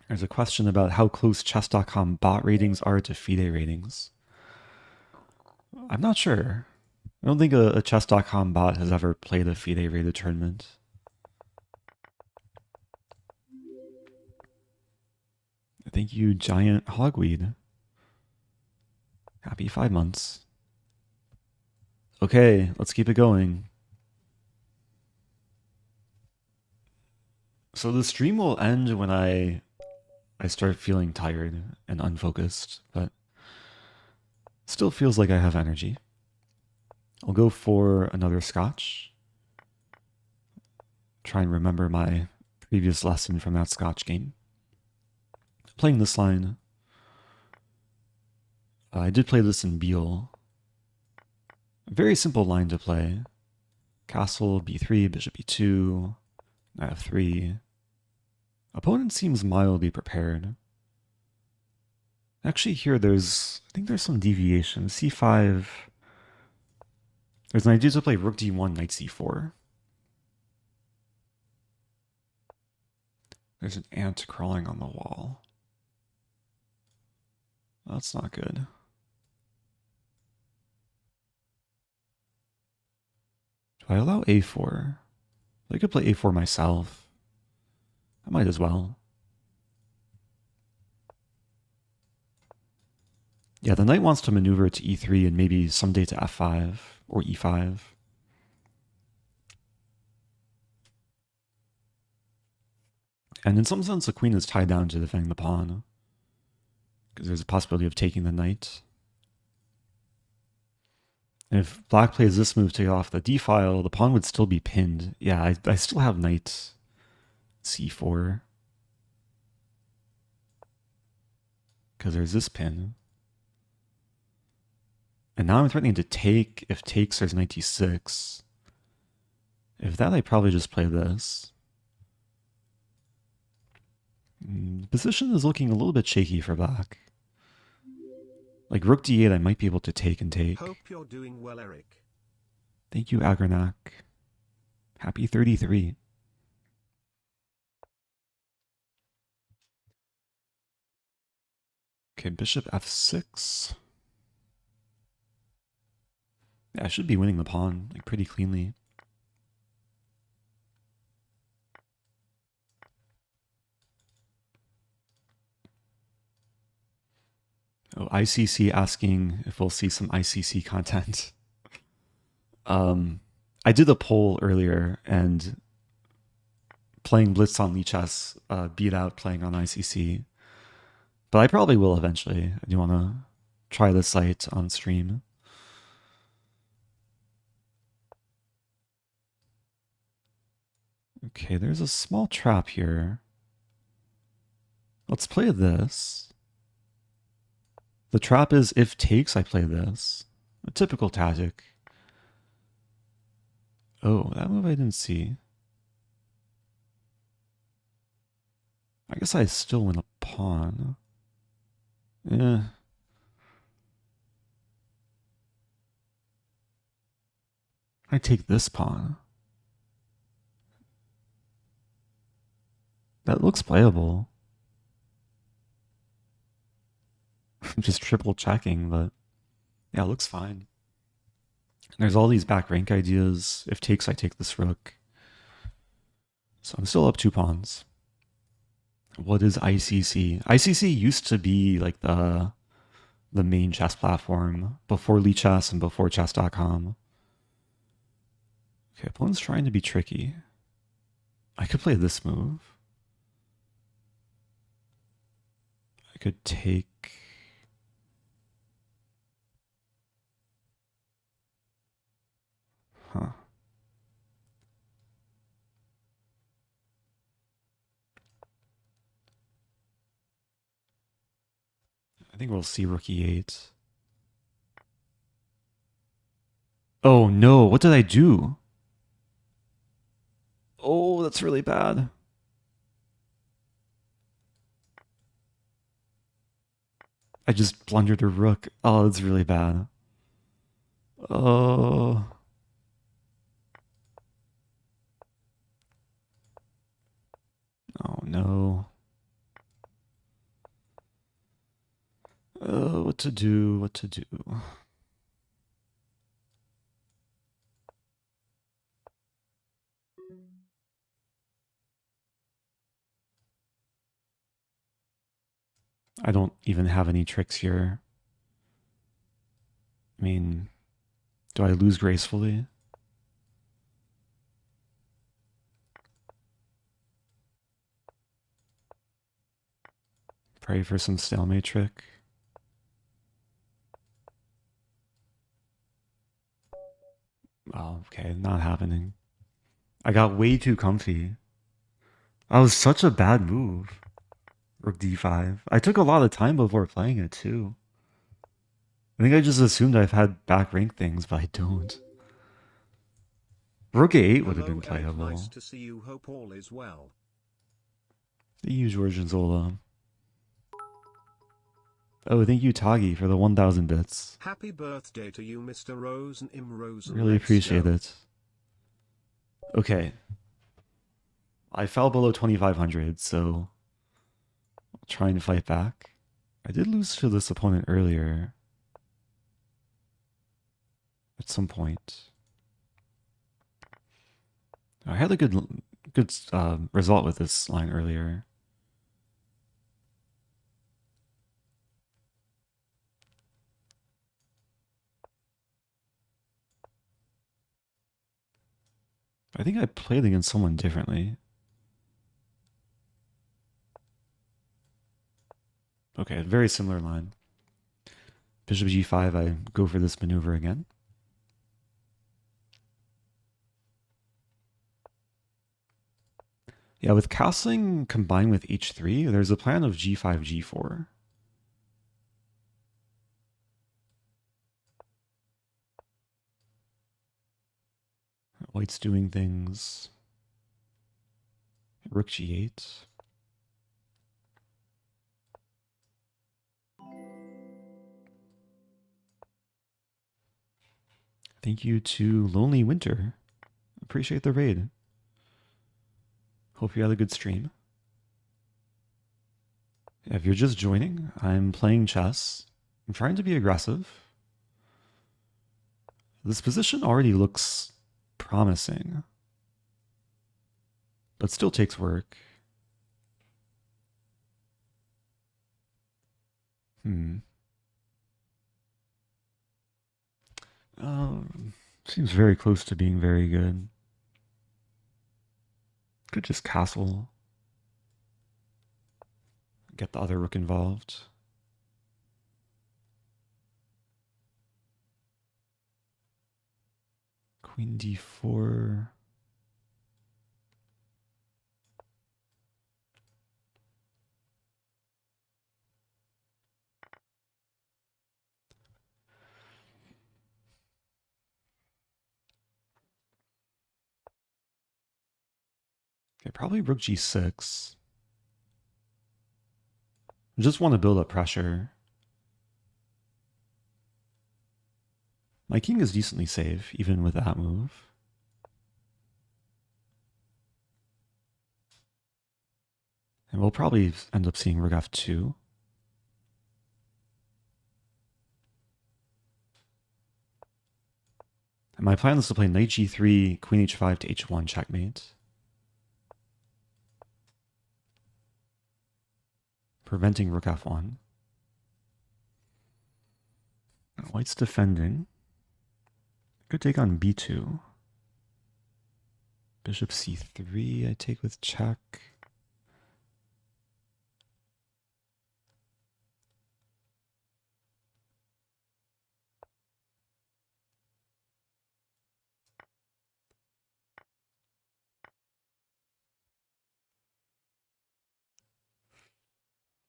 There's a question about how close chess.com bot ratings are to FIDE ratings. I'm not sure. I don't think a chess.com bot has ever played a FIDE rated tournament. Thank you, Giant Hogweed. Happy 5 months. Okay, let's keep it going. So the stream will end when I start feeling tired and unfocused, but still feels like I have energy. I'll go for another Scotch. Try and remember my previous lesson from that Scotch game. Playing this line. I did play this in Beal. A very simple line to play. Castle, b3, bishop e2, knight f3. Opponent seems mildly prepared. Actually here I think there's some deviation. c5. There's an idea to play rook d1, knight c4. There's an ant crawling on the wall. That's not good. Do I allow a4? I could play a4 myself. I might as well. Yeah, the knight wants to maneuver to e3 and maybe someday to f5 or e5. And in some sense, the queen is tied down to defending the pawn, because there's a possibility of taking the knight. And if black plays this move to get off the d-file, the pawn would still be pinned. Yeah, I still have knight c4. Because there's this pin. And now I'm threatening to take. If takes, there's knight d6. If that, I probably just play this. The position is looking a little bit shaky for black. Like rook d8, I might be able to take and take. Hope you're doing well, Eric. Thank you, Agranak. Happy 33. Okay, bishop f6. Yeah, I should be winning the pawn like pretty cleanly. Oh, ICC asking if we'll see some ICC content. I did a poll earlier, and playing Blitz on Lichess beat out playing on ICC. But I probably will eventually. I do want to try the site on stream. Okay, there's a small trap here. Let's play this. The trap is if takes, I play this. A typical tactic. Oh, that move I didn't see. I guess I still win a pawn. Eh. I take this pawn. That looks playable. Just triple checking, but yeah, it looks fine. There's all these back rank ideas. If takes, I take this rook. So I'm still up 2 pawns. What is ICC? ICC used to be like the main chess platform before Lichess and before chess.com. Okay, opponent's trying to be tricky. I could play this move. I could take... Huh. I think we'll see rook e8. Oh no, what did I do? Oh, that's really bad. I just blundered a rook. Oh, that's really bad. Oh. Oh no. What to do? What to do? I don't even have any tricks here. I mean, do I lose gracefully? Pray for some stalemate trick. Oh, okay, not happening. I got way too comfy. That was such a bad move. Rook d5. I took a lot of time before playing it too. I think I just assumed I've had back rank things, but I don't. Rook a8 would have been playable. Nice to see you. Hope all is well. The usual Zola. Oh, thank you, Tagi, for the 1,000 bits. Happy birthday to you, Mr. Rosen. Rosen. Really appreciate it. Okay. I fell below 2,500, so I'll try and fight back. I did lose to this opponent earlier. At some point. I had a good result with this line earlier. I think I played against someone differently. Okay, very similar line. Bishop g5, I go for this maneuver again. Yeah, with castling combined with h3, there's a plan of g5, g4. White's doing things. Rook g8. Thank you to Lonely Winter. Appreciate the raid. Hope you had a good stream. Yeah, if you're just joining, I'm playing chess. I'm trying to be aggressive. This position already looks promising, but still takes work. Seems very close to being very good. Could just castle. Get the other rook involved. Queen d4. Okay, probably rook g6. I just want to build up pressure. My king is decently safe, even with that move. And we'll probably end up seeing rook f2. And my plan is to play knight g3, queen h5 to h1 checkmate. Preventing rook f1. White's defending. Could take on b2. Bishop c3, I take with check.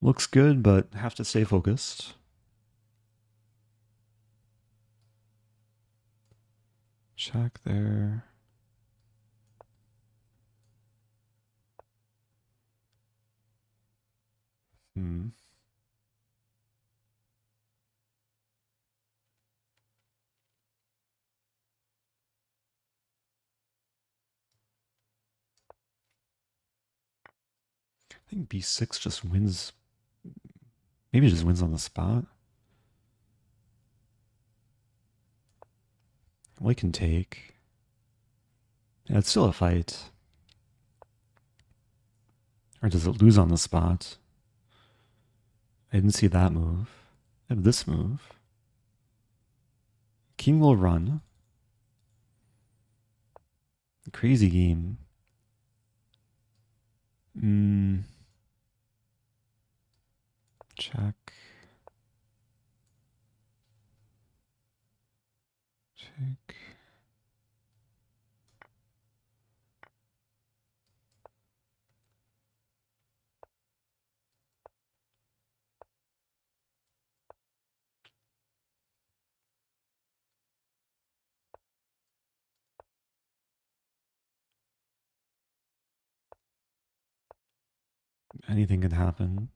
Looks good, but have to stay focused. Check there. I think b6 just wins. Maybe it just wins on the spot. White can take. Yeah, it's still a fight. Or does it lose on the spot? I didn't see that move. I have this move. King will run. Crazy game. Check. Check. Anything can happen.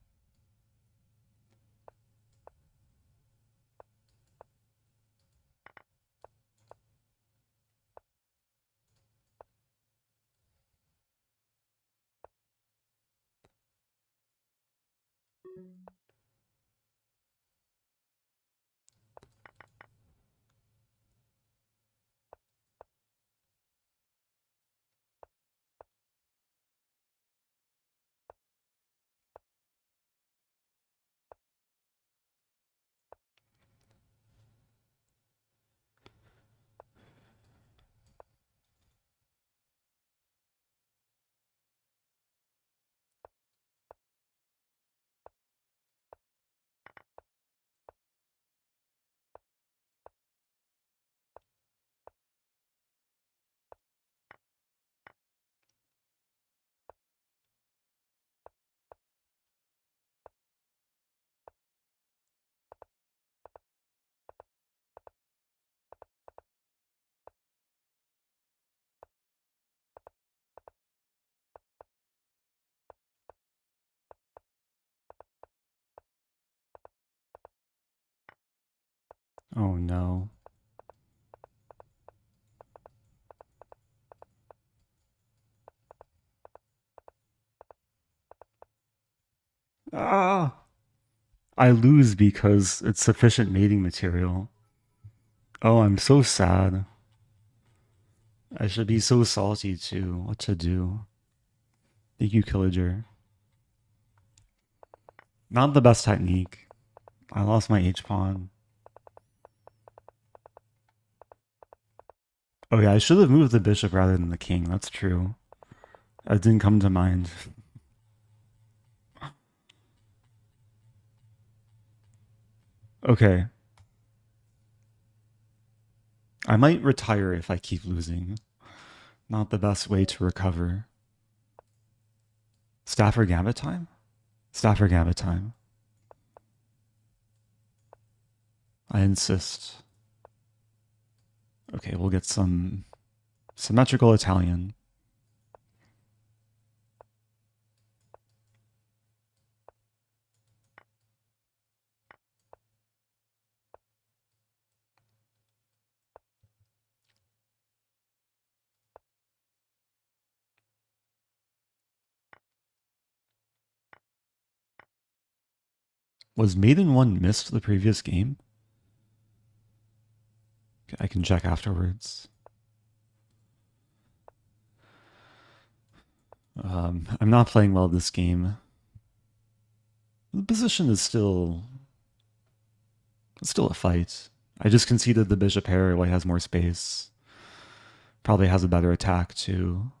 Oh no. Ah! I lose because it's sufficient mating material. Oh, I'm so sad. I should be so salty too. What to do? Thank you, Killager. Not the best technique. I lost my H-pawn. Oh yeah, I should have moved the bishop rather than the king. That's true. That didn't come to mind. Okay. I might retire if I keep losing. Not the best way to recover. Stafford Gambit time? Stafford Gambit time. I insist. Okay, we'll get some symmetrical Italian. Was Maiden 1 missed the previous game? Okay, I can check afterwards. I'm not playing well this game. The position is still a fight. I just conceded the bishop here. White has more space. Probably has a better attack too.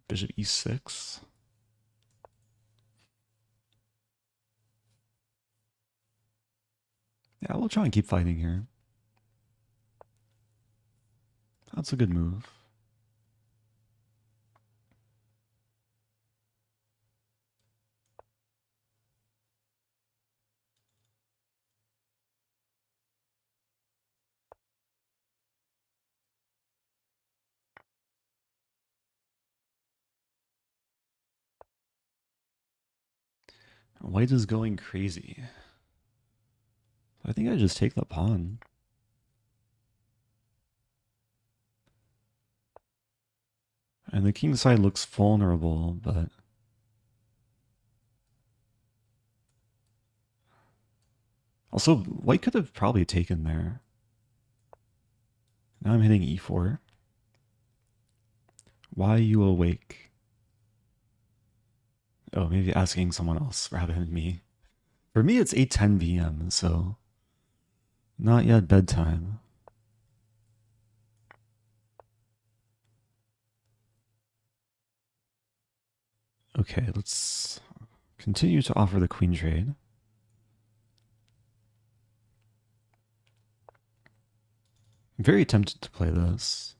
Bishop e6. Yeah, we'll try and keep fighting here. That's a good move. White is going crazy. I think I just take the pawn. And the king side looks vulnerable, but also white could have probably taken there. Now I'm hitting e4. Why you awake? Oh, maybe asking someone else rather than me. For me, it's 8:10 p.m., so not yet bedtime. Okay, let's continue to offer the queen trade. I'm very tempted to play this.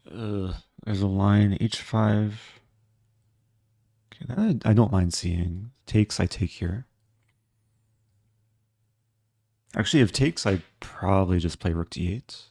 There's a line h5. Okay, that I don't mind seeing. Takes, I take here. Actually, if takes, I'd probably just play rook d8.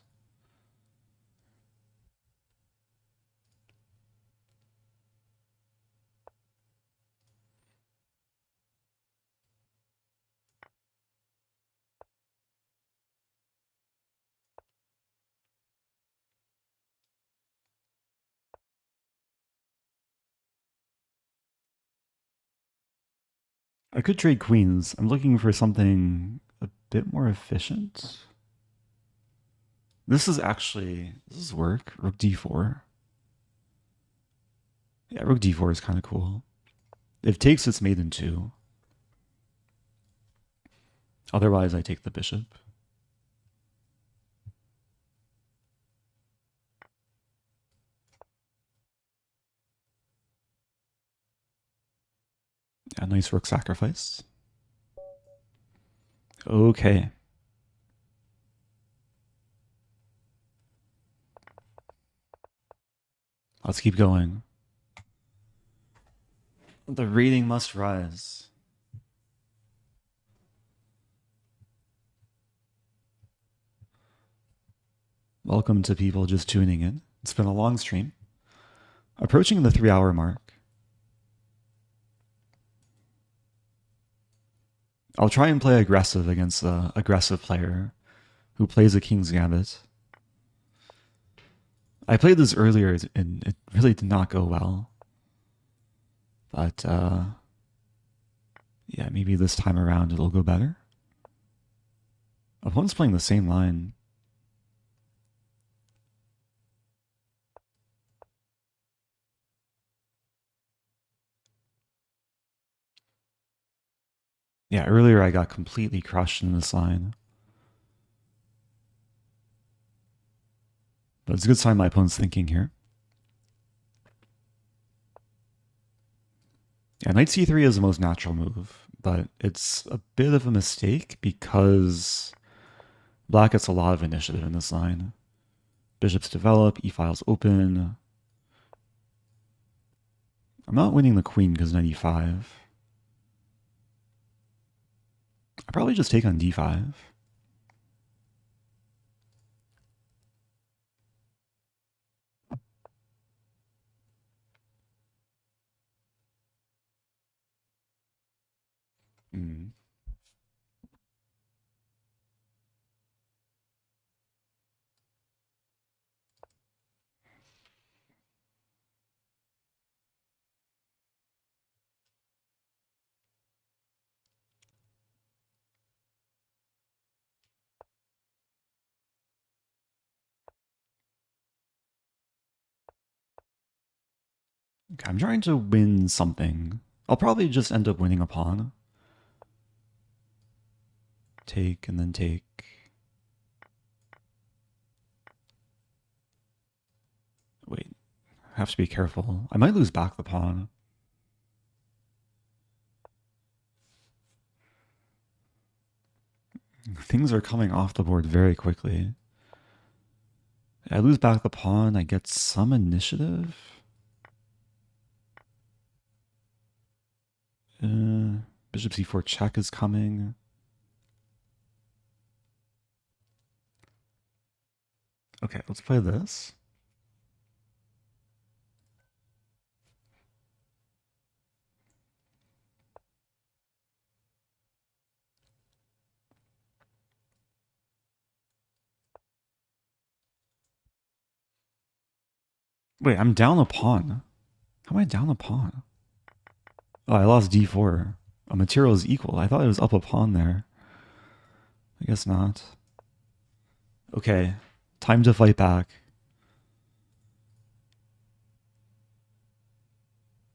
I could trade queens. I'm looking for something a bit more efficient. This is work. Rook d4. Yeah, rook d4 is kind of cool. If takes, it's made in 2. Otherwise, I take the bishop. Yeah, nice rook sacrifice. Okay. Let's keep going. The rating must rise. Welcome to people just tuning in. It's been a long stream. Approaching the 3-hour mark. I'll try and play aggressive against the aggressive player who plays a King's Gambit. I played this earlier and it really did not go well. But yeah, maybe this time around it'll go better. Opponent's playing the same line. Yeah, earlier I got completely crushed in this line. But it's a good sign my opponent's thinking here. Yeah, knight c3 is the most natural move, but it's a bit of a mistake because black gets a lot of initiative in this line. Bishops develop, e-files open. I'm not winning the queen because knight e5. I probably just take on d5. Okay, I'm trying to win something. I'll probably just end up winning a pawn. Take and then take. Wait, I have to be careful. I might lose back the pawn. Things are coming off the board very quickly. I lose back the pawn, I get some initiative. Bishop c4 check is coming. Okay, let's play this. Wait, I'm down a pawn. How am I down a pawn? Oh, I lost d4. A material is equal. I thought it was up a pawn there. I guess not. Okay, time to fight back.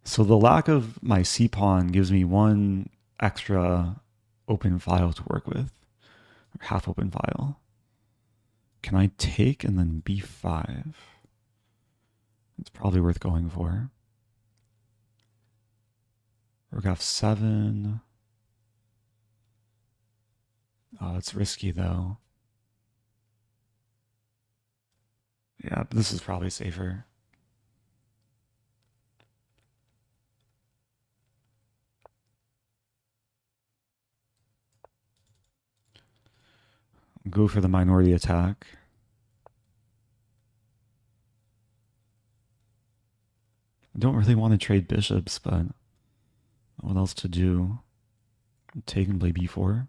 So the lack of my c-pawn gives me one extra open file to work with. Or half open file. Can I take and then b5? It's probably worth going for. Rook f7. Oh, it's risky though. Yeah, but this is probably safer. Go for the minority attack. I don't really want to trade bishops, but what else to do? Take and play b4.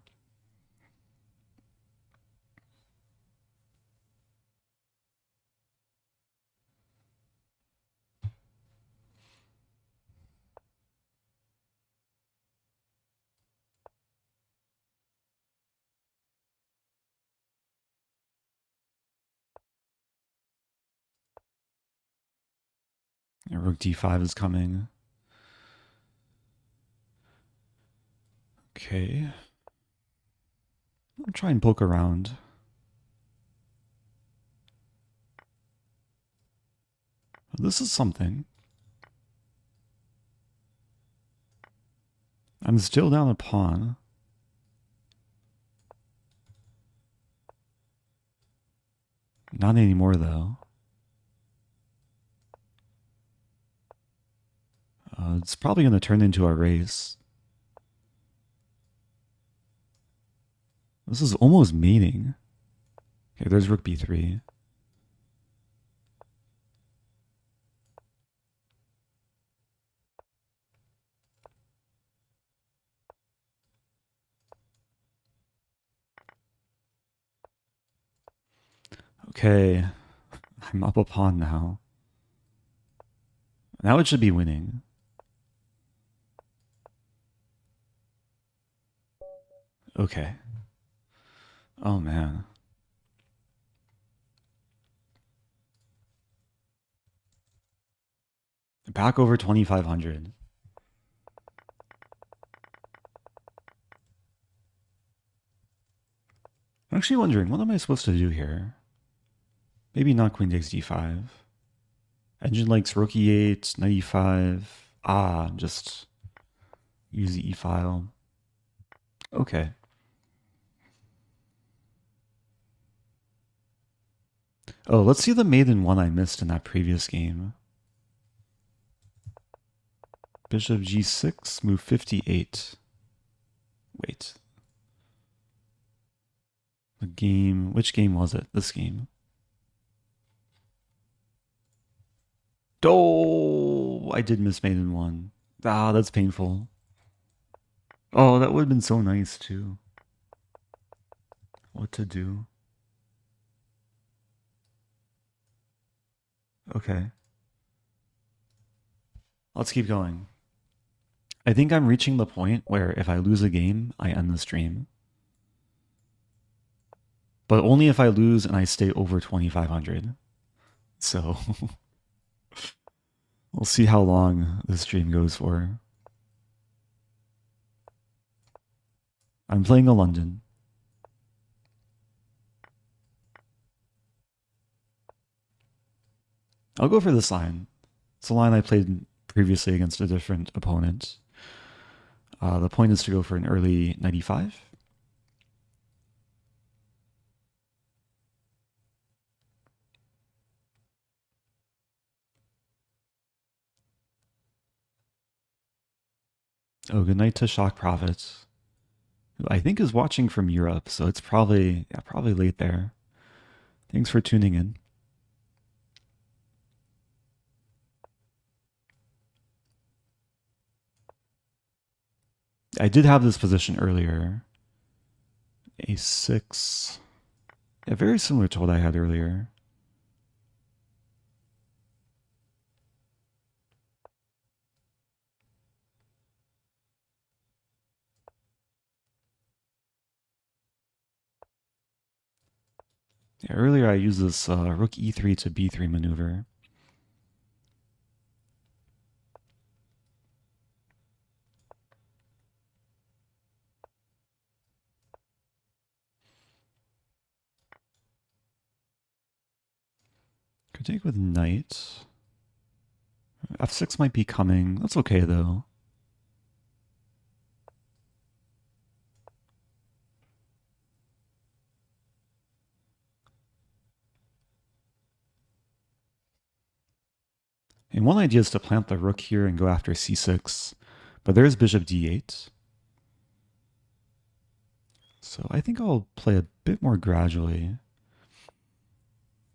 Rook d5 is coming. Okay. I'll try and poke around. This is something. I'm still down a pawn. Not anymore, though. It's probably going to turn into a race. This is almost mating. Okay, there's rook b3. Okay, I'm up a pawn now. Now it should be winning. Okay. Oh man. Back over 2,500. I'm actually wondering, what am I supposed to do here? Maybe not queen takes d5. Engine likes rook e8, knight e5. Ah, just use the e-file. Okay. Oh, let's see the maiden one I missed in that previous game. Bishop g6, move 58. Wait. The game, which game was it? This game. Oh, I did miss maiden one. Ah, that's painful. Oh, that would have been so nice too. What to do? Okay. Let's keep going. I think I'm reaching the point where if I lose a game, I end the stream. But only if I lose and I stay over 2,500. So We'll see how long this stream goes for. I'm playing a London. I'll go for this line. It's a line I played previously against a different opponent. The point is to go for an early 95. Oh, good night to Shock Profits, who I think is watching from Europe, so it's probably late there. Thanks for tuning in. I did have this position earlier. A6. Yeah, very similar to what I had earlier. Yeah, earlier I used this rook e3 to b3 maneuver. Could take with knight. F6 might be coming. That's okay though. And one idea is to plant the rook here and go after c6, but there's bishop d8. So I think I'll play a bit more gradually.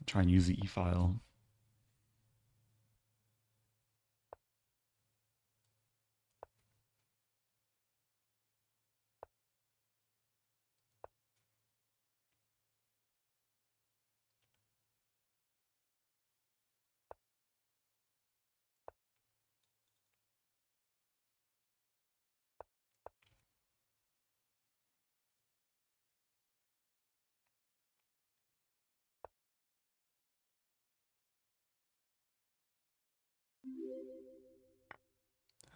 Try and use the e-file.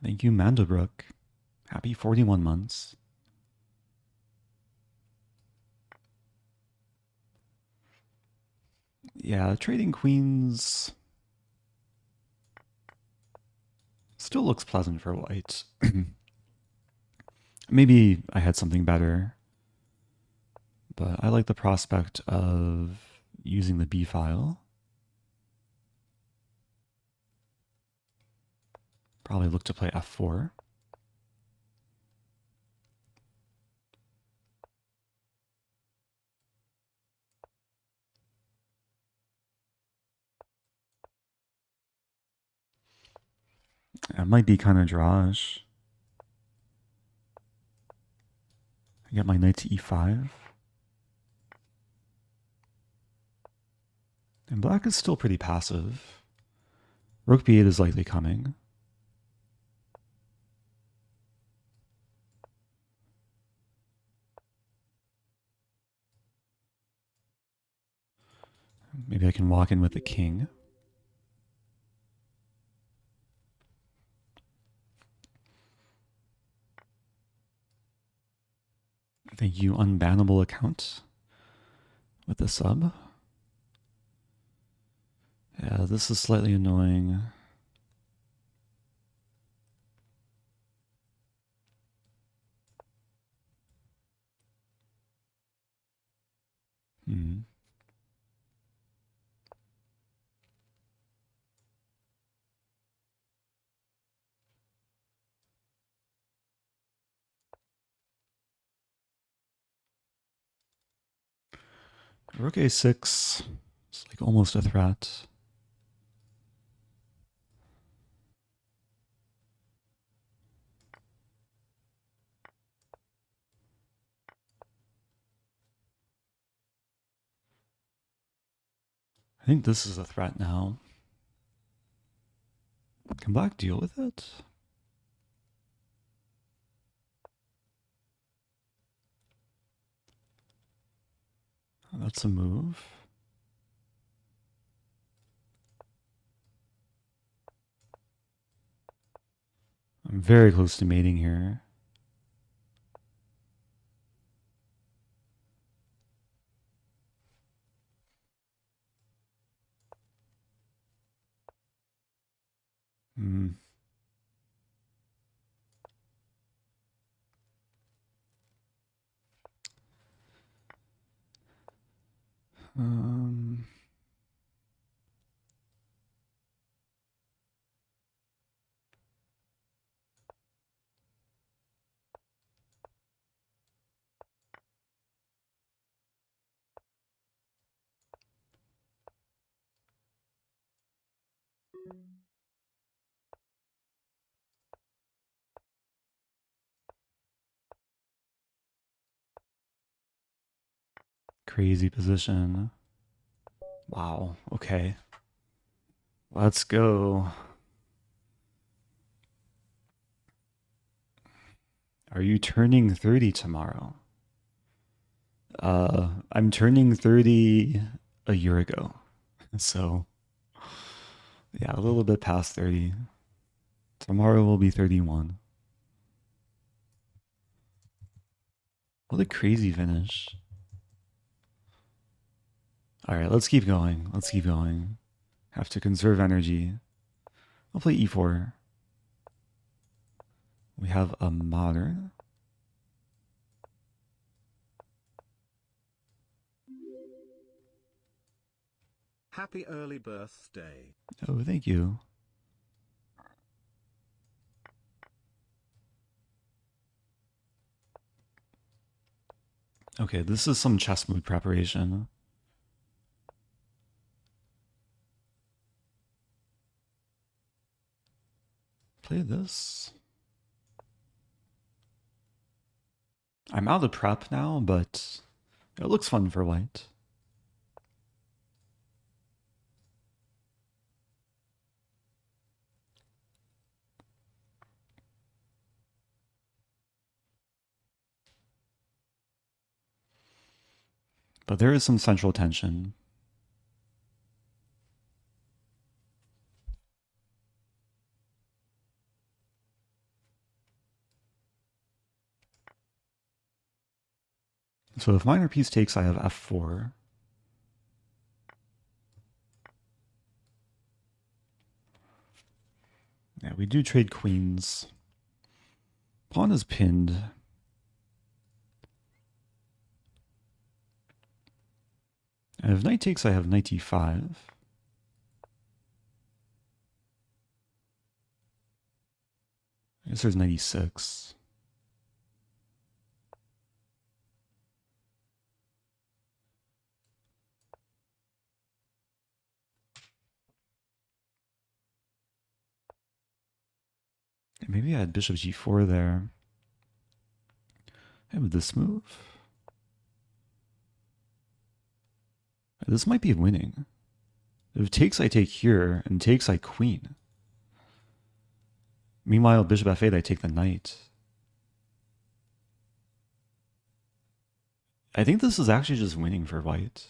Thank you, Mandobrook. Happy 41 months. Yeah, trading queens still looks pleasant for white. Maybe I had something better, but I like the prospect of using the B file. Probably look to play f4. It might be kind of drawish. I get my knight to e5. And black is still pretty passive. Rook b8 is likely coming. Maybe I can walk in with the king. Thank you, Unbannable Account, with the sub. Yeah, this is slightly annoying. Rook a6 is like almost a threat. I think this is a threat now. Can black deal with it? That's a move. I'm very close to mating here. Hmm. Um, Crazy position. Wow. Okay. Let's go. Are you turning 30 tomorrow? I'm turning 30 a year ago. So, yeah, a little bit past 30. Tomorrow will be 31. What a crazy finish. All right, let's keep going. Let's keep going. Have to conserve energy. I'll play e4. We have a modern. Happy early birthday. Oh, thank you. Okay, this is some chess move preparation. Play this. I'm out of prep now, but it looks fun for white. But there is some central tension. So if minor piece takes, I have f4. Yeah, we do trade queens. Pawn is pinned. And if knight takes, I have knight e5. I guess there's knight e6. Maybe I had bishop g4 there. And with this move, this might be winning. If takes, I take here, and takes, I queen. Meanwhile, bishop f8, I take the knight. I think this is actually just winning for white.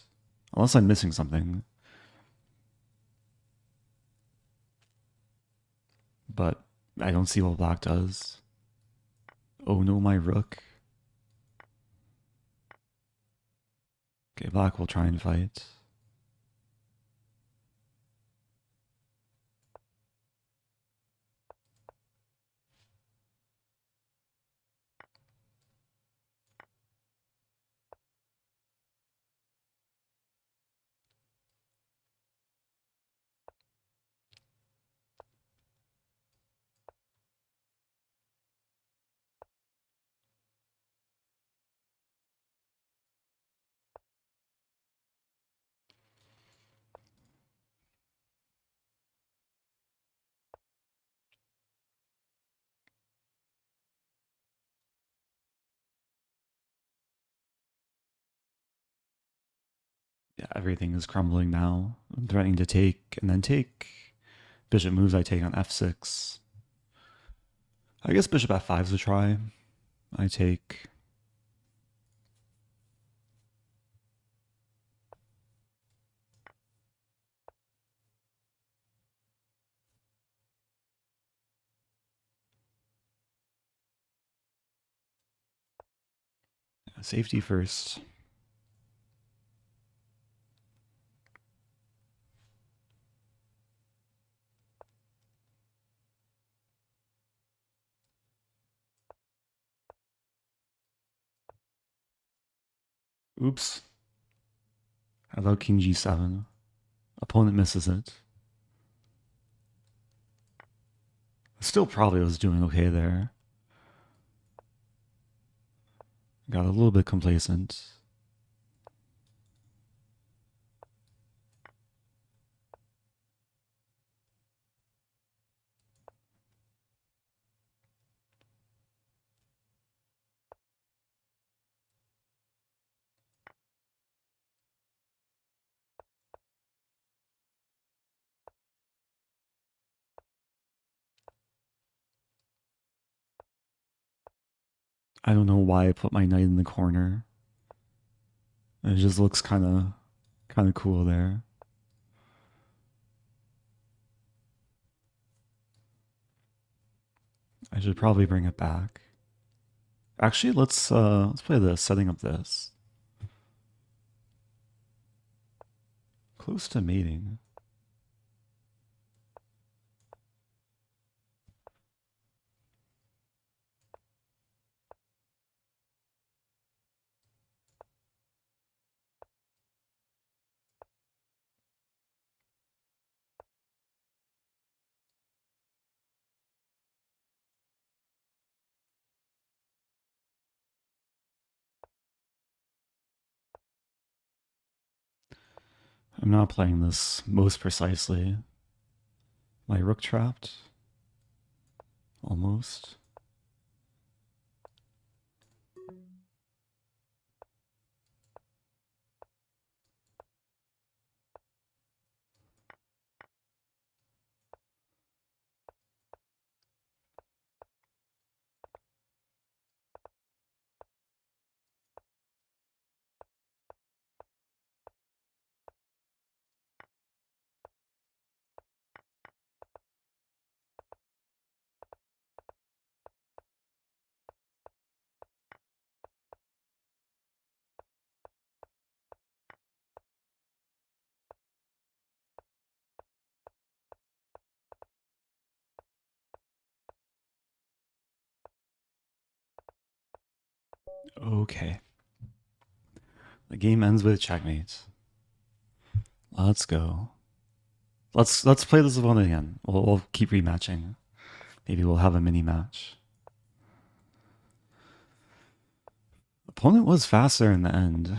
Unless I'm missing something. But I don't see what black does. Oh no, my rook. Okay, black will try and fight. Yeah, everything is crumbling now. I'm threatening to take and then take. Bishop moves, I take on f6. I guess bishop f5 is a try. I take. Safety first. Oops. How about king g7? Opponent misses it. Still probably was doing okay there. Got a little bit complacent. I don't know why I put my knight in the corner. It just looks kind of cool there. I should probably bring it back. Actually, let's play this, setting up this. Close to mating. I'm not playing this most precisely. My rook trapped? Almost. Okay. The game ends with checkmate. Let's go. Let's play this one again. We'll keep rematching. Maybe we'll have a mini match. Opponent was faster in the end.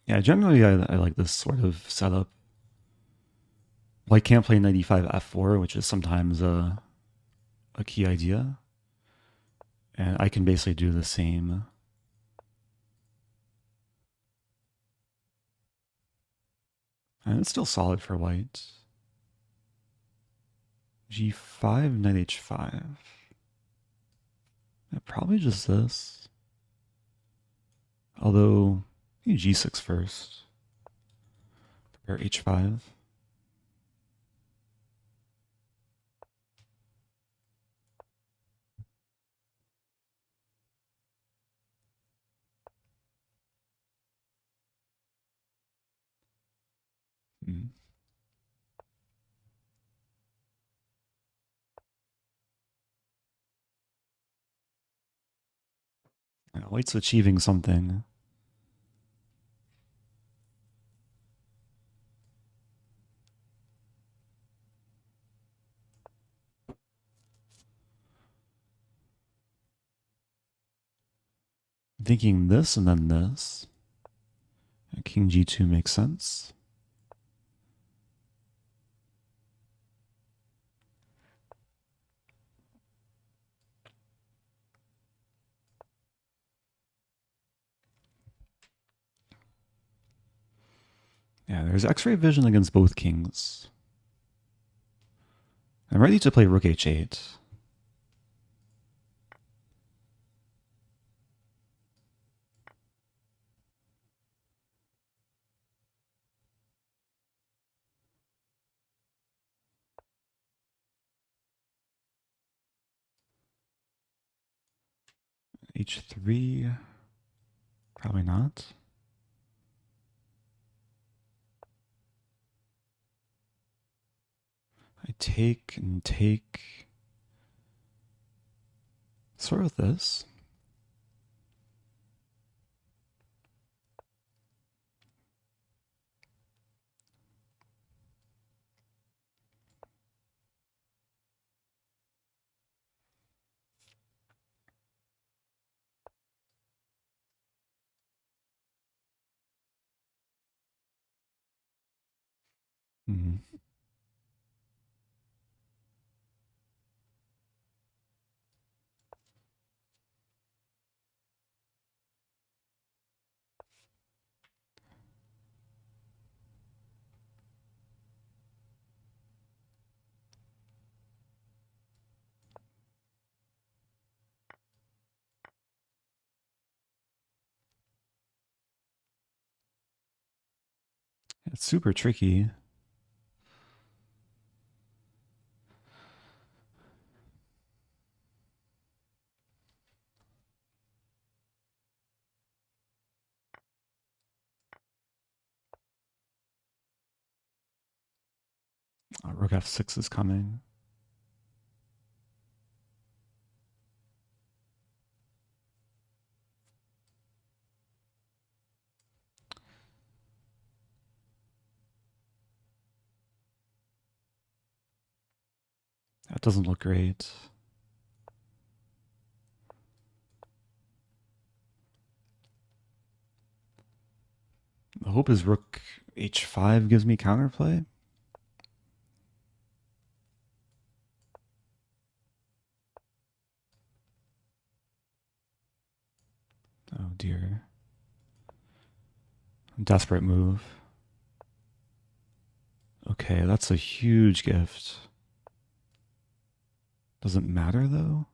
Yeah, generally I like this sort of setup. White can't play knight e5 f4, which is sometimes a key idea. And I can basically do the same. And it's still solid for white. g5, knight h5. Yeah, probably just this. Although, g6 first. Prepare h5. Yeah, white's achieving something. I'm thinking this and then this. King g2 makes sense. Yeah, there's X-ray vision against both kings. I'm ready to play rook h8. h3, probably not. I take and take. Sort with this. It's super tricky. Rook f6 is coming. That doesn't look great. The hope is rook h5 gives me counterplay. Oh dear. Desperate move. Okay, that's a huge gift. Doesn't matter though.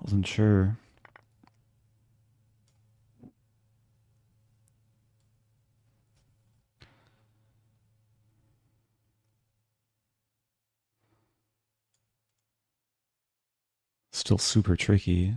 Wasn't sure. Still super tricky.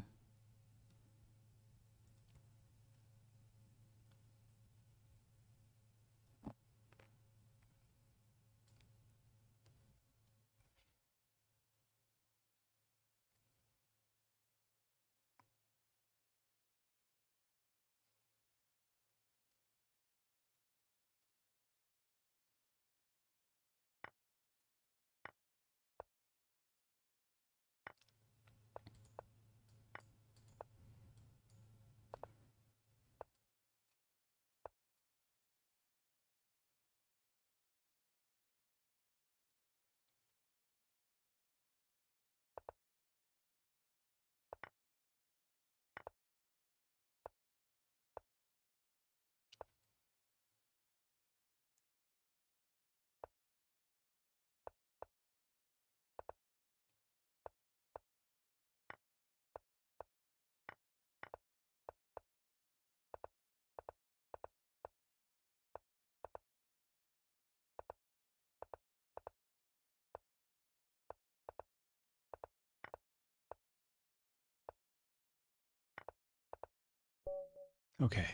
Okay.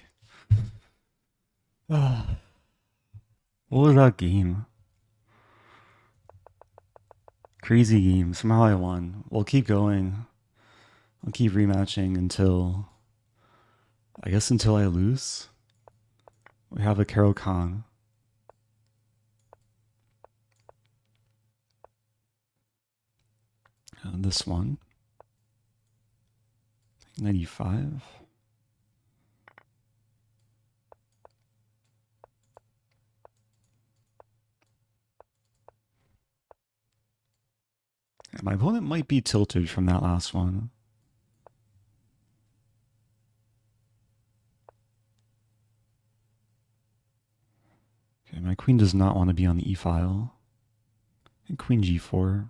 What was that game? Crazy game. Somehow I won. We'll keep going. I'll keep rematching until, I guess until I lose. We have a Caro-Kann. And this one. 95. My opponent might be tilted from that last one. Okay, my queen does not want to be on the e-file. And queen g4.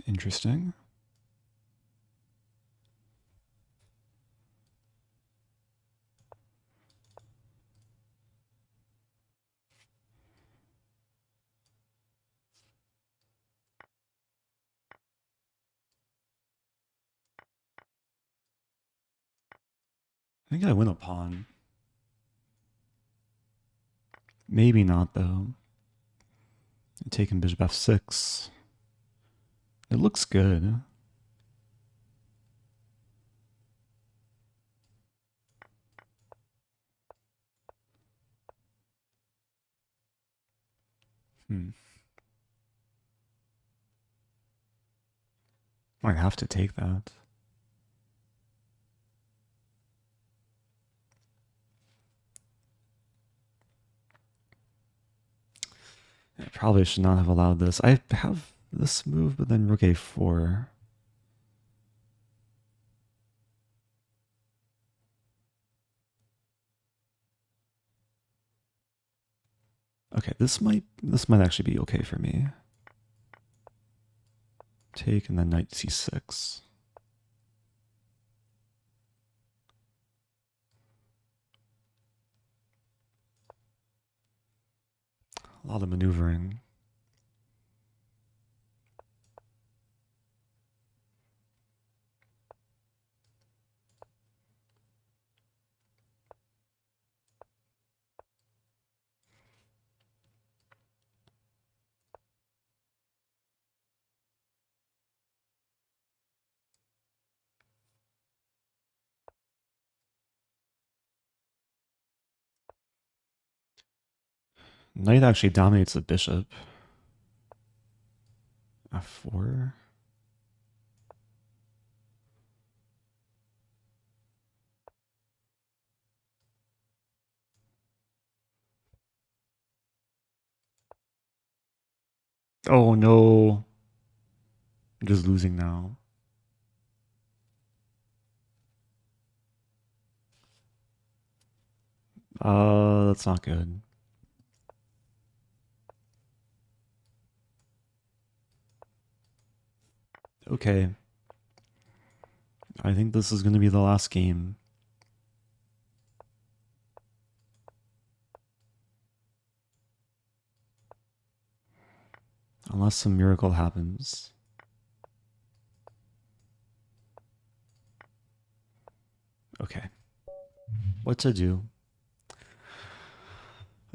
Interesting. I think I win a pawn. Maybe not, though. Taking bishop f6. It looks good. Might have to take that. I probably should not have allowed this. I have this move, but then rook a4. Okay, this might actually be okay for me. Take and then knight c6. A lot of maneuvering. Knight actually dominates the bishop. f4. Oh no. I'm just losing now. That's not good. Okay. I think this is going to be the last game. Unless some miracle happens. Okay. What to do?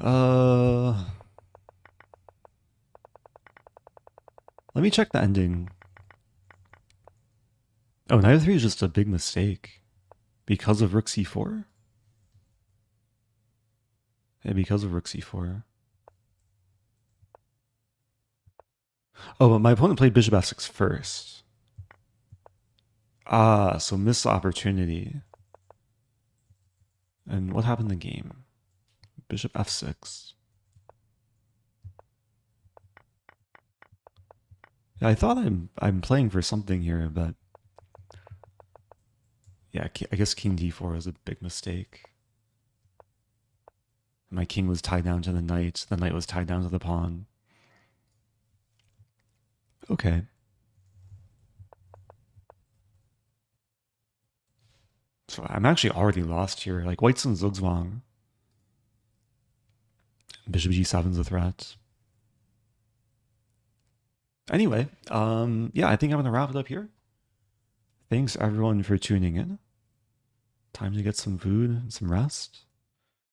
Let me check the ending. Oh, knight f3 is just a big mistake. Because of rook c4? Yeah, because of rook c4. Oh, but my opponent played bishop f6 first. Ah, so missed opportunity. And what happened in the game? Bishop f6. Yeah, I thought I'm playing for something here, but yeah, I guess king d4 was a big mistake. My king was tied down to the knight was tied down to the pawn. Okay. So I'm actually already lost here. Like white's in Zugzwang. Bishop g7's a threat. Anyway, yeah, I think I'm gonna wrap it up here. Thanks everyone for tuning in. Time to get some food and some rest.